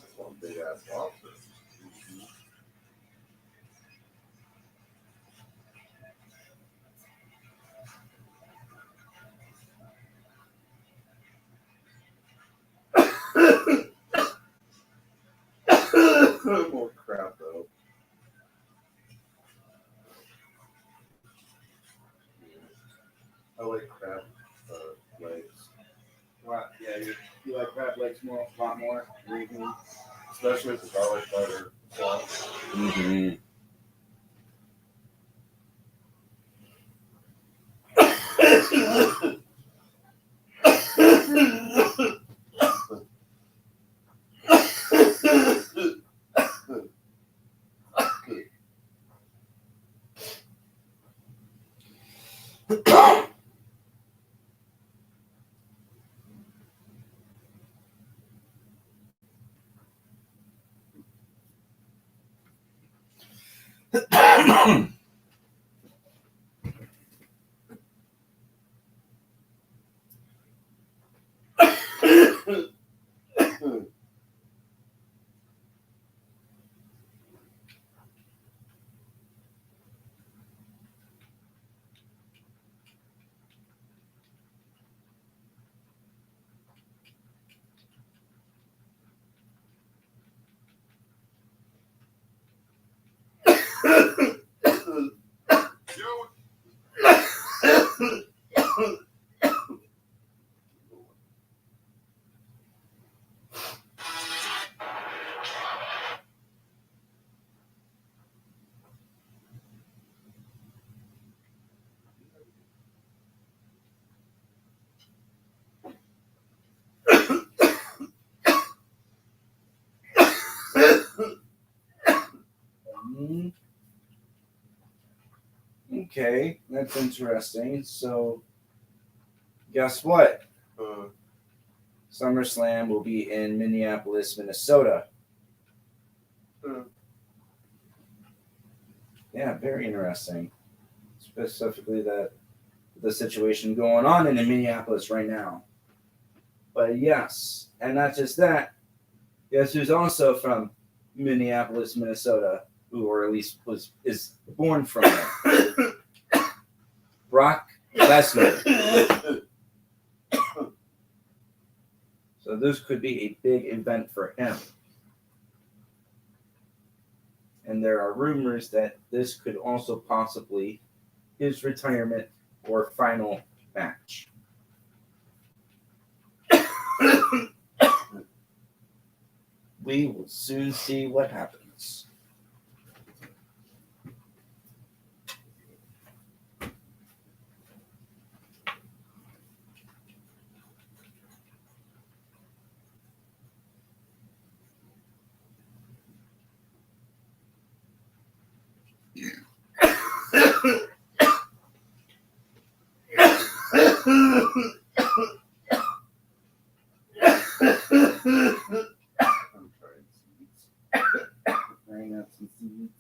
I: That's one big ass lobster. More crap though. I like crab legs,
A: What? Yeah. You like crab legs more? A lot more.
I: mm-hmm. Especially with the garlic butter sauce.
A: Mm-hmm. Okay, that's interesting. So, guess what? SummerSlam will be in Minneapolis, Minnesota. Yeah, very interesting. Specifically, the situation going on in Minneapolis right now. But yes, and not just that. Guess who's also from Minneapolis, Minnesota, or at least is born from there? Brock Lesnar. So this could be a big event for him. And there are rumors that this could also possibly his retirement or final match. We will soon see what happens.
I: trying seeds. Trying out some seeds.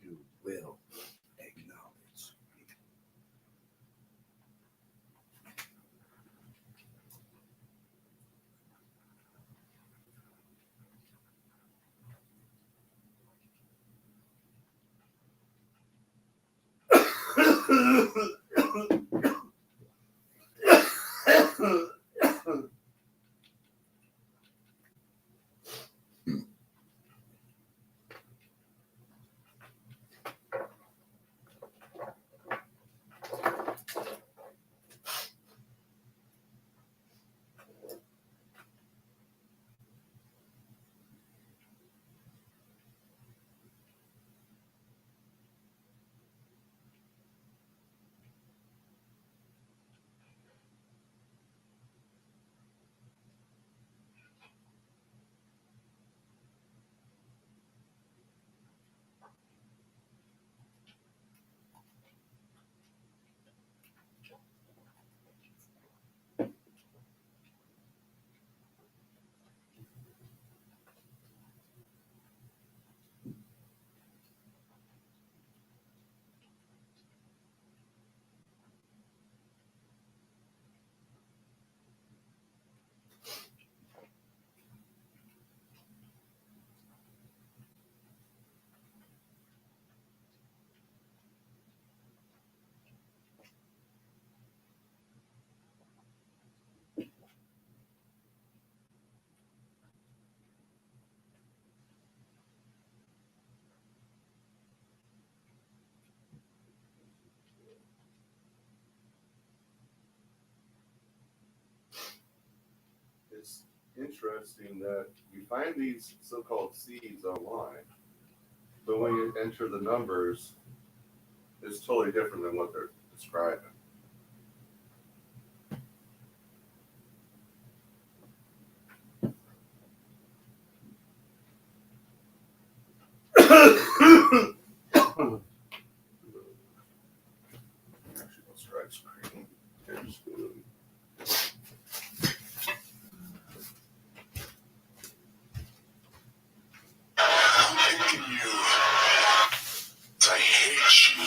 C: You will acknowledge.
I: It's interesting that you find these so-called seeds online, but when you enter the numbers, it's totally different than what they're describing. Actually, let's try screen.
F: I hate you.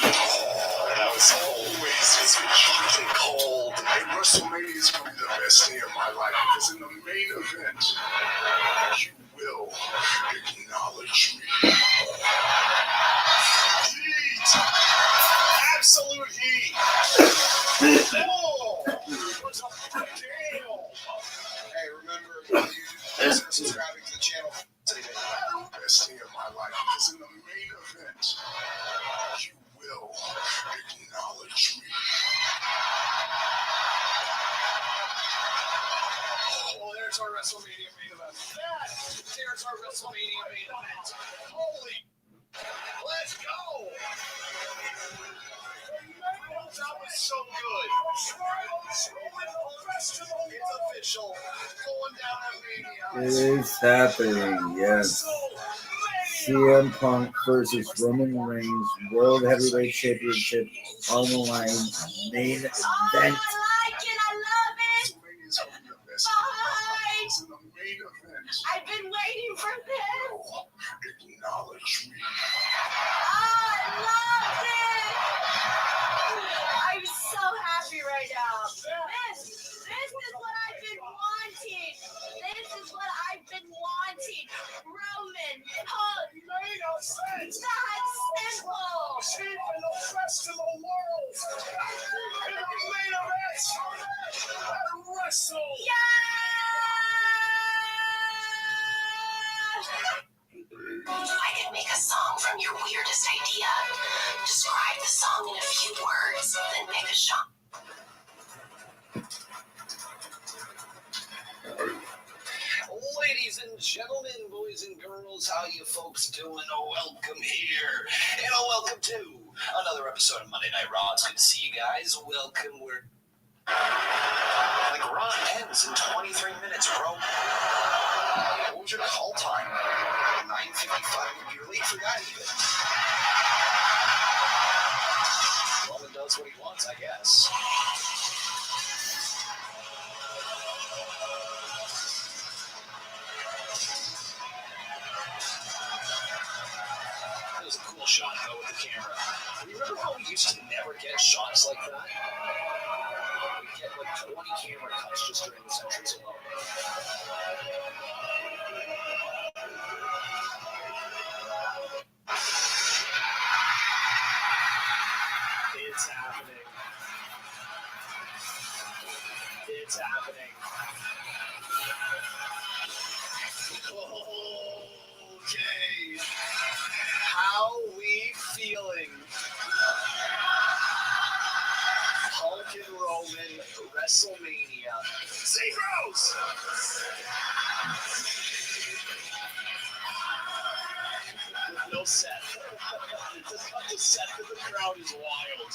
F: As always, it's been hot and cold. And WrestleMania is going to be the best day of my life because in the main event, you will acknowledge me. Heat! Absolute heat! Oh! What's up, damn? remember subscribing to the channel today. Best day of my life because in the main event, you will acknowledge me. Oh, there's our WrestleMania main event. There's our WrestleMania main event. Holy, let's go! That was so good. It's official. Going down at Mania.
C: It is happening, yes. CM Punk versus Roman Reigns World Heavyweight Championship on the line. Main event.
H: I like it. I love it.
F: WrestleMania's gonna be the best.
H: Bye.
F: In the main event.
H: I've been waiting for this.
F: Acknowledge me.
H: I love it. I'm so happy right now. This is what I've been wanting. This is what I've been wanting. Roman Punk.
F: Made no sense.
H: That's simple.
F: Chief and the best in the world. In the main event. At Wrestle.
D: I could make a song from your weirdest idea. Describe the song in a few words, then pick a genre.
E: Ladies and gentlemen, boys and girls, how you folks doing? Welcome here, and welcome to another episode of Monday Night Raw. It's good to see you guys. Welcome. Like, Raw ends in 23 minutes, bro. What was your call time? 9:55. You're late for that even. Roman does what he wants, I guess. That was a cool shot, though, with the camera. Remember how we used to never get shots like that? We'd get like 20 camera cuts just during the centuries alone. It's happening. It's happening. Okay. How we feeling? Hulk and Roman, WrestleMania. Zeros! No set. Just cut the set, but the crowd is wild.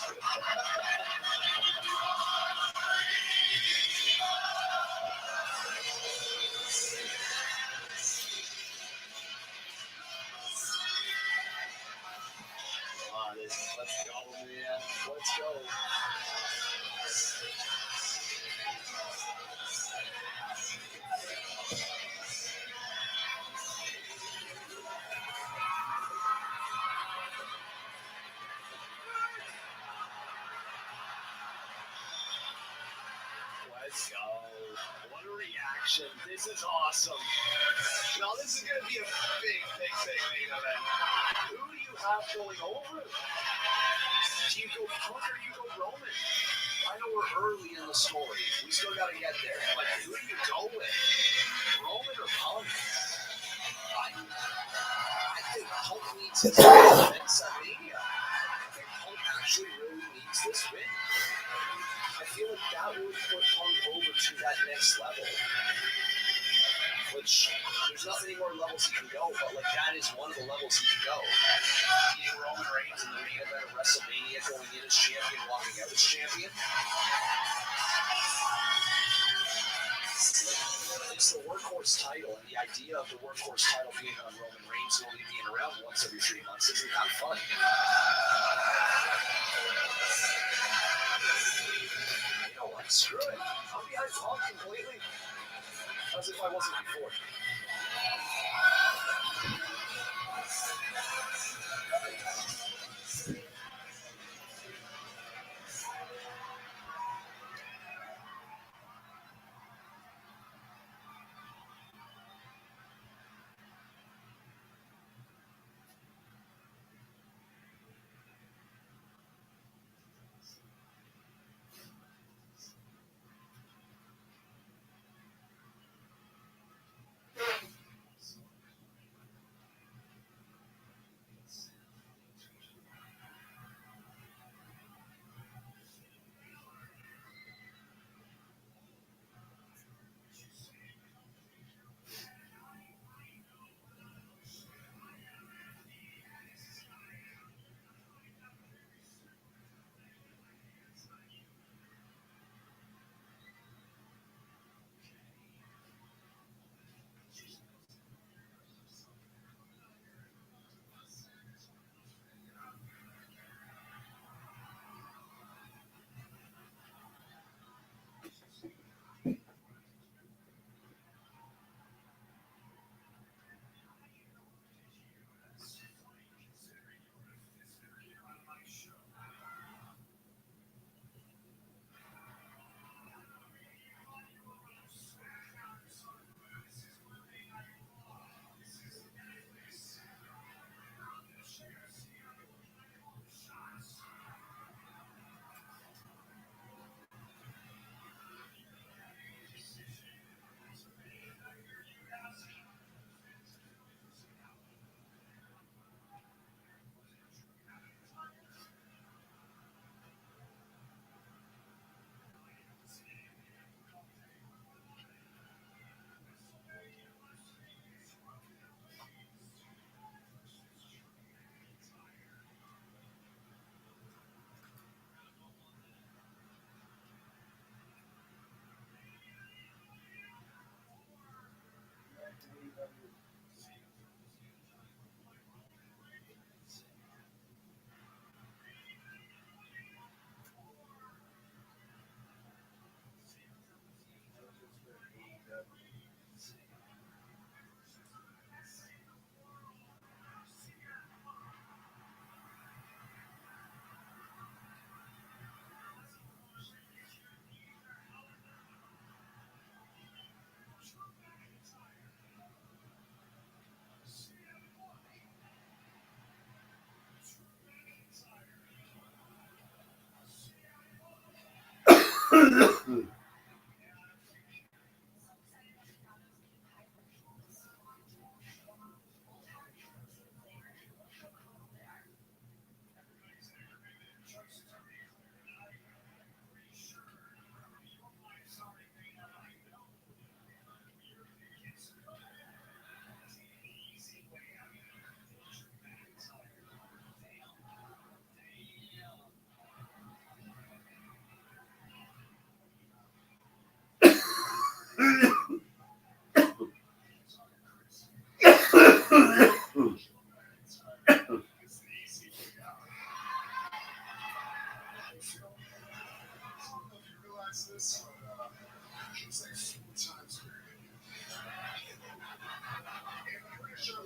E: Let's go, man. Let's go. Let's go. What a reaction. This is awesome. Now, this is going to be a big main event. Who do you have going over? Do you go Punk or do you go Roman? I know we're early in the story. We still got to get there. But who do you go with? Roman or Punk? I think Punk needs his win at Mania. I think Punk actually really needs this win. I feel like that would put Punk over to that next level. Which, there's not many more levels he can go, but like that is one of the levels he can go. Beating Roman Reigns in the main event of WrestleMania, going in as champion, walking out as champion. It's the workhorse title, and the idea of the workhorse title being on Roman Reigns and only being around once every 3 months isn't that fun. You know what? Screw it. I'm behind Punk completely. As if I wasn't before.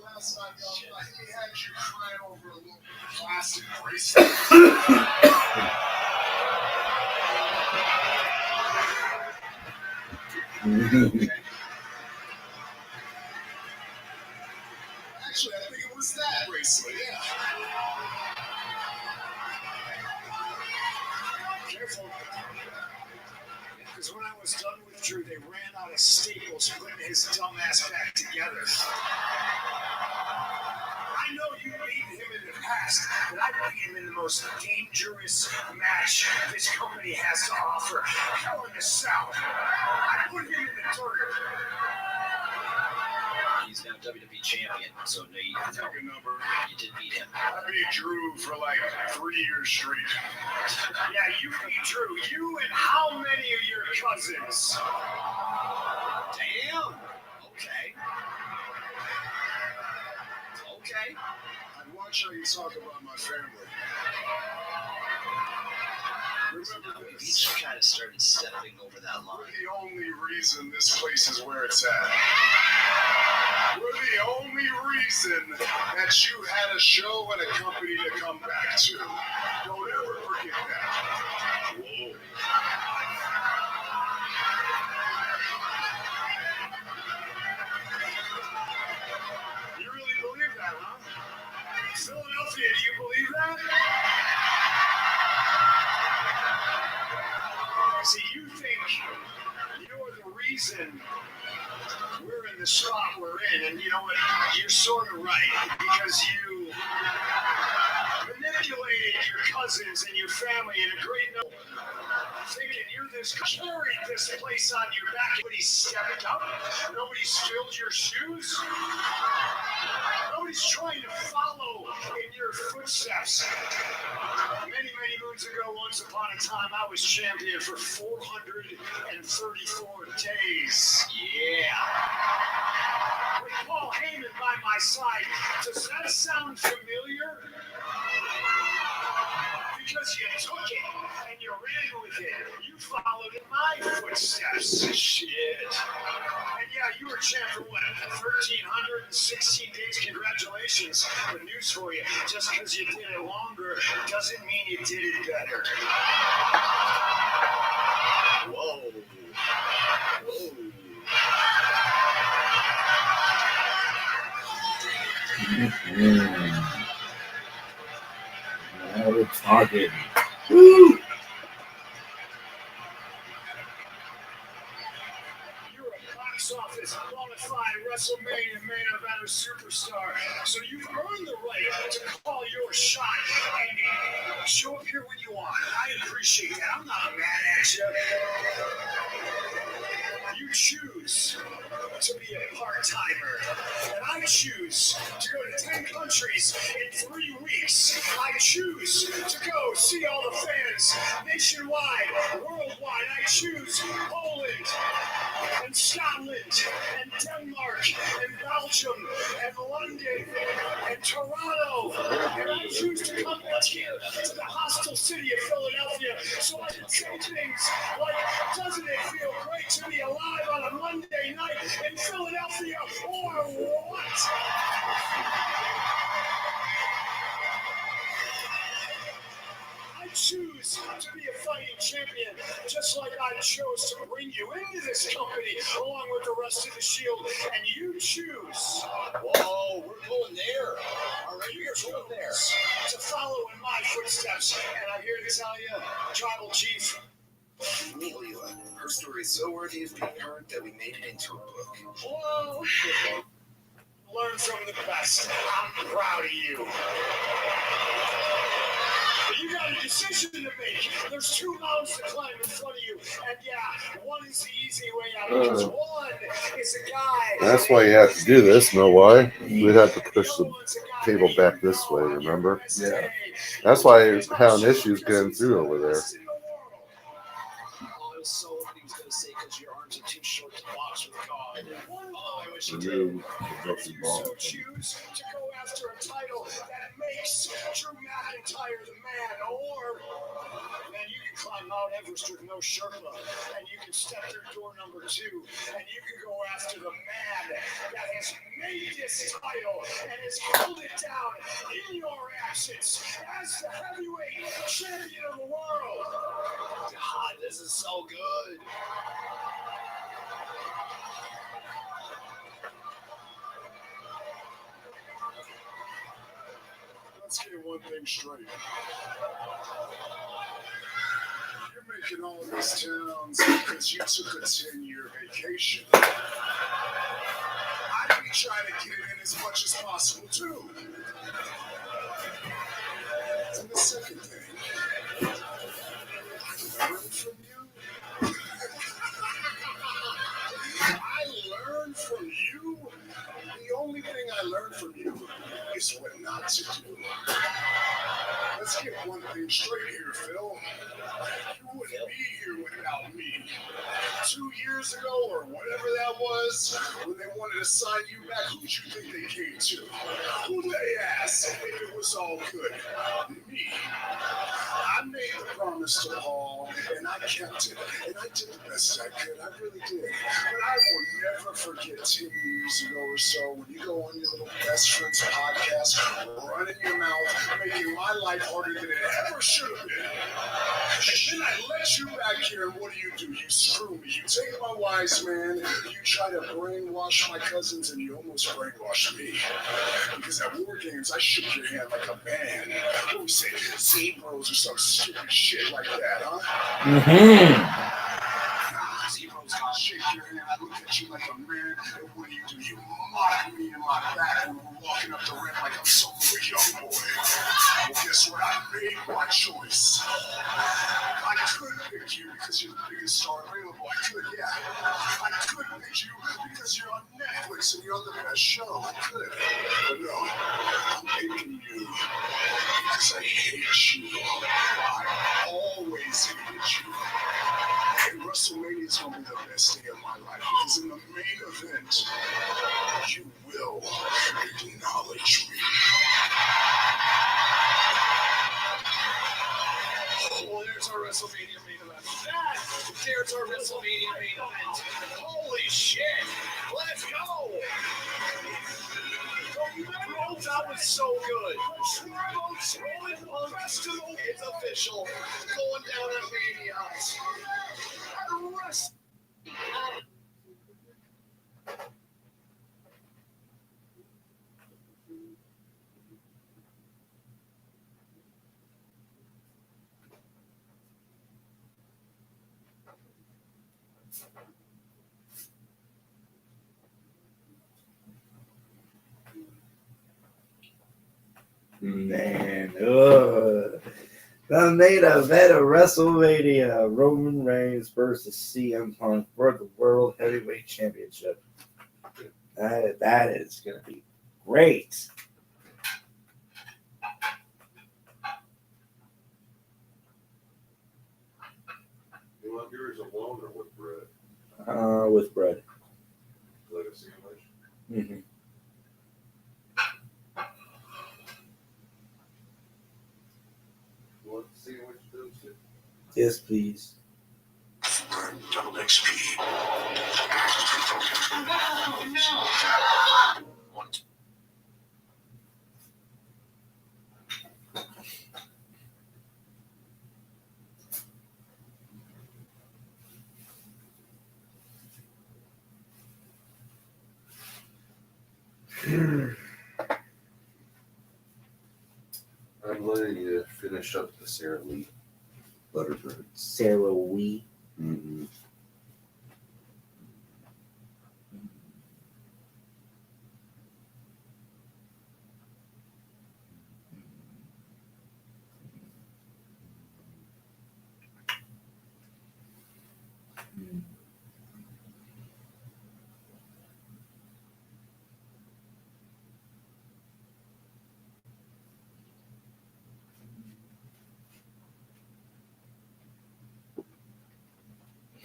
F: Last night, I think we had you crying over a little plastic bracelet. Actually, I think it was that bracelet, yeah. Careful. Because when I was done with Drew, they ran out of staples putting his dumb ass back together. I know you beat him in the past, but I beat him in the most dangerous match this company has to offer. Hell in a Cell. I put him in the dirt.
E: He's now WWE champion, so no, you did beat him.
F: I beat Drew for like 3 years straight. Yeah, you beat Drew. You and how many of your cousins?
E: Damn. Okay. Okay.
F: I'd watch how you talk about my family. Remember
E: We've
F: this.
E: each kind of started stepping over that
F: We're
E: line.
F: the only reason this place is where it's at. We're the only reason that you had a show and a company to come back to. Don't ever forget that. Whoa. You really believe that, huh? Philadelphia, do you believe that? See, you think you're the reason we're in the spot we're in, and you know what? You're sort of right, because you manipulated your cousins and your family in a great no, thinking you're this carried this place on your back. Nobody's stepped up. Nobody's filled your shoes. Nobody's trying to follow in your footsteps. Many, many moons ago, once upon a time, I was champion for 434 days. Yeah. With Paul Heyman by my side. Does that sound familiar? Because you took it and you ran with it. You followed in my footsteps. Shit. And yeah, you were champ for what? 1,316 days. Congratulations. But news for you. Just because you did it longer doesn't mean you did it better. Whoa. Whoa.
C: Now we're talking. Woo!
F: You're a box office qualified WrestleMania main eventer superstar, so you've earned the right to call your shot and show up here when you want. I appreciate that. I'm not mad at you. You choose
G: choose to be a part-timer. And I choose to go to 10 countries in 3 weeks. I choose to go see all the fans nationwide, worldwide. I choose Poland and Scotland and Denmark and Belgium and London and Toronto. And I choose to come back here to the hostile city of Philadelphia so I can say things like, doesn't it feel great to be alive on a Monday night in Philadelphia or what? I choose to be a fighting champion, just like I chose to bring you into this company along with the rest of the Shield, and you choose. Whoa, we're going there. All right, you're going there. To follow in my footsteps, and I'm here to tell you, Tribal Chief.
F: Meet Leela. Her story is so worthy of being heard that we made it into a book.
G: Whoa. Learn from the best. I'm proud of you. But you got a decision to make. There's 2 mountains to climb in front of you. And yeah, one is the easy way out because one is a guy.
I: That's why you have to do this. Know why? We'd have to push the table back this way, remember?
C: Yeah.
I: That's why you're having issues getting through over there.
E: I was so hoping he was going to say because your arms are too short to box with God. Oh, I wish he did.
I: Remove the broken
G: You
I: ball.
G: so choose to go after a title that makes Drew McIntyre the man, or man, you can climb Mount Everest with no Sherpa, and you can step through door number 2, and you can go after the man that has made this title and has held it down in your absence as the heavyweight champion of the world.
E: God, this is so good.
G: Let's get one thing straight. You're making all of these towns because you took a 10-year vacation. I'd be trying to get in as much as possible, too. And the second thing, I learned from you. I learned from you? The only thing I learned from you is what not to do. Let's get one thing straight here, Phil. You wouldn't be here without me. 2 years ago, or whatever that was, when they wanted to sign you back, who'd you think they came to? Who'd they ask if it was all good? Me. I made the promise to Paul, and I kept it. And I did the best I could. I really did. But I will never forget 10 years ago or so when you go on your little best friend's podcast, running your mouth, making my life harder than it ever should have been. And then I let you back here, and what do? You screw me. You take my wise man, you try to brainwash my cousins, and you almost brainwashed me. Because at War Games, I shook your hand like a man. What do we say? Zebros or some stupid shit like that, huh? Zebros gonna shake your hand. I look at you like a man, and what do? You mock me in my back when we're walking up the ramp like I'm some little young boy. Well, guess what? I made my choice. I could pick you because you're the biggest star available. I could, yeah. I could pick you because you're on Netflix and you're on the best show. I could. But no, I'm picking you because I hate you. I always hated you. And WrestleMania is going to be the best day of my life because in the main event, you will acknowledge me.
E: Well, there's our WrestleMania main event. There's our WrestleMania main event. Holy shit! Let's go! Bro, that was so good. Roman Punk, it's official. Going down at Mania.
C: Man, that
A: The main event of WrestleMania: Roman Reigns versus CM Punk for the World Heavyweight Championship. That is going to be great.
I: You want yours alone or with bread?
A: With bread.
I: Like a sandwich?
A: Mm-hmm.
I: You want the sandwich toasted?
A: Yes, please.
G: Burn double XP.
I: I'm letting you finish up the Sara Lee Butterbread.
A: Sarah Wee.
I: Mm-hmm.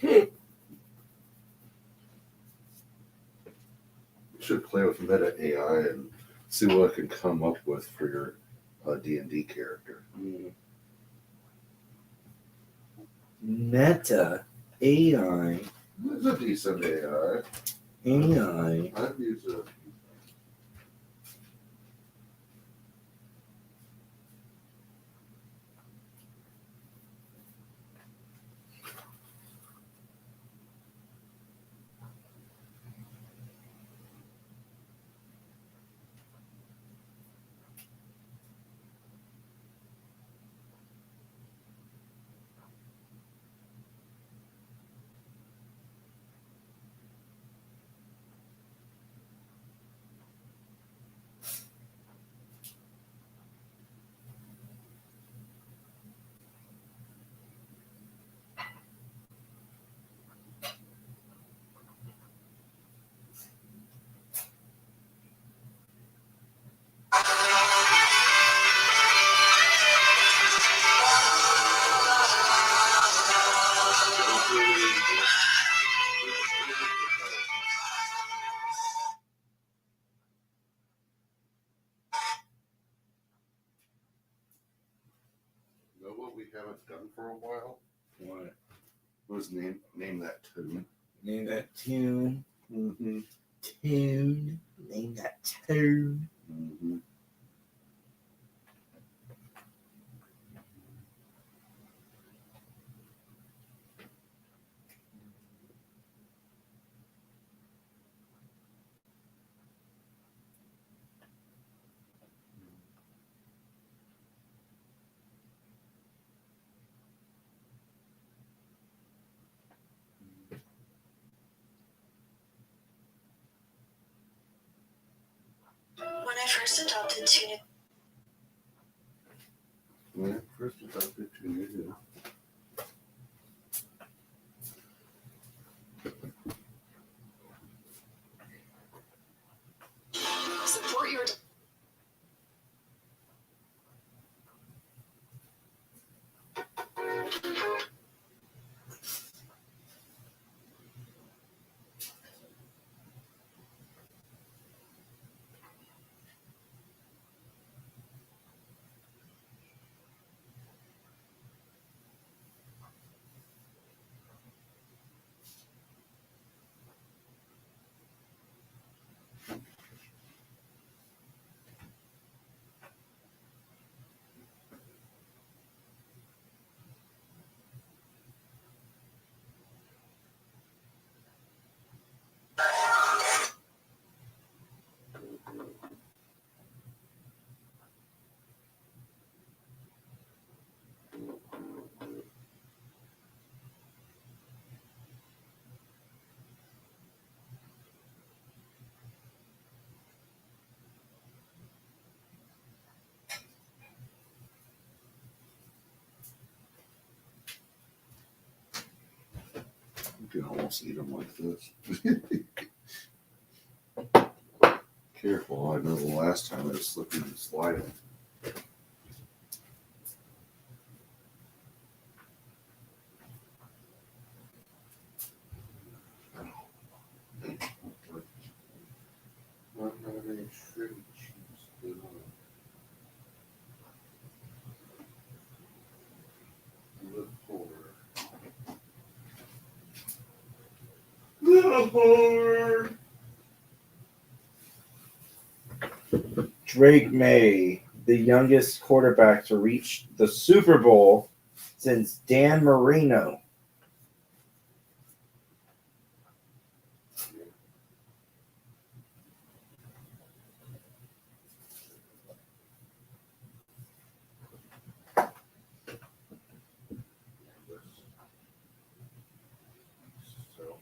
I: You should play with Meta AI and see what it can come up with for your D&D character.
A: Meta AI.
I: It's a decent AI.
A: AI.
I: I've used it. You know what we haven't done for a while?
A: What?
I: Was name that tune.
A: Name that tune.
I: Mm-hmm.
A: Tune. Name that tune.
I: Mm-hmm.
D: When I first adopted Tuna,
I: When I first adopted tune,
B: Support your.
I: can almost eat them like this. Careful, I know the last time I was slipping and sliding. Not having shredded cheese. Look forward. Look forward.
A: Drake May, the youngest quarterback to reach the Super Bowl since Dan Marino.
I: So,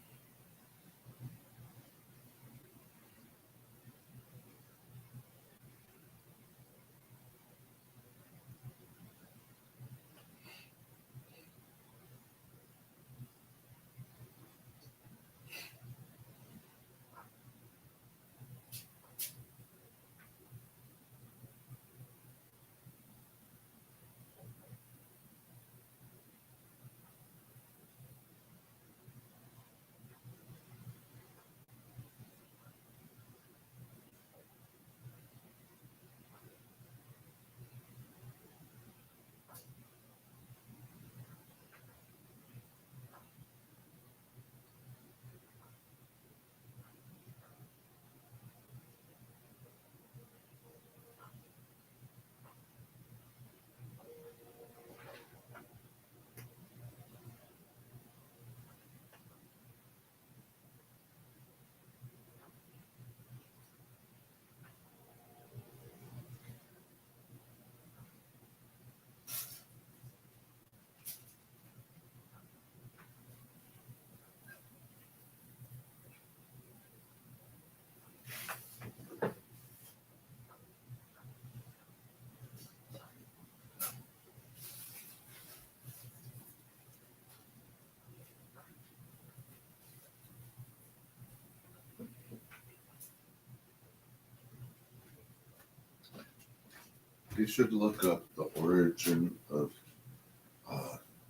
I: you should look up the origin of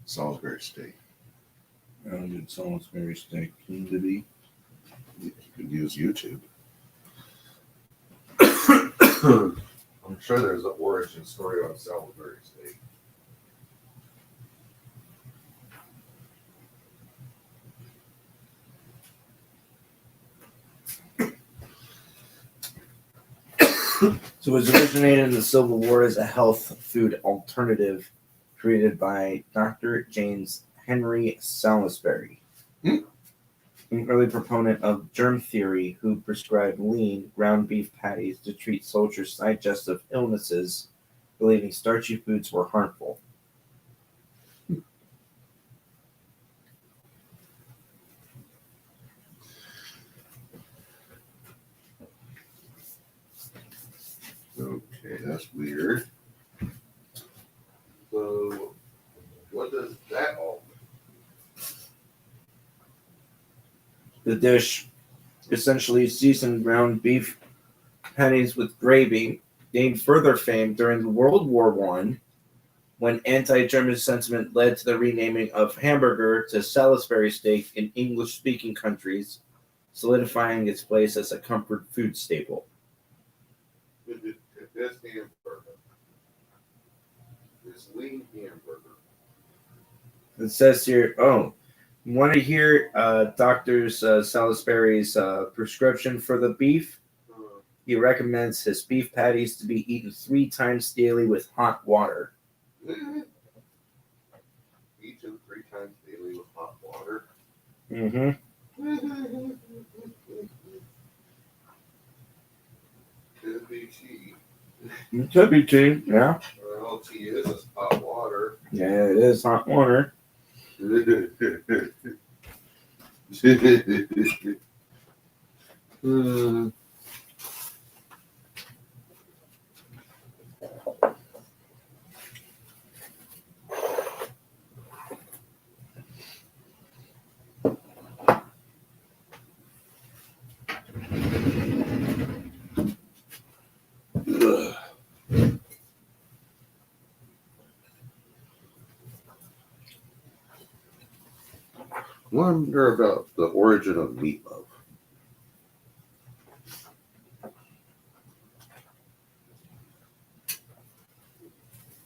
I: Salisbury steak.
A: I don't get Salisbury steak. Seem to be.
I: You could use YouTube. I'm sure there's an origin story on Salisbury steak.
A: So it was originated in the Civil War as a health food alternative created by Dr. James Henry Salisbury, an early proponent of germ theory who prescribed lean ground beef patties to treat soldiers' digestive illnesses, believing starchy foods were harmful.
I: Okay, that's weird. So, what does that all mean?
A: The dish, essentially seasoned ground beef patties with gravy, gained further fame during World War I when anti-German sentiment led to the renaming of hamburger to Salisbury steak in English-speaking countries, solidifying its place as a comfort food staple.
I: This hamburger. This lean hamburger.
A: It says here, you want to hear Dr. Salisbury's prescription for the beef? He recommends his beef patties to be eaten 3 times daily with hot water.
I: Eat them 3 times daily with hot water.
A: Mm-hmm.
I: Could be tea.
A: It could be tea, yeah.
I: Well, tea is hot water.
A: Yeah, it is hot water.
I: Wonder about the origin of meatloaf.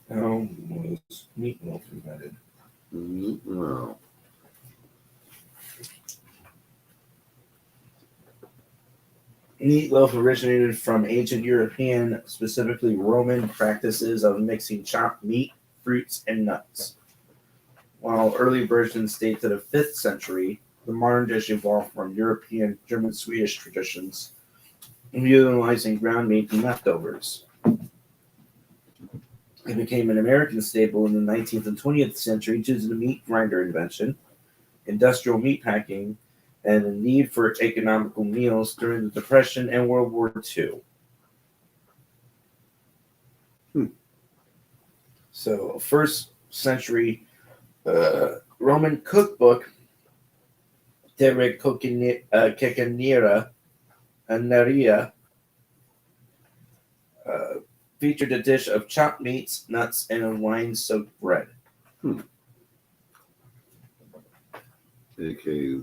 C: How was meatloaf invented?
I: No.
C: Meatloaf originated from ancient European, specifically Roman, practices of mixing chopped meat, fruits, and nuts. While early versions date to the 5th century, the modern dish evolved from European, German, Swedish traditions, utilizing ground meat and leftovers. It became an American staple in the 19th and 20th century due to the meat grinder invention, industrial meatpacking, and the need for economical meals during the Depression and World War II. So, first century Roman cookbook, De Re Cociniera Anaria, featured a dish of chopped meats, nuts, and a wine-soaked bread.
I: AKA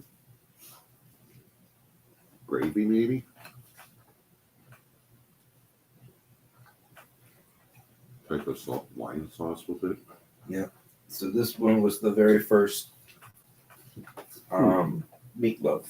I: gravy, maybe? Type of wine sauce with it.
C: Yeah. So this one was the very first meatloaf.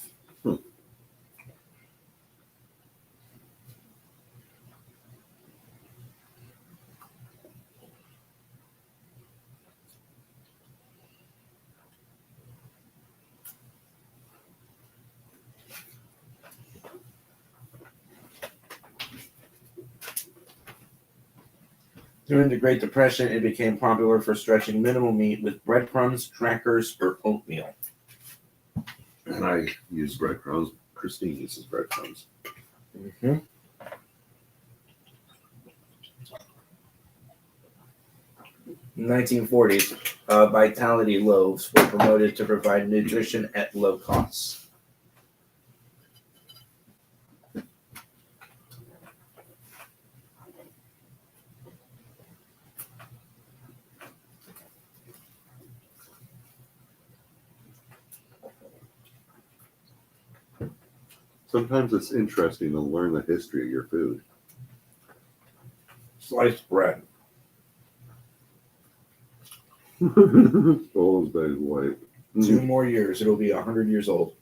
C: During the Great Depression, it became popular for stretching minimal meat with breadcrumbs, crackers, or oatmeal.
I: And I use breadcrumbs. Christine uses breadcrumbs.
C: Mm-hmm. In the 1940s, Vitality loaves were promoted to provide nutrition at low costs.
I: Sometimes it's interesting to learn the history of your food.
C: Sliced bread.
I: Old as bad as white.
C: 2 more years, it'll be 100 years old.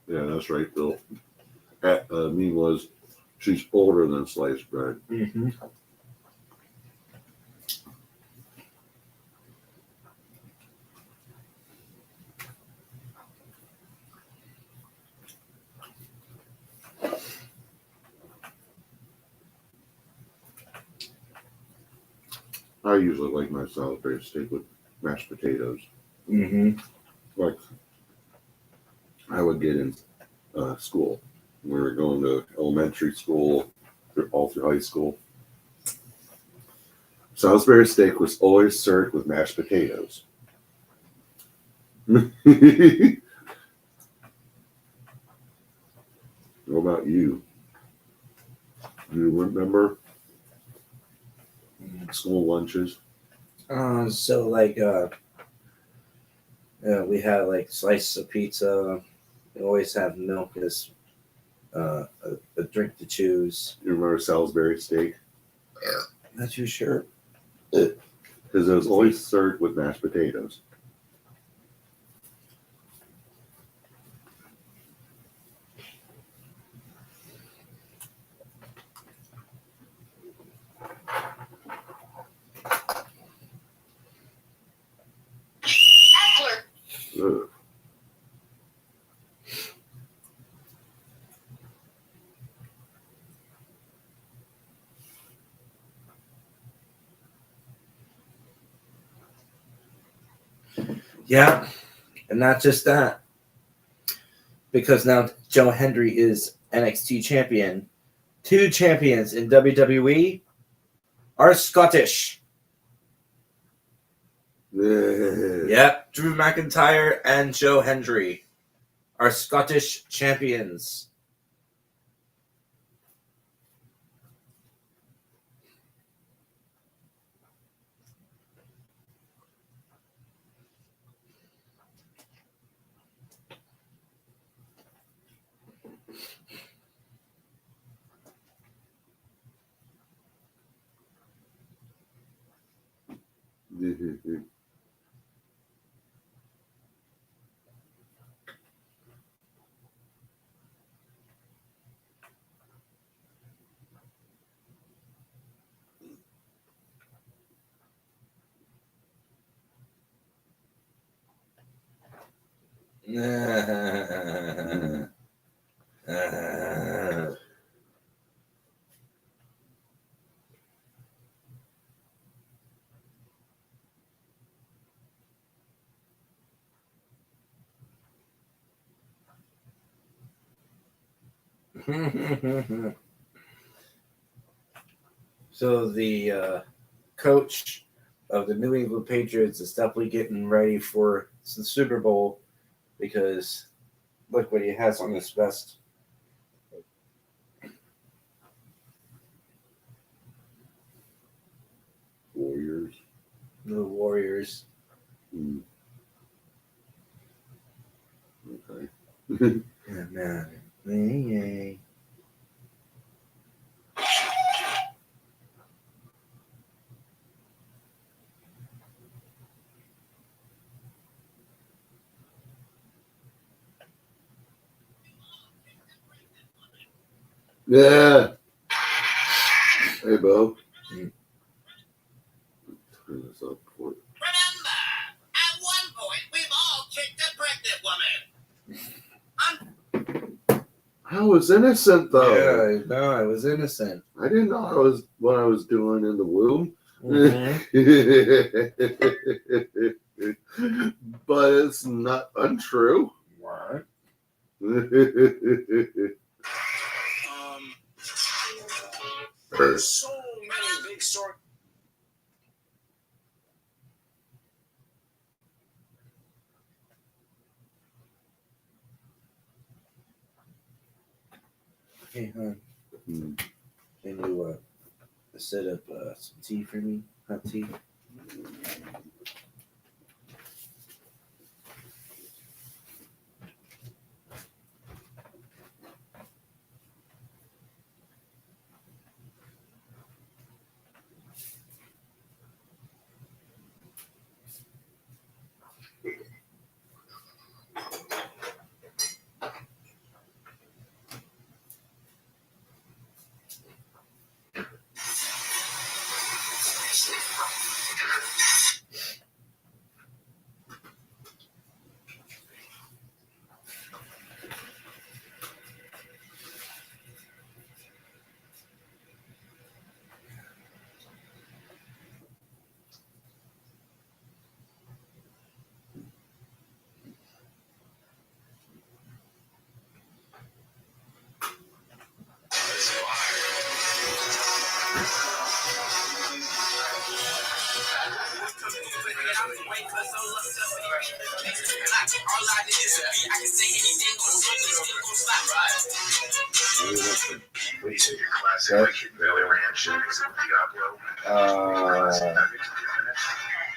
I: Yeah, that's right, Bill. Meme was, she's older than sliced bread.
C: Mm-hmm.
I: I usually like my Salisbury steak with mashed potatoes.
C: Mm-hmm.
I: Like I would get in school. We were going to elementary school, all through high school. Salisbury steak was always served with mashed potatoes. What about you? Do you remember school lunches?
C: So like we had like slices of pizza. We always have milk as a drink to choose.
I: You remember Salisbury steak?
C: Not too sure.
I: Because it was always served with mashed potatoes. Ugh.
C: Yeah, and not just that. Because now Joe Hendry is NXT champion. 2 champions in WWE are Scottish. Yep, Drew McIntyre and Joe Hendry are Scottish champions.
A: So the coach of the New England Patriots is definitely getting ready for the Super Bowl because look what he has on his vest.
I: Warriors.
A: The Warriors.
I: Okay.
A: Yeah, man. Yay.
I: Yeah. Hey, Beau. Turn this up.
E: Remember, at one point, we've all kicked a pregnant woman.
I: I was innocent though.
A: Yeah, no, I was innocent.
I: I didn't know I was what I was doing in the womb.
A: Mhm.
I: But it's not untrue.
A: What?
E: So many big stories.
A: Hey, hon, can you set up some tea for me? Hot tea?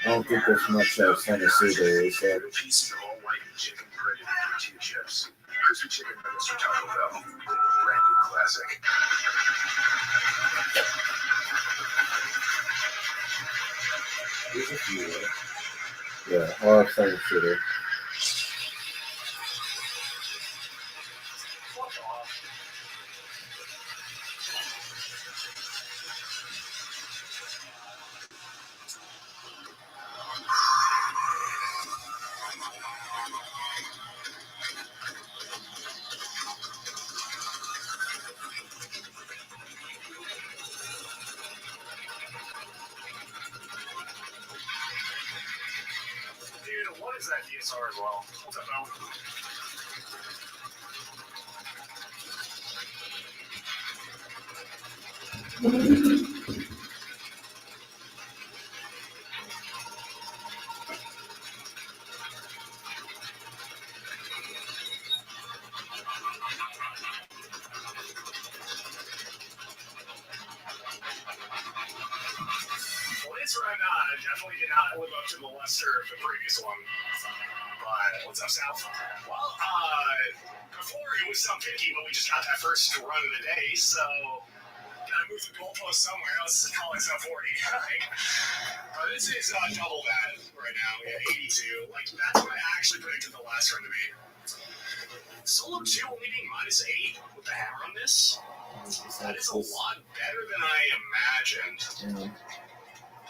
A: I don't think there's much else Tennessee there is.
F: Pieces of all white chicken breaded in tortilla chips. Crispy chicken nuggets from Taco Bell. Brand new classic.
A: There's a few there. Yeah, all started shooter.
F: Dude, what is that DSR as well? What's up, Beau? Well, this run definitely did not live up to the luster of the previous one. But what's up, Sal? Well, before it was sub 50, but we just got that first run of the day, so gotta move the goalpost somewhere else to call it sub 40. This is double that right now. Yeah, 82. Like, that's what I actually predicted the last run to be. Solo 2 only being -8 with the hammer on this. That is a lot better than I imagined.
A: Yeah.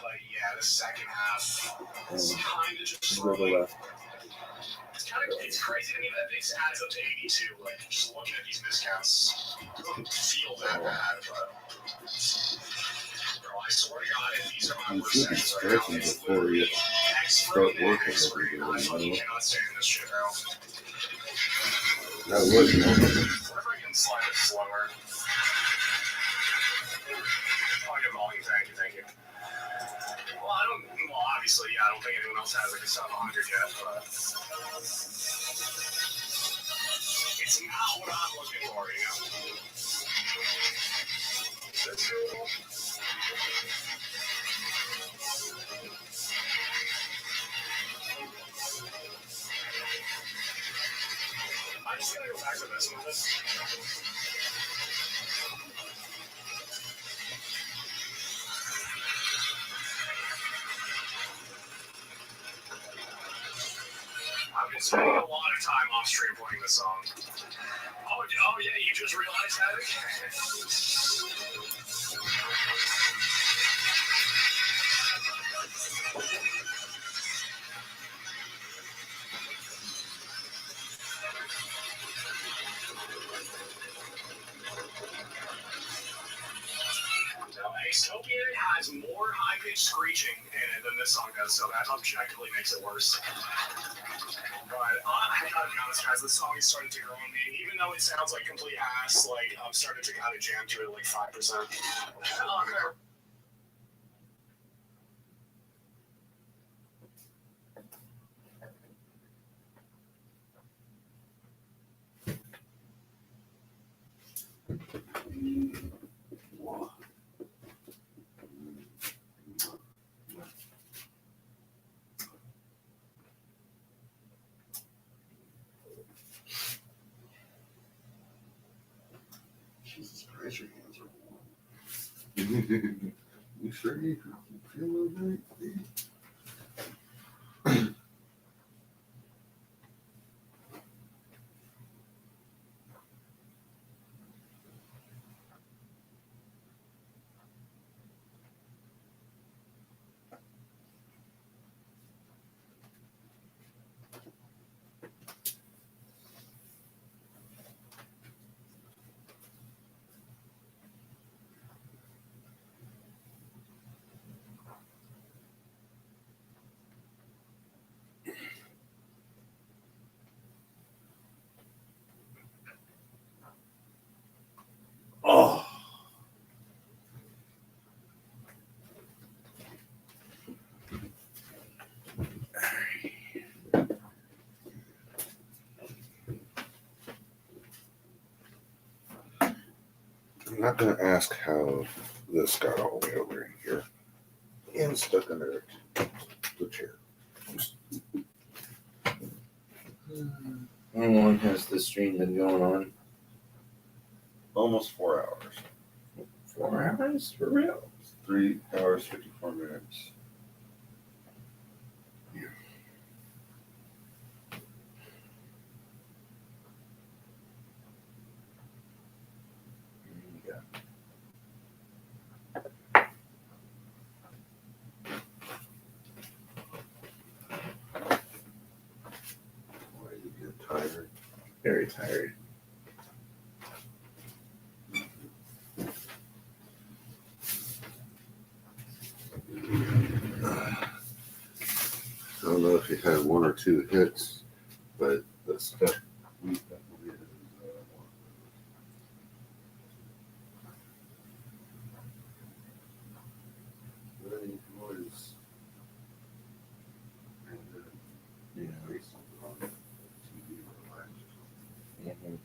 F: But yeah, the second half is kind of just
A: Really
F: rolling.
A: left.
F: It's crazy to me that this adds up to 82. Like, just looking at these miscounts, it doesn't feel that bad, but. Bro, I swear to God, if these are my
I: You
F: worst
I: should be
F: seconds right now,
I: stretching
F: it's
I: before you
F: literally
I: start
F: X-ray
I: working
F: X-ray.
I: every day,
F: I fucking cannot stand this shit, bro.
I: That would help.
F: What if I can slide it slower? Oh, good volume, thank you. Well, obviously, yeah, I don't think anyone else has like a 700 yet, but it's not what I'm looking for, you know? That's cool. I'm just gonna go back to this one. I've been spending a lot of time off stream playing this song. Oh yeah, you just realized that? Extopia has more high-pitched screeching in it than this song does, so that objectively makes it worse. But I gotta be honest, guys, this song is starting to grow on me. Even though it sounds like complete ass, like I'm starting to kind of jam to it like 5%.
I: Jesus Christ, your hands are warm. You sure you feel okay? Oh. I'm not going to ask how this got all the way over in here and stuck under the chair.
C: How long has this stream been going on?
I: Almost 4 hours.
C: 4 hours? For real?
I: 3 hours, 54 minutes.
C: Yeah.
I: Why you get tired?
C: Very tired.
I: I don't know if you had 1 or 2 hits, but the stuff we definitely is really was
C: Yeah.
I: based on TV or live.
C: Mhm.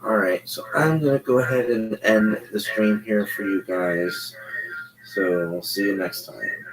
C: All right, so I'm going to go ahead and end the stream here for you guys. So we'll see you next time.